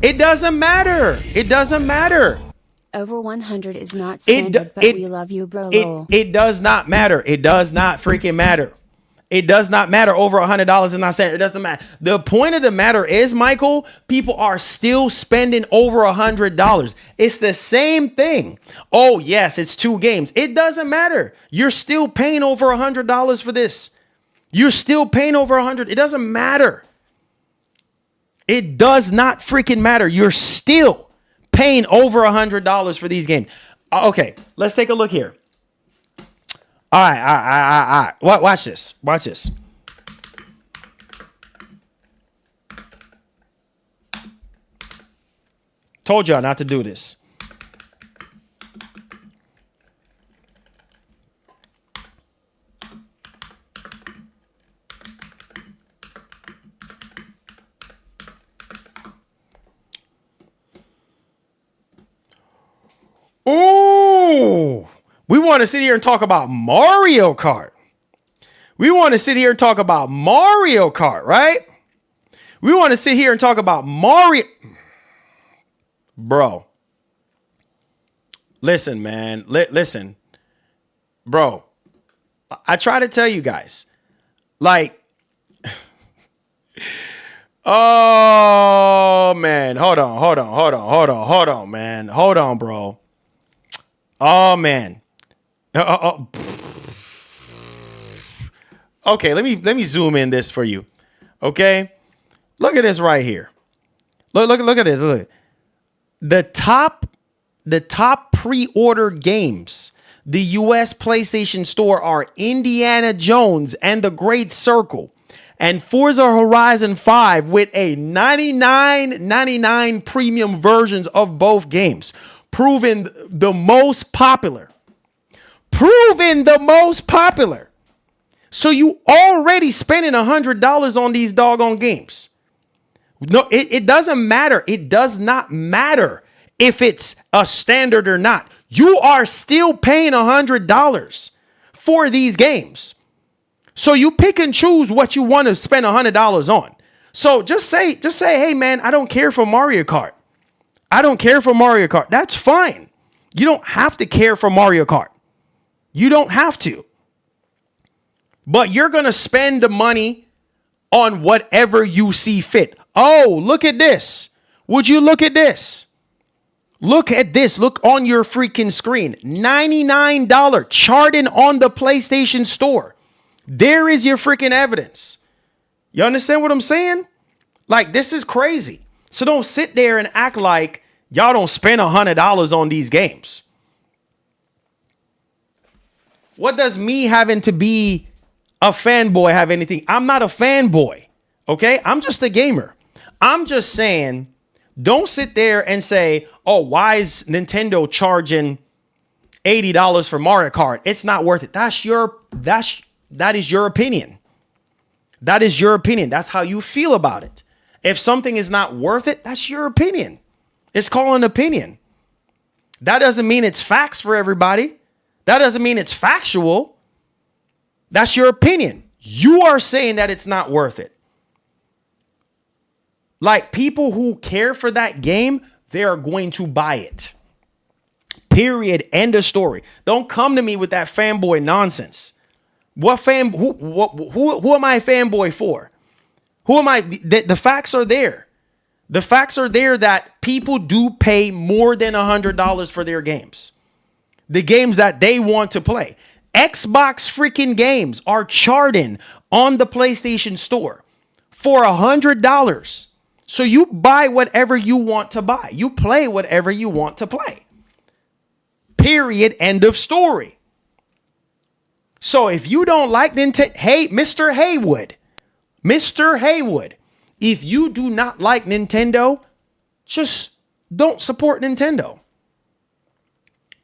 It doesn't matter. Over 100 is not standard, but we love you, bro. It does not matter. It does not freaking matter. It does not matter. Over $100 is not standard. It doesn't matter. The point of the matter is, Michael, people are still spending over $100. It's the same thing. Oh, yes, it's 2 games. It doesn't matter. You're still paying over $100 for this. You're still paying over $100. It doesn't matter. It does not freaking matter. You're still paying over $100 for these games. Okay, let's take a look here. All right. Watch this. Told y'all not to do this. Ooh. We want to sit here and talk about Mario Kart. Right? We want to sit here and talk about Mario. Bro. Listen, man. Listen. Bro. I try to tell you guys. Like. Oh, man. Hold on, man. Hold on, bro. Oh, man. Okay, let me zoom in this for you. Okay, look at this right here. Look at this. Look. The top pre-order games, the US PlayStation Store, are Indiana Jones and the Great Circle and Forza Horizon 5 with a $99.99 premium versions of both games, proving the most popular. So you already spending $100 on these doggone games. No, it doesn't matter. It does not matter if it's a standard or not. You are still paying $100 for these games. So you pick and choose what you want to spend $100 on. So just say, hey man, I don't care for Mario Kart. I don't care for Mario Kart. That's fine. You don't have to care for Mario Kart. You don't have to. But you're going to spend the money on whatever you see fit. Oh, look at this. Would you look at this? Look at this. Look on your freaking screen. $99 charting on the PlayStation Store. There is your freaking evidence. You understand what I'm saying? Like, this is crazy. So don't sit there and act like y'all don't spend $100 on these games. What does me having to be a fanboy have anything? I'm not a fanboy. Okay? I'm just a gamer. I'm just saying, don't sit there and say, oh, why is Nintendo charging $80 for Mario Kart? It's not worth it. That is your opinion. That is your opinion. That's how you feel about it. If something is not worth it, that's your opinion. It's called an opinion. That doesn't mean it's facts for everybody. That doesn't mean it's factual. That's your opinion. You are saying that it's not worth it. Like, people who care for that game, they are going to buy it. Period. End of story. Don't come to me with that fanboy nonsense. Who am I a fanboy for? Who am I? The facts are there. The facts are there that people do pay more than $100 for their games. The games that they want to play. Xbox freaking games are charting on the PlayStation Store for $100. So you buy whatever you want to buy. You play whatever you want to play. Period. End of story. So if you don't like Nintendo, hey, Mr. Haywood, if you do not like Nintendo, just don't support Nintendo.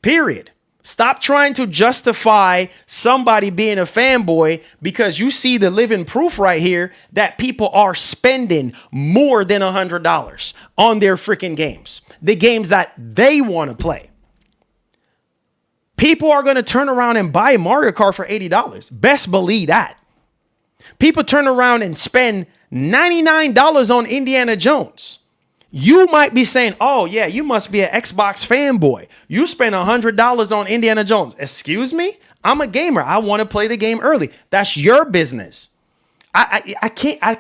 Period. Stop trying to justify somebody being a fanboy because you see the living proof right here that people are spending more than $100 on their freaking games. The games that they want to play. People are going to turn around and buy Mario Kart for $80. Best believe that. People turn around and spend $99 on Indiana Jones. You might be saying, oh, yeah, you must be an Xbox fanboy. You spend $100 on Indiana Jones. Excuse me? I'm a gamer. I want to play the game early. That's your business. I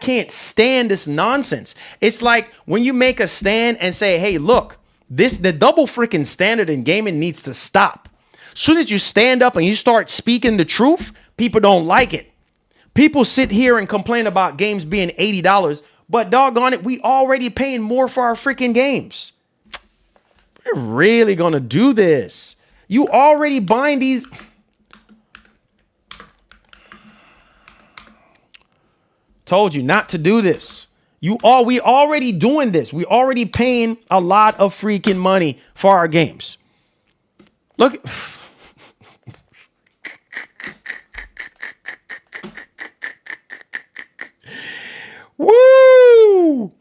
can't stand this nonsense. It's like when you make a stand and say, hey, look, the double freaking standard in gaming needs to stop. As soon as you stand up and you start speaking the truth, people don't like it. People sit here and complain about games being $80. But doggone it, we already paying more for our freaking games. We're really going to do this. You already buying these. Told you not to do this. We already doing this. We already paying a lot of freaking money for our games. Look. Woo!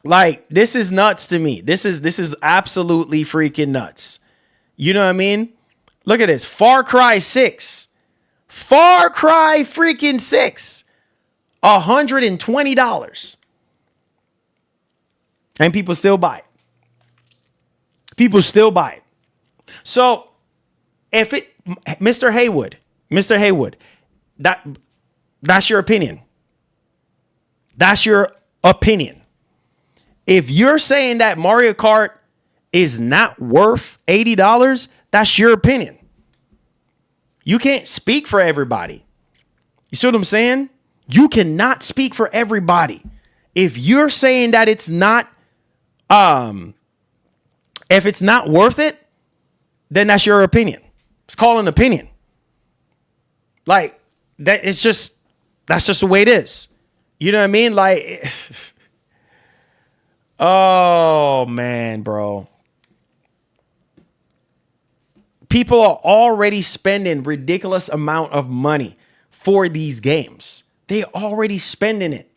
Like, this is nuts to me. This is absolutely freaking nuts. You know what I mean? Look at this. Far Cry 6. Far Cry freaking 6. $120. And people still buy it. People still buy it. So, Mr. Haywood, that's your opinion. That's your opinion. If you're saying that Mario Kart is not worth $80, that's your opinion. You can't speak for everybody. You see what I'm saying? You cannot speak for everybody. If you're saying that it's not, if it's not worth it, then that's your opinion. It's called an opinion. Like, that's just the way it is. You know what I mean? Like, oh man, bro. People are already spending ridiculous amount of money for these games. They already spending it.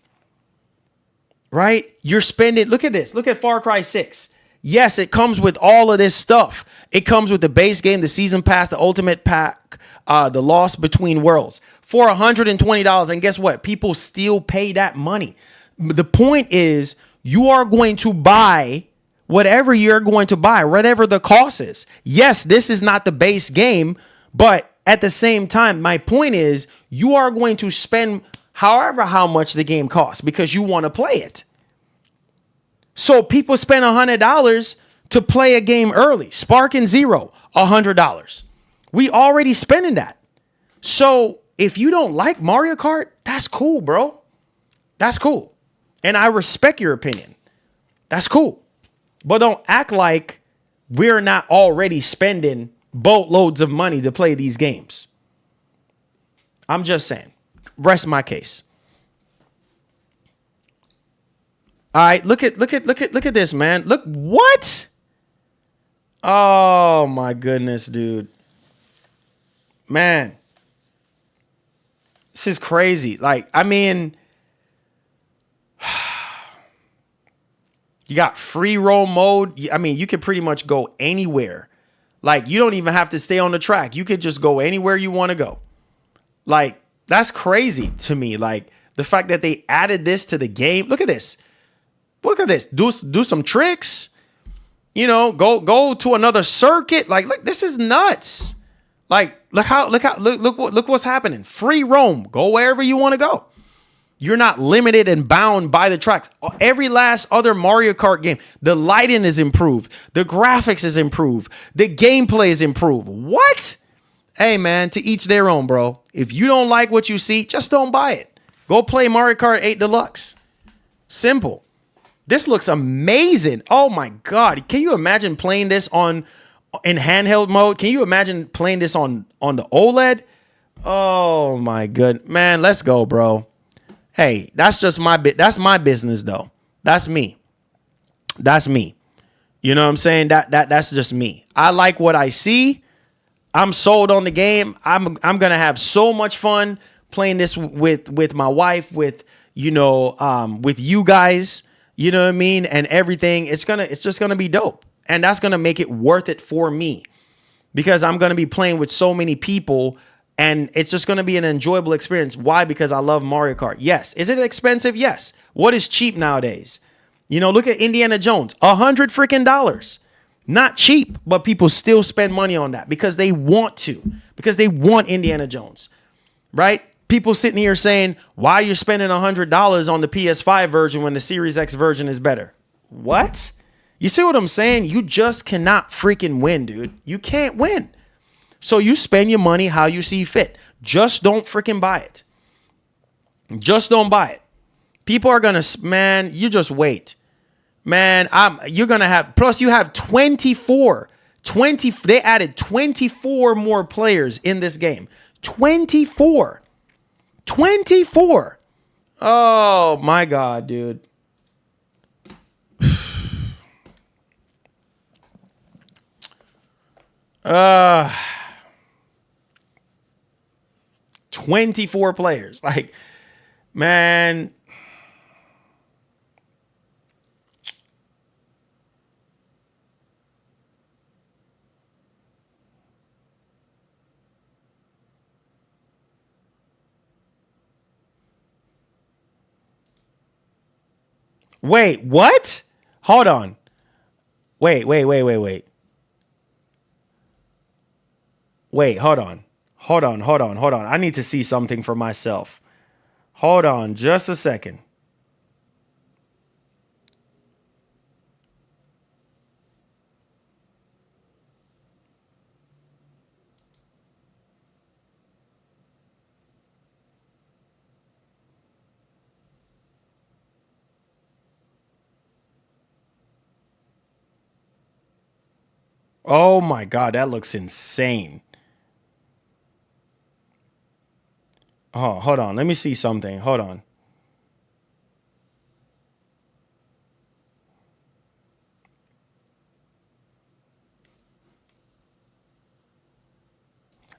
Right? You're spending, look at this. Look at Far Cry 6. Yes, it comes with all of this stuff. It comes with the base game, the season pass, the ultimate pack, the Lost Between Worlds. for $120. And guess what? People still pay that money. The point is, you are going to buy whatever you're going to buy, whatever the cost is. Yes, this is not the base game, but at the same time, my point is, you are going to spend how much the game costs because you want to play it. So people spend $100 to play a game early. Spark and Zero, $100. We already spending that. So if you don't like Mario Kart, that's cool, bro. That's cool. And I respect your opinion. That's cool. But don't act like we're not already spending boatloads of money to play these games. I'm just saying. Rest my case. All right, look at this, man. Look, what? Oh my goodness, dude. Man. This is crazy. Like, I mean, you got free roam mode. I mean, you can pretty much go anywhere. Like, you don't even have to stay on the track. You could just go anywhere you want to go. Like, that's crazy to me. Like, the fact that they added this to the game. Look at this. Look at this. Do some tricks. You know, go to another circuit. Like, look, this is nuts. Like, look what's happening. Free roam. Go wherever you want to go. You're not limited and bound by the tracks. Every last other Mario Kart game, the lighting is improved. The graphics is improved. The gameplay is improved. What? Hey, man, to each their own, bro. If you don't like what you see, just don't buy it. Go play Mario Kart 8 Deluxe. Simple. This looks amazing. Oh, my God. Can you imagine playing this in handheld mode? Can you imagine playing this on the OLED? Oh, my good. Man, let's go, bro. Hey, that's just that's my business, though. That's me. That's me. You know what I'm saying? That's just me. I like what I see. I'm sold on the game. I'm gonna have so much fun playing this with my wife, with with you guys. You know what I mean? And everything. It's just gonna be dope, and that's gonna make it worth it for me because I'm gonna be playing with so many people. And it's just going to be an enjoyable experience. Why? Because I love Mario Kart. Yes. Is it expensive? Yes. What is cheap nowadays? You know, look at Indiana Jones. $100 freaking. Not cheap, but people still spend money on that because they want to. Because they want Indiana Jones. Right? People sitting here saying, why are you spending $100 on the PS5 version when the Series X version is better? What? You see what I'm saying? You just cannot freaking win, dude. You can't win. So you spend your money how you see fit. Just don't freaking buy it. Just don't buy it. People are going to, man, you just wait. Man, you're going to have, plus you have 24. They added 24 more players in this game. 24. 24. Oh, my God, dude. 24 players. Like, man. Wait, what? Hold on. Wait. Wait, hold on. Hold on. I need to see something for myself. Hold on just a second. Oh my God, that looks insane. Oh, hold on. Let me see something. Hold on.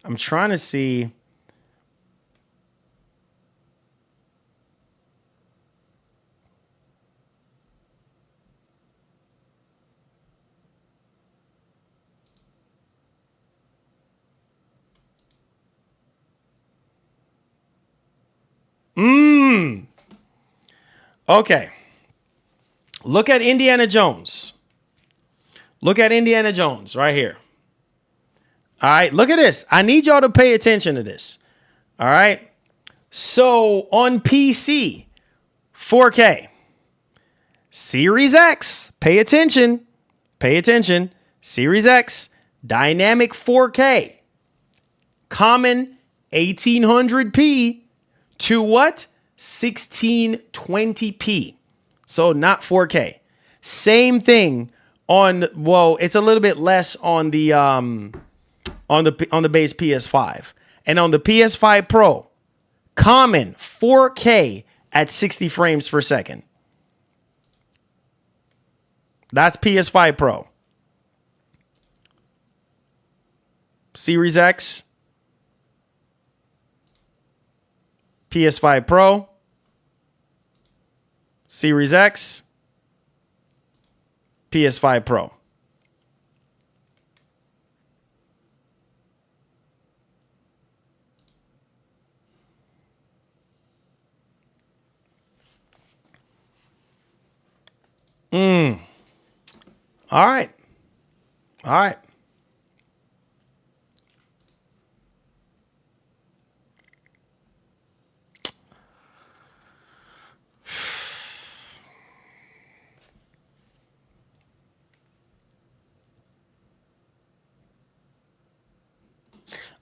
I'm trying to see. Okay. Look at Indiana Jones. Look at Indiana Jones right here. All right, look at this. I need y'all to pay attention to this. All right. So on PC, 4K. Series X, pay attention. Pay attention. Series X, dynamic 4K. Common 1800p to what? 1620p. So not 4K. Same thing on, well, it's a little bit less on the base PS5. And on the PS5 Pro, common 4K at 60 frames per second. That's PS5 Pro. Series X, PS5 Pro, Series X, PS5 Pro. All right. All right.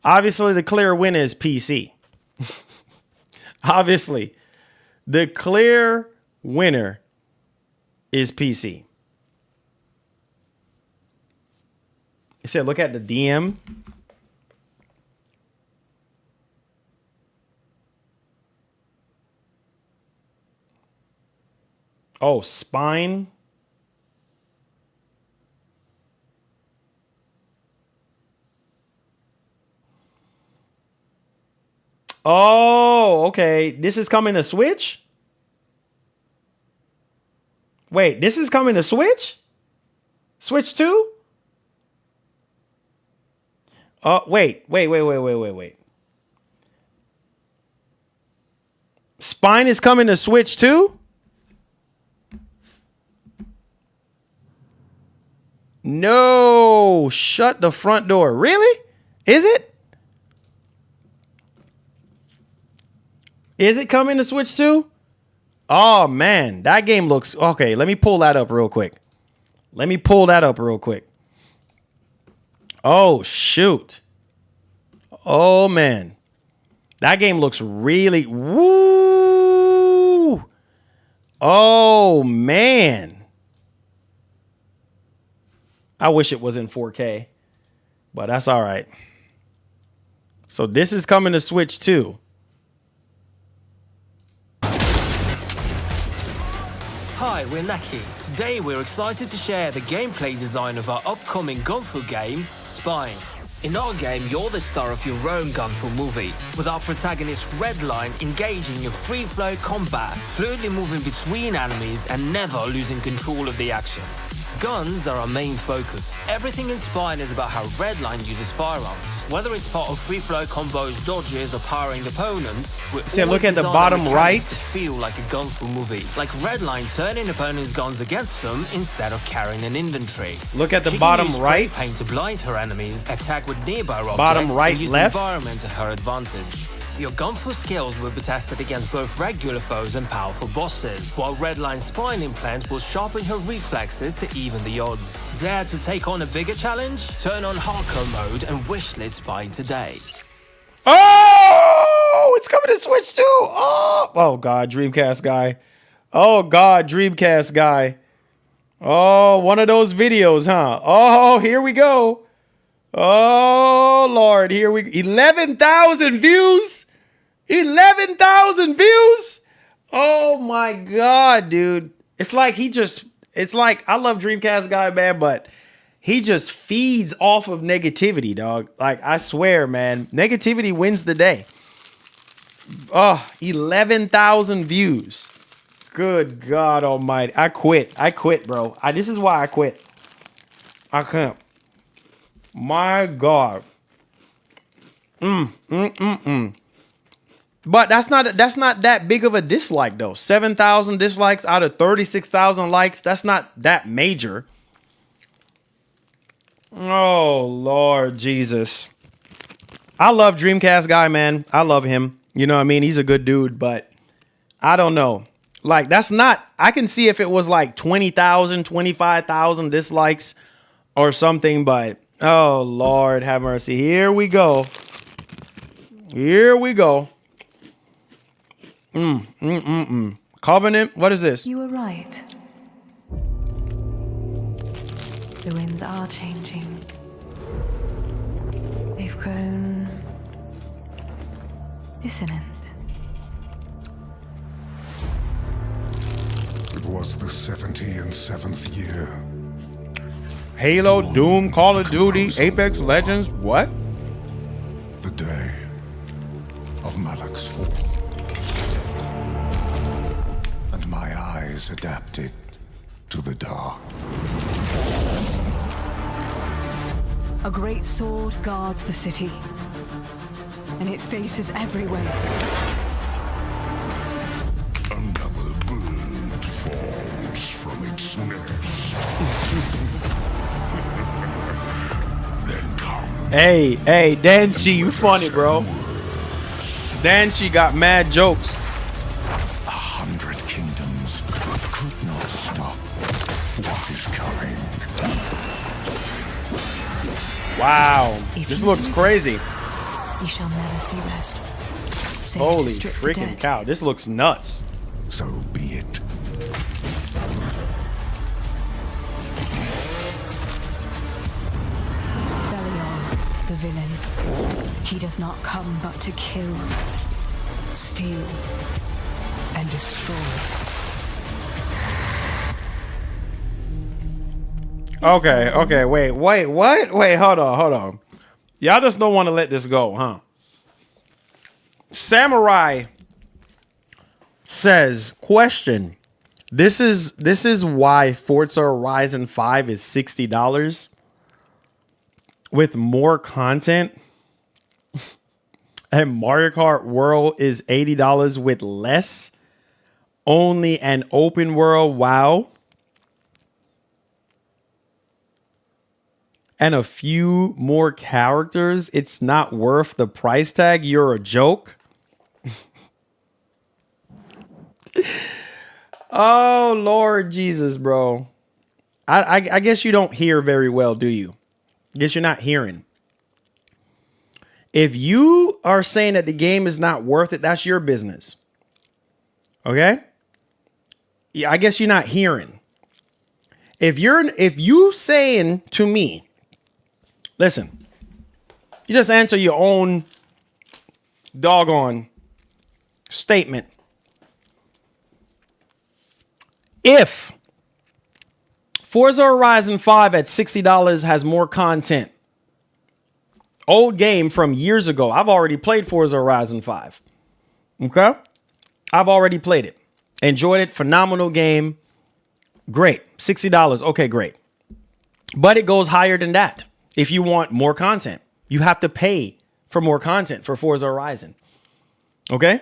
Obviously, the clear winner is PC. Obviously, the clear winner is PC. It said, look at the DM. Oh, spine. Oh, okay. This is coming to Switch? Wait, this is coming to Switch? Switch 2? Wait. Spine is coming to Switch too? No, shut the front door. Really? Is it? Is it coming to Switch too? Oh man, that game looks okay. Let me pull that up real quick. Oh shoot. Oh man. That game looks really woo. Oh man. I wish it was in 4K, but that's all right. So this is coming to Switch too. Hi, we're Naki. Today we're excited to share the gameplay design of our upcoming Gunfu game, Spine. In our game, you're the star of your own Gunfu movie, with our protagonist Redline engaging in free-flow combat, fluidly moving between enemies and never losing control of the action. Guns are our main focus. Everything in Spine is about how Redline uses firearms. Whether it's part of free-flow combos, dodges, or powering opponents, look at the bottom right. To feel like a Gunfu movie, like Redline turning opponents' guns against them instead of carrying an inventory. Look at the She bottom can use right. spray paint to blind her enemies, attack with nearby objects, Bottom right, and use left. the environment to her advantage. Your Gunfu skills will be tested against both regular foes and powerful bosses, while Redline's spine implant will sharpen her reflexes to even the odds. Dare to take on a bigger challenge? Turn on hardcore mode and wishlist Spine today. Oh, it's coming to Switch too. Oh God, Dreamcast guy. Oh God, Dreamcast guy. Oh, one of those videos, huh? Oh, here we go. Oh Lord, here we 11,000 views. 11,000 views. Oh my God, dude. It's like I love Dreamcast guy, man, but he just feeds off of negativity, dog. Like, I swear, man, negativity wins the day. Oh, 11,000 views. Good God almighty. I quit, bro. This is why I quit. I can't. My God. But that's not that big of a dislike though. 7,000 dislikes out of 36,000 likes. That's not that major. Oh Lord Jesus. I love Dreamcast guy, man. I love him. You know what I mean? He's a good dude, but I don't know. Like that's not, I can see if it was like 20,000, 25,000 dislikes or something, but oh Lord have mercy. Here we go. Here we go. Covenant, what is this? You were right. The winds are changing. They've grown dissonant. It was the 77th year. Halo, Doom, Call of Duty, Apex Legends, what? The day of Malak's fall. And my eyes adapted to the dark. A great sword guards the city, and it faces everywhere. Another bird falls from its nest. Then come. Hey, Dancy, you funny, bro. Dancy got mad jokes. 100 kingdoms could not stop what is coming. Wow, this looks crazy. You shall never see rest. Save Holy to strip the freaking dead. cow, this looks nuts. So be it. Belial, the villain. He does not come but to kill, steal, and destroy. Okay, wait, what? Wait, hold on. Y'all just don't want to let this go, huh? Samurai says, question. This is why Forza Horizon 5 is $60 with more content and Mario Kart World is $80 with less. Only an open world WoW and a few more characters. It's not worth the price tag. You're a joke. Oh, Lord Jesus, bro. I guess you don't hear very well, do you? I guess you're not hearing. If you are saying that the game is not worth it, that's your business. Okay? Yeah, I guess you're not hearing. If you saying to me, listen, you just answer your own doggone statement. If Forza Horizon 5 at $60 has more content, old game from years ago, I've already played Forza Horizon 5. Okay? I've already played it. Enjoyed it. Phenomenal game. Great. $60. Okay, great. But it goes higher than that. If you want more content, you have to pay for more content for Forza Horizon. Okay?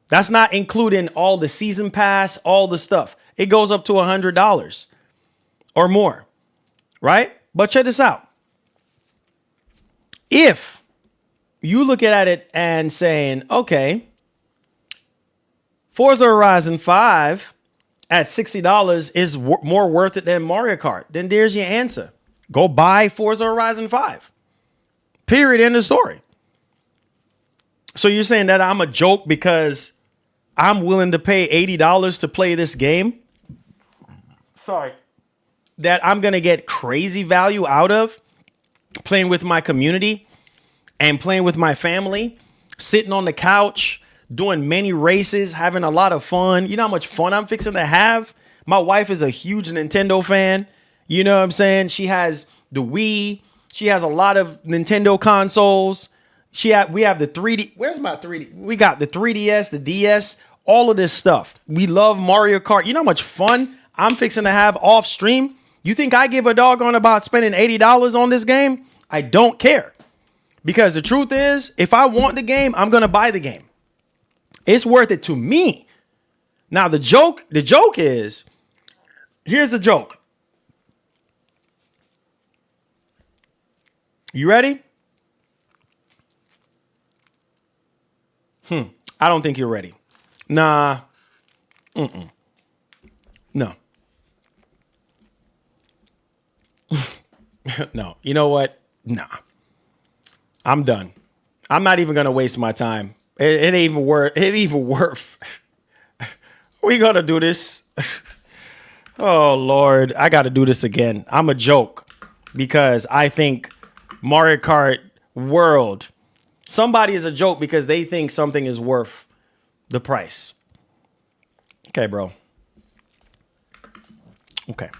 That's not including all the season pass, all the stuff. It goes up to $100 or more, right? But check this out. If you look at it and saying, okay, Forza Horizon 5 at $60 is more worth it than Mario Kart, then there's your answer. Go buy Forza Horizon 5. Period. End of story. So you're saying that I'm a joke because I'm willing to pay $80 to play this game? Sorry. That I'm going to get crazy value out of playing with my community and playing with my family, sitting on the couch, doing many races, having a lot of fun. You know how much fun I'm fixing to have? My wife is a huge Nintendo fan. You know what I'm saying? She has the Wii. She has a lot of Nintendo consoles. We have the 3D. Where's my 3D? We got the 3DS, the DS, all of this stuff. We love Mario Kart. You know how much fun I'm fixing to have off stream? You think I give a doggone about spending $80 on this game? I don't care. Because the truth is, if I want the game, I'm going to buy the game. It's worth it to me. Now the joke is, here's the joke. You ready? I don't think you're ready. Nah. No. No. You know what? Nah. I'm done. I'm not even gonna waste my time. It ain't even worth. It ain't even worth. We gonna do this. Oh Lord, I got to do this again. I'm a joke because I think Mario Kart World. Somebody is a joke because they think something is worth the price. Okay, bro. Okay.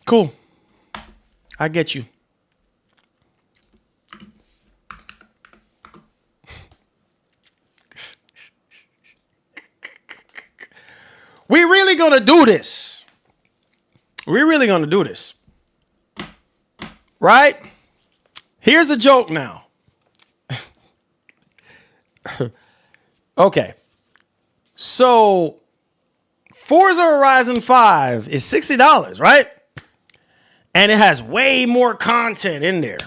Cool. I get you. We really gonna do this. We're really gonna do this. Right? Here's a joke now. Okay. So Forza Horizon 5 is $60, right? And it has way more content in there.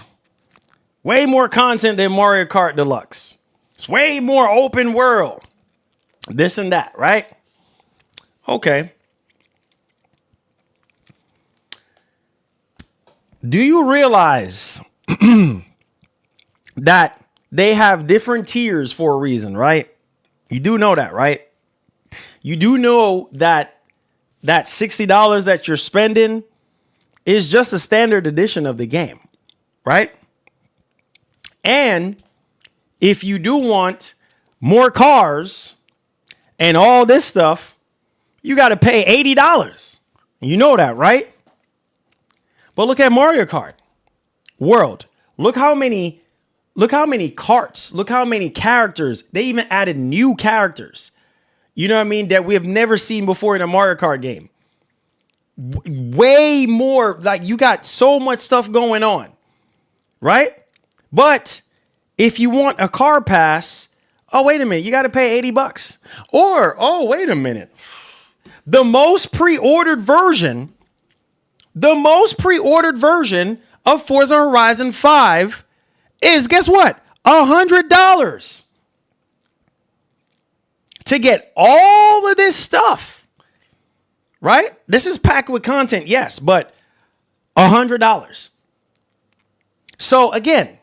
Way more content than Mario Kart Deluxe. It's way more open world. This and that, right? Okay. Do you realize that they have different tiers for a reason, right? You do know that, right? You do know that that $60 that you're spending is just a standard edition of the game, right? And if you do want more cars and all this stuff, you got to pay $80. You know that, right? But look at Mario Kart World. Look how many carts, look how many characters. They even added new characters. You know what I mean? That we have never seen before in a Mario Kart game. Way more, like you got so much stuff going on, right? But if you want a car pass, oh, wait a minute, you got to pay $80. Or, oh, wait a minute. The most pre-ordered version of Forza Horizon 5 is, guess what? $100 to get all of this stuff, right? This is packed with content, yes, but $100. So again,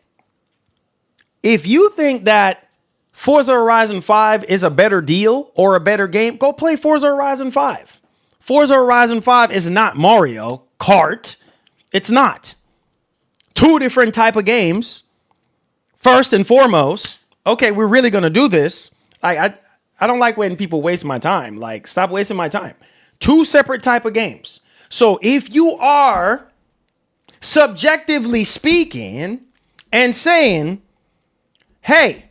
if you think that Forza Horizon 5 is a better deal or a better game, go play Forza Horizon 5. Forza Horizon 5 is not Mario Kart. It's not. Two different type of games. First and foremost, okay, we're really going to do this. I don't like when people waste my time. Like, stop wasting my time. Two separate type of games. So if you are subjectively speaking and saying, hey,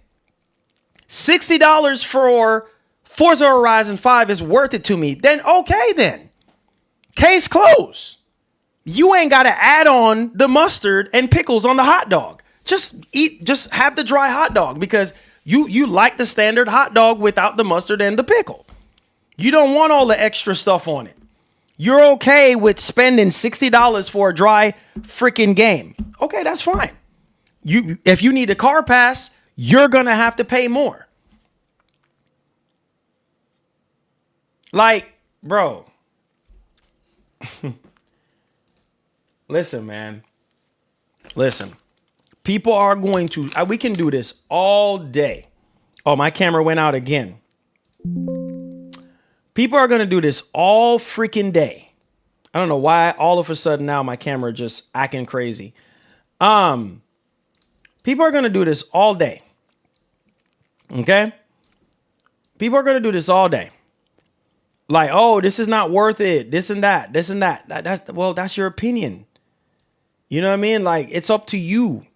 $60 for Forza Horizon 5 is worth it to me, then okay then. Case closed. You ain't got to add on the mustard and pickles on the hot dog. Just have the dry hot dog because you like the standard hot dog without the mustard and the pickle. You don't want all the extra stuff on it. You're okay with spending $60 for a dry freaking game. Okay, that's fine. If you need a car pass, you're going to have to pay more. Like, bro. Listen, man. Listen. People are going to... we can do this all day. Oh, my camera went out again. People are going to do this all freaking day. I don't know why all of a sudden now my camera just acting crazy. People are going to do this all day. Okay? People are going to do this all day. Like, oh, this is not worth it. This and that. This and that. That's your opinion. You know what I mean? Like, it's up to you.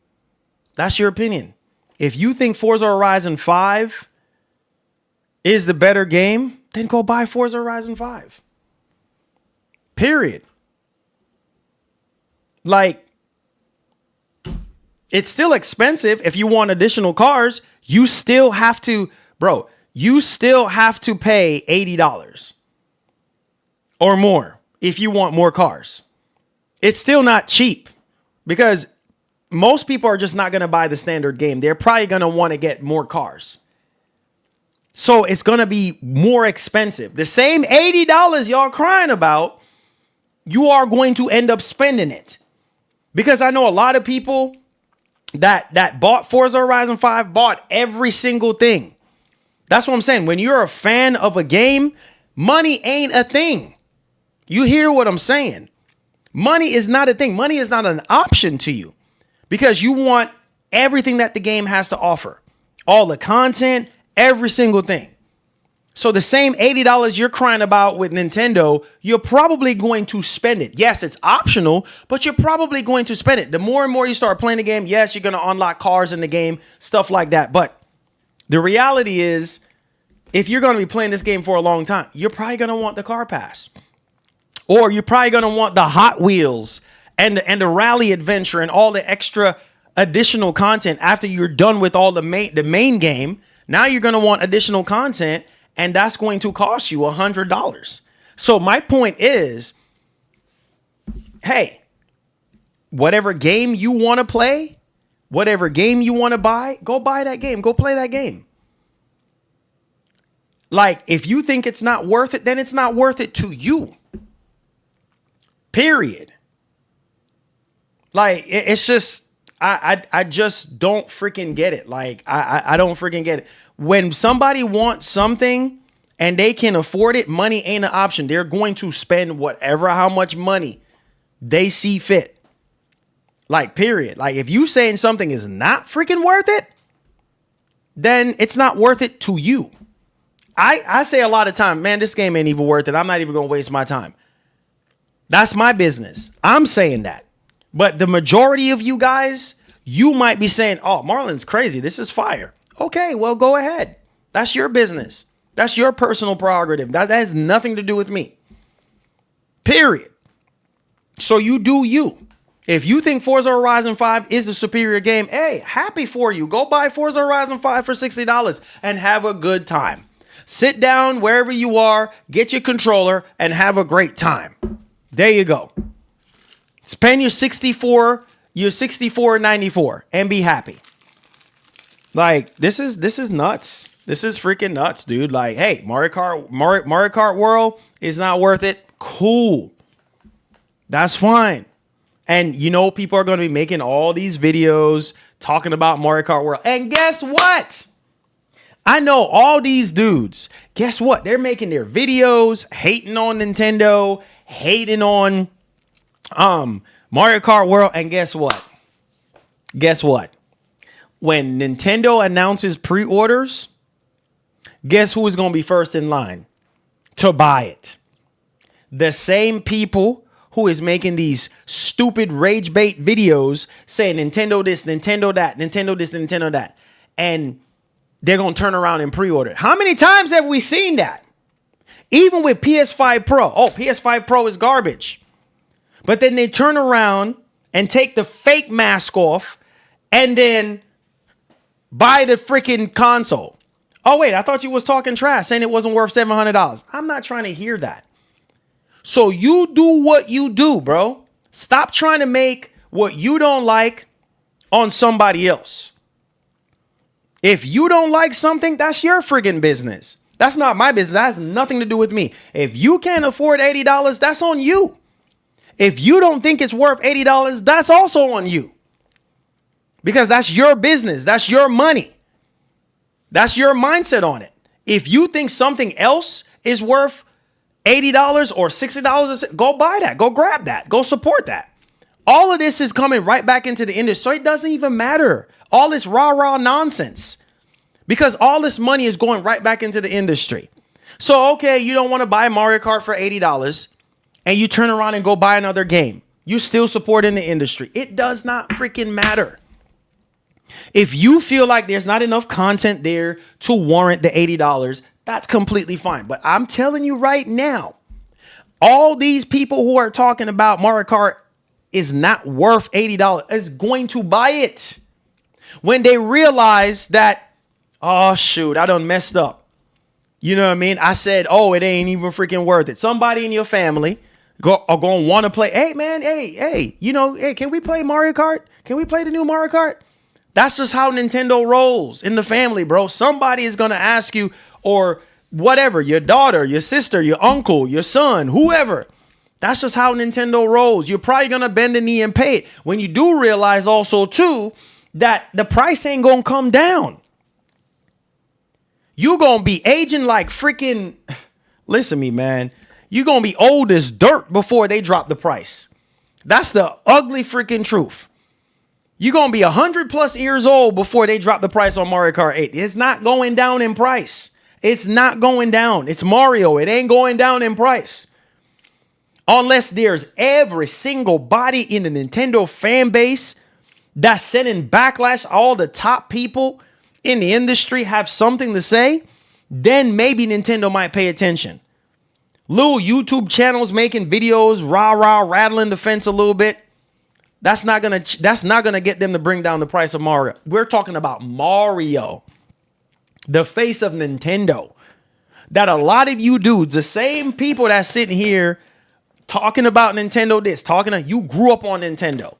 That's your opinion. If you think Forza Horizon 5 is the better game, then go buy Forza Horizon 5. Period. Like, it's still expensive. If you want additional cars, You still have to, bro, you still have to pay $80 or more if you want more cars. It's still not cheap because most people are just not going to buy the standard game. They're probably going to want to get more cars. So it's going to be more expensive. The same $80 y'all crying about, you are going to end up spending it. Because I know a lot of people that bought Forza Horizon 5 bought every single thing. That's what I'm saying. When you're a fan of a game, money ain't a thing. You hear what I'm saying? Money is not a thing. Money is not an option to you because you want everything that the game has to offer. All the content, every single thing. So the same $80 you're crying about with Nintendo, you're probably going to spend it. Yes, it's optional, but you're probably going to spend it. The more and more you start playing the game, yes, you're going to unlock cars in the game, stuff like that. But the reality is, if you're going to be playing this game for a long time, you're probably going to want the car pass. Or you're probably going to want the Hot Wheels and the rally adventure and all the extra additional content after you're done with all the main game. Now you're going to want additional content, and that's going to cost you $100. So my point is, hey, whatever game you want to play, whatever game you want to buy, go buy that game. Go play that game. Like, if you think it's not worth it, then it's not worth it to you. Period. Like, it's just, I just don't freaking get it. Like, I don't freaking get it. When somebody wants something and they can afford it, money ain't an option. They're going to spend how much money they see fit. Like, period. Like, if you saying something is not freaking worth it, then it's not worth it to you. I say a lot of time, man, this game ain't even worth it. I'm not even going to waste my time. That's my business. I'm saying that. But the majority of you guys, you might be saying, oh, Marlon's crazy. This is fire. Okay, well, go ahead. That's your business. That's your personal prerogative. That has nothing to do with me. Period. So you do you. If you think Forza Horizon 5 is the superior game, hey, happy for you. Go buy Forza Horizon 5 for $60 and have a good time. Sit down wherever you are, get your controller, and have a great time. There you go. Spend your $64.94 and be happy. Like, this is nuts. This is freaking nuts, dude. Like, hey, Mario Kart World is not worth it. Cool. That's fine. And you know, people are going to be making all these videos talking about Mario Kart World. And guess what? I know all these dudes. Guess what? They're making their videos hating on Nintendo, hating on Mario Kart World. And guess what? Guess what? When Nintendo announces pre-orders, guess who is going to be first in line to buy it? The same people who is making these stupid rage bait videos saying Nintendo this, Nintendo that, Nintendo this, Nintendo that. And they're going to turn around and pre-order. How many times have we seen that? Even with PS5 Pro. Oh, PS5 Pro is garbage. But then they turn around and take the fake mask off and then buy the freaking console. Oh, wait, I thought you was talking trash saying it wasn't worth $700. I'm not trying to hear that. So you do what you do, bro. Stop trying to make what you don't like on somebody else. If you don't like something, that's your friggin' business. That's not my business. That has nothing to do with me. If you can't afford $80, that's on you. If you don't think it's worth $80, that's also on you. Because that's your business. That's your money. That's your mindset on it. If you think something else is worth $80 or $60, go buy that. Go grab that. Go support that. All of this is coming right back into the industry. So it doesn't even matter. All this rah-rah nonsense. Because all this money is going right back into the industry. So, okay, you don't want to buy Mario Kart for $80 and you turn around and go buy another game. You still supporting the industry. It does not freaking matter. If you feel like there's not enough content there to warrant the $80, that's completely fine. But I'm telling you right now, all these people who are talking about Mario Kart is not worth $80 is going to buy it when they realize that Oh, shoot, I done messed up. You know what I mean? I said, oh, it ain't even freaking worth it. Somebody in your family are going to want to play. Hey, man, hey, you know, hey, can we play Mario Kart? Can we play the new Mario Kart? That's just how Nintendo rolls in the family, bro. Somebody is going to ask you, or whatever, your daughter, your sister, your uncle, your son, whoever. That's just how Nintendo rolls. You're probably going to bend the knee and pay it. When you do realize also, too, that the price ain't going to come down. You're going to be aging like freaking, listen to me, man. You're going to be old as dirt before they drop the price. That's the ugly freaking truth. You're going to be 100+ years old before they drop the price on Mario Kart 8. It's not going down in price. It's not going down. It's Mario. It ain't going down in price. Unless there's every single body in the Nintendo fan base that's sending backlash, all the top people in the industry have something to say, then maybe Nintendo might pay attention. Little YouTube channels making videos, rattling the fence a little bit. That's not gonna get them to bring down the price of Mario. We're talking about Mario, the face of Nintendo. That a lot of you dudes, the same people that's sitting here talking about Nintendo you grew up on Nintendo.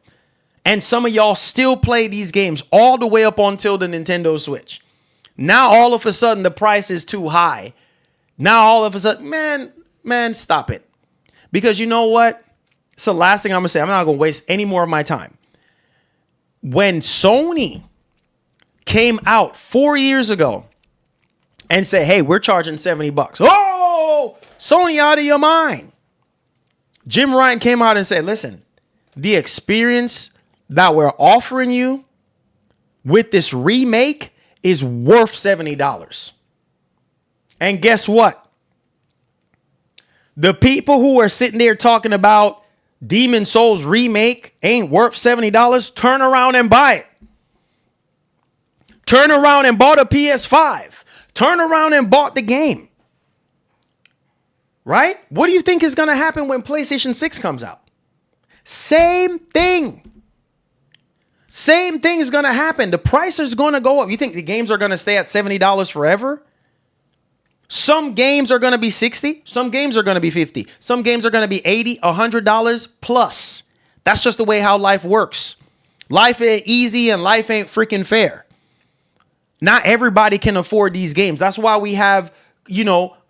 And some of y'all still play these games all the way up until the Nintendo Switch. Now, all of a sudden, the price is too high. Now, all of a sudden, man, stop it. Because you know what? It's the last thing I'm going to say. I'm not going to waste any more of my time. When Sony came out 4 years ago and said, hey, we're charging $70. Oh, Sony out of your mind. Jim Ryan came out and said, listen, the experience that we're offering you with this remake is worth $70. And guess what? The people who are sitting there talking about Demon Souls remake ain't worth $70. Turn around and buy it. Turn around and bought a PS5. Turn around and bought the game. Right? What do you think is going to happen when PlayStation 6 comes out? Same thing. Same thing is going to happen. The price is going to go up. You think the games are going to stay at $70 forever? Some games are going to be $60. Some games are going to be $50. Some games are going to be $80, $100 plus. That's just the way how life works. Life ain't easy and life ain't freaking fair. Not everybody can afford these games. That's why we have,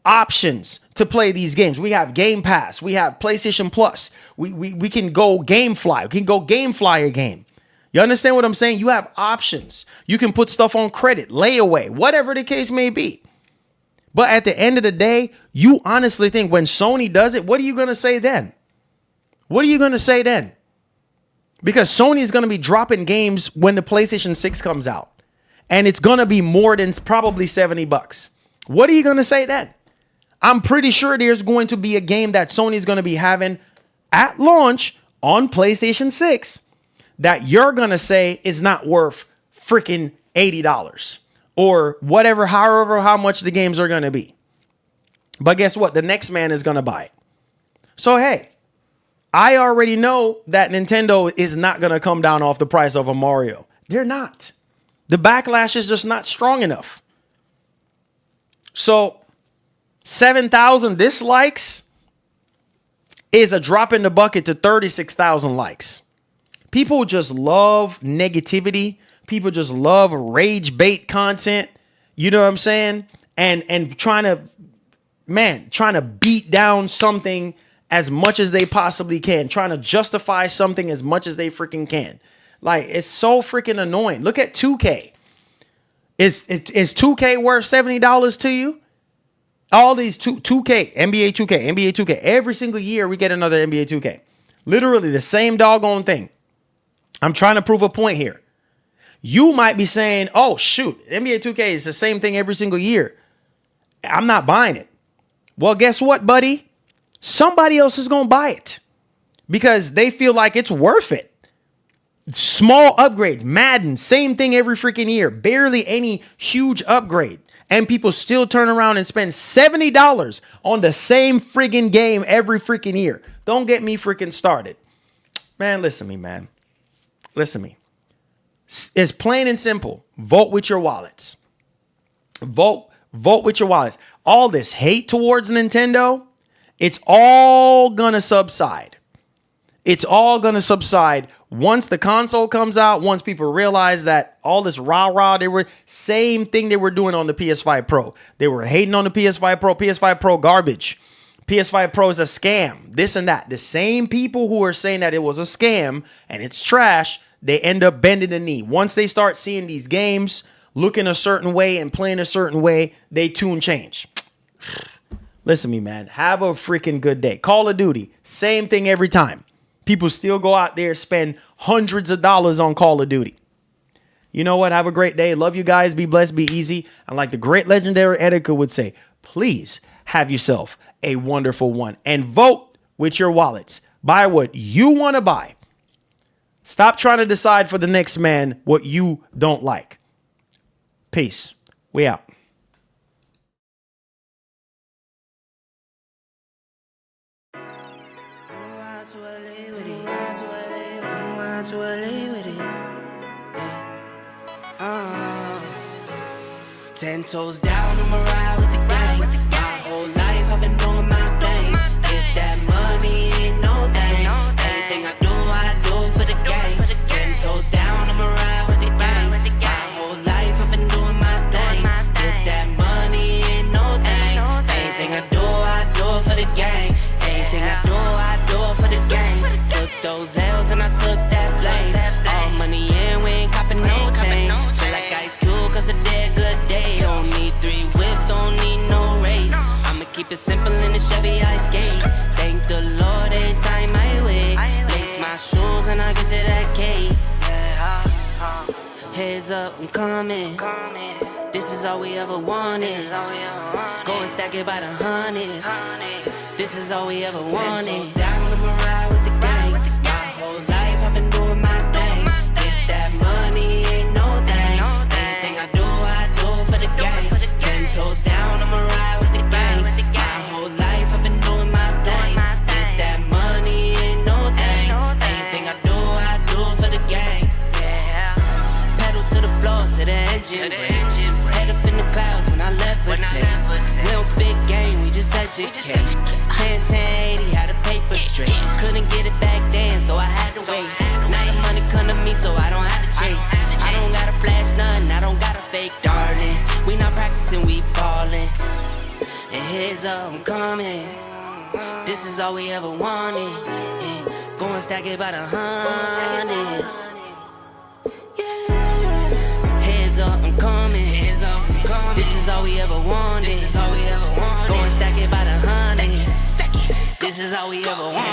options to play these games. We have Game Pass. We have PlayStation Plus. We can go GameFly. We can go GameFly a game. You understand what I'm saying? You have options. You can put stuff on credit, layaway, whatever the case may be. But at the end of the day, you honestly think when Sony does it, what are you going to say then? What are you going to say then? Because Sony is going to be dropping games when the PlayStation 6 comes out. And it's going to be more than probably $70. What are you going to say then? I'm pretty sure there's going to be a game that Sony's going to be having at launch on PlayStation 6 that you're going to say is not worth freaking $80 or whatever, however, how much the games are going to be. But guess what? The next man is going to buy it. So, hey, I already know that Nintendo is not going to come down off the price of a Mario. They're not. The backlash is just not strong enough. So 7,000 dislikes is a drop in the bucket to 36,000 likes. People just love negativity. People just love rage bait content. You know what I'm saying? And trying to beat down something as much as they possibly can. Trying to justify something as much as they freaking can. Like, it's so freaking annoying. Look at 2K. Is 2K worth $70 to you? All these 2K, NBA 2K, NBA 2K. Every single year we get another NBA 2K. Literally the same doggone thing. I'm trying to prove a point here. You might be saying, oh, shoot, NBA 2K is the same thing every single year. I'm not buying it. Well, guess what, buddy? Somebody else is going to buy it because they feel like it's worth it. Small upgrades. Madden, same thing every freaking year. Barely any huge upgrade. And people still turn around and spend $70 on the same friggin' game every freaking year. Don't get me freaking started. Man, listen to me, man. Listen to me. It's plain and simple. Vote with your wallets. Vote with your wallets. All this hate towards Nintendo, it's all gonna subside. It's all gonna subside once the console comes out, once people realize that all this rah-rah, they were same thing they were doing on the PS5 Pro. They were hating on the PS5 Pro. PS5 Pro garbage. PS5 Pro is a scam. This and that. The same people who are saying that it was a scam and it's trash, they end up bending the knee. Once they start seeing these games looking a certain way and playing a certain way, they tune change. Listen to me, man. Have a freaking good day. Call of Duty, same thing every time. People still go out there, spend hundreds of dollars on Call of Duty. You know what? Have a great day. Love you guys. Be blessed. Be easy. And like the great legendary Etika would say, please have yourself a wonderful one. And vote with your wallets. Buy what you want to buy. Stop trying to decide for the next man what you don't like. Peace. We out. To LA with it. 10 toes down, I'ma ride with the gang. My whole life I've been doing my thing. Get that money, ain't no thing. Anything I do for the gang. 10 toes down, I'ma ride with the gang. My whole life I've been doing my thing. Get that money, ain't no thing. Anything I do for the gang. Anything I do for the gang. Took those L's and I took that blame. All money in, we ain't copping no chain. Feel like Ice Cube, cause a dead good day. Don't need 3 whips, don't need no race. I'ma keep it simple in the Chevy I skate. Thank the Lord every time I wait. Lace my shoes and I get to that cake. Heads up, I'm coming. This is all we ever wanted. Go and stack it by the hundreds. This is all we ever wanted. 10 toes down, I'ma ride with the gang. My whole life I've been doing my thing. Get that money, ain't no thing. Anything I do for the gang. 10 toes down, I'ma ride with the gang. My whole life I've been doing my thing. Get that money, ain't no thing. Anything I do for the gang. Pedal to the floor, to the engine. Head up in the clouds when I levitate. We don't spit game, we just educate. 10-10-80, how the paper straight. Couldn't get it back then, so I had to wait. Now the money come to me, so I don't have to chase. I don't gotta flash none, I don't gotta fake, darling. We not practicing, we ballin'. And heads up, I'm coming. This is all we ever wanted. Go and stack it by the hundreds. Heads up, I'm coming. This is all we ever wanted. Go and stack it by the hundreds. This is all we ever wanted.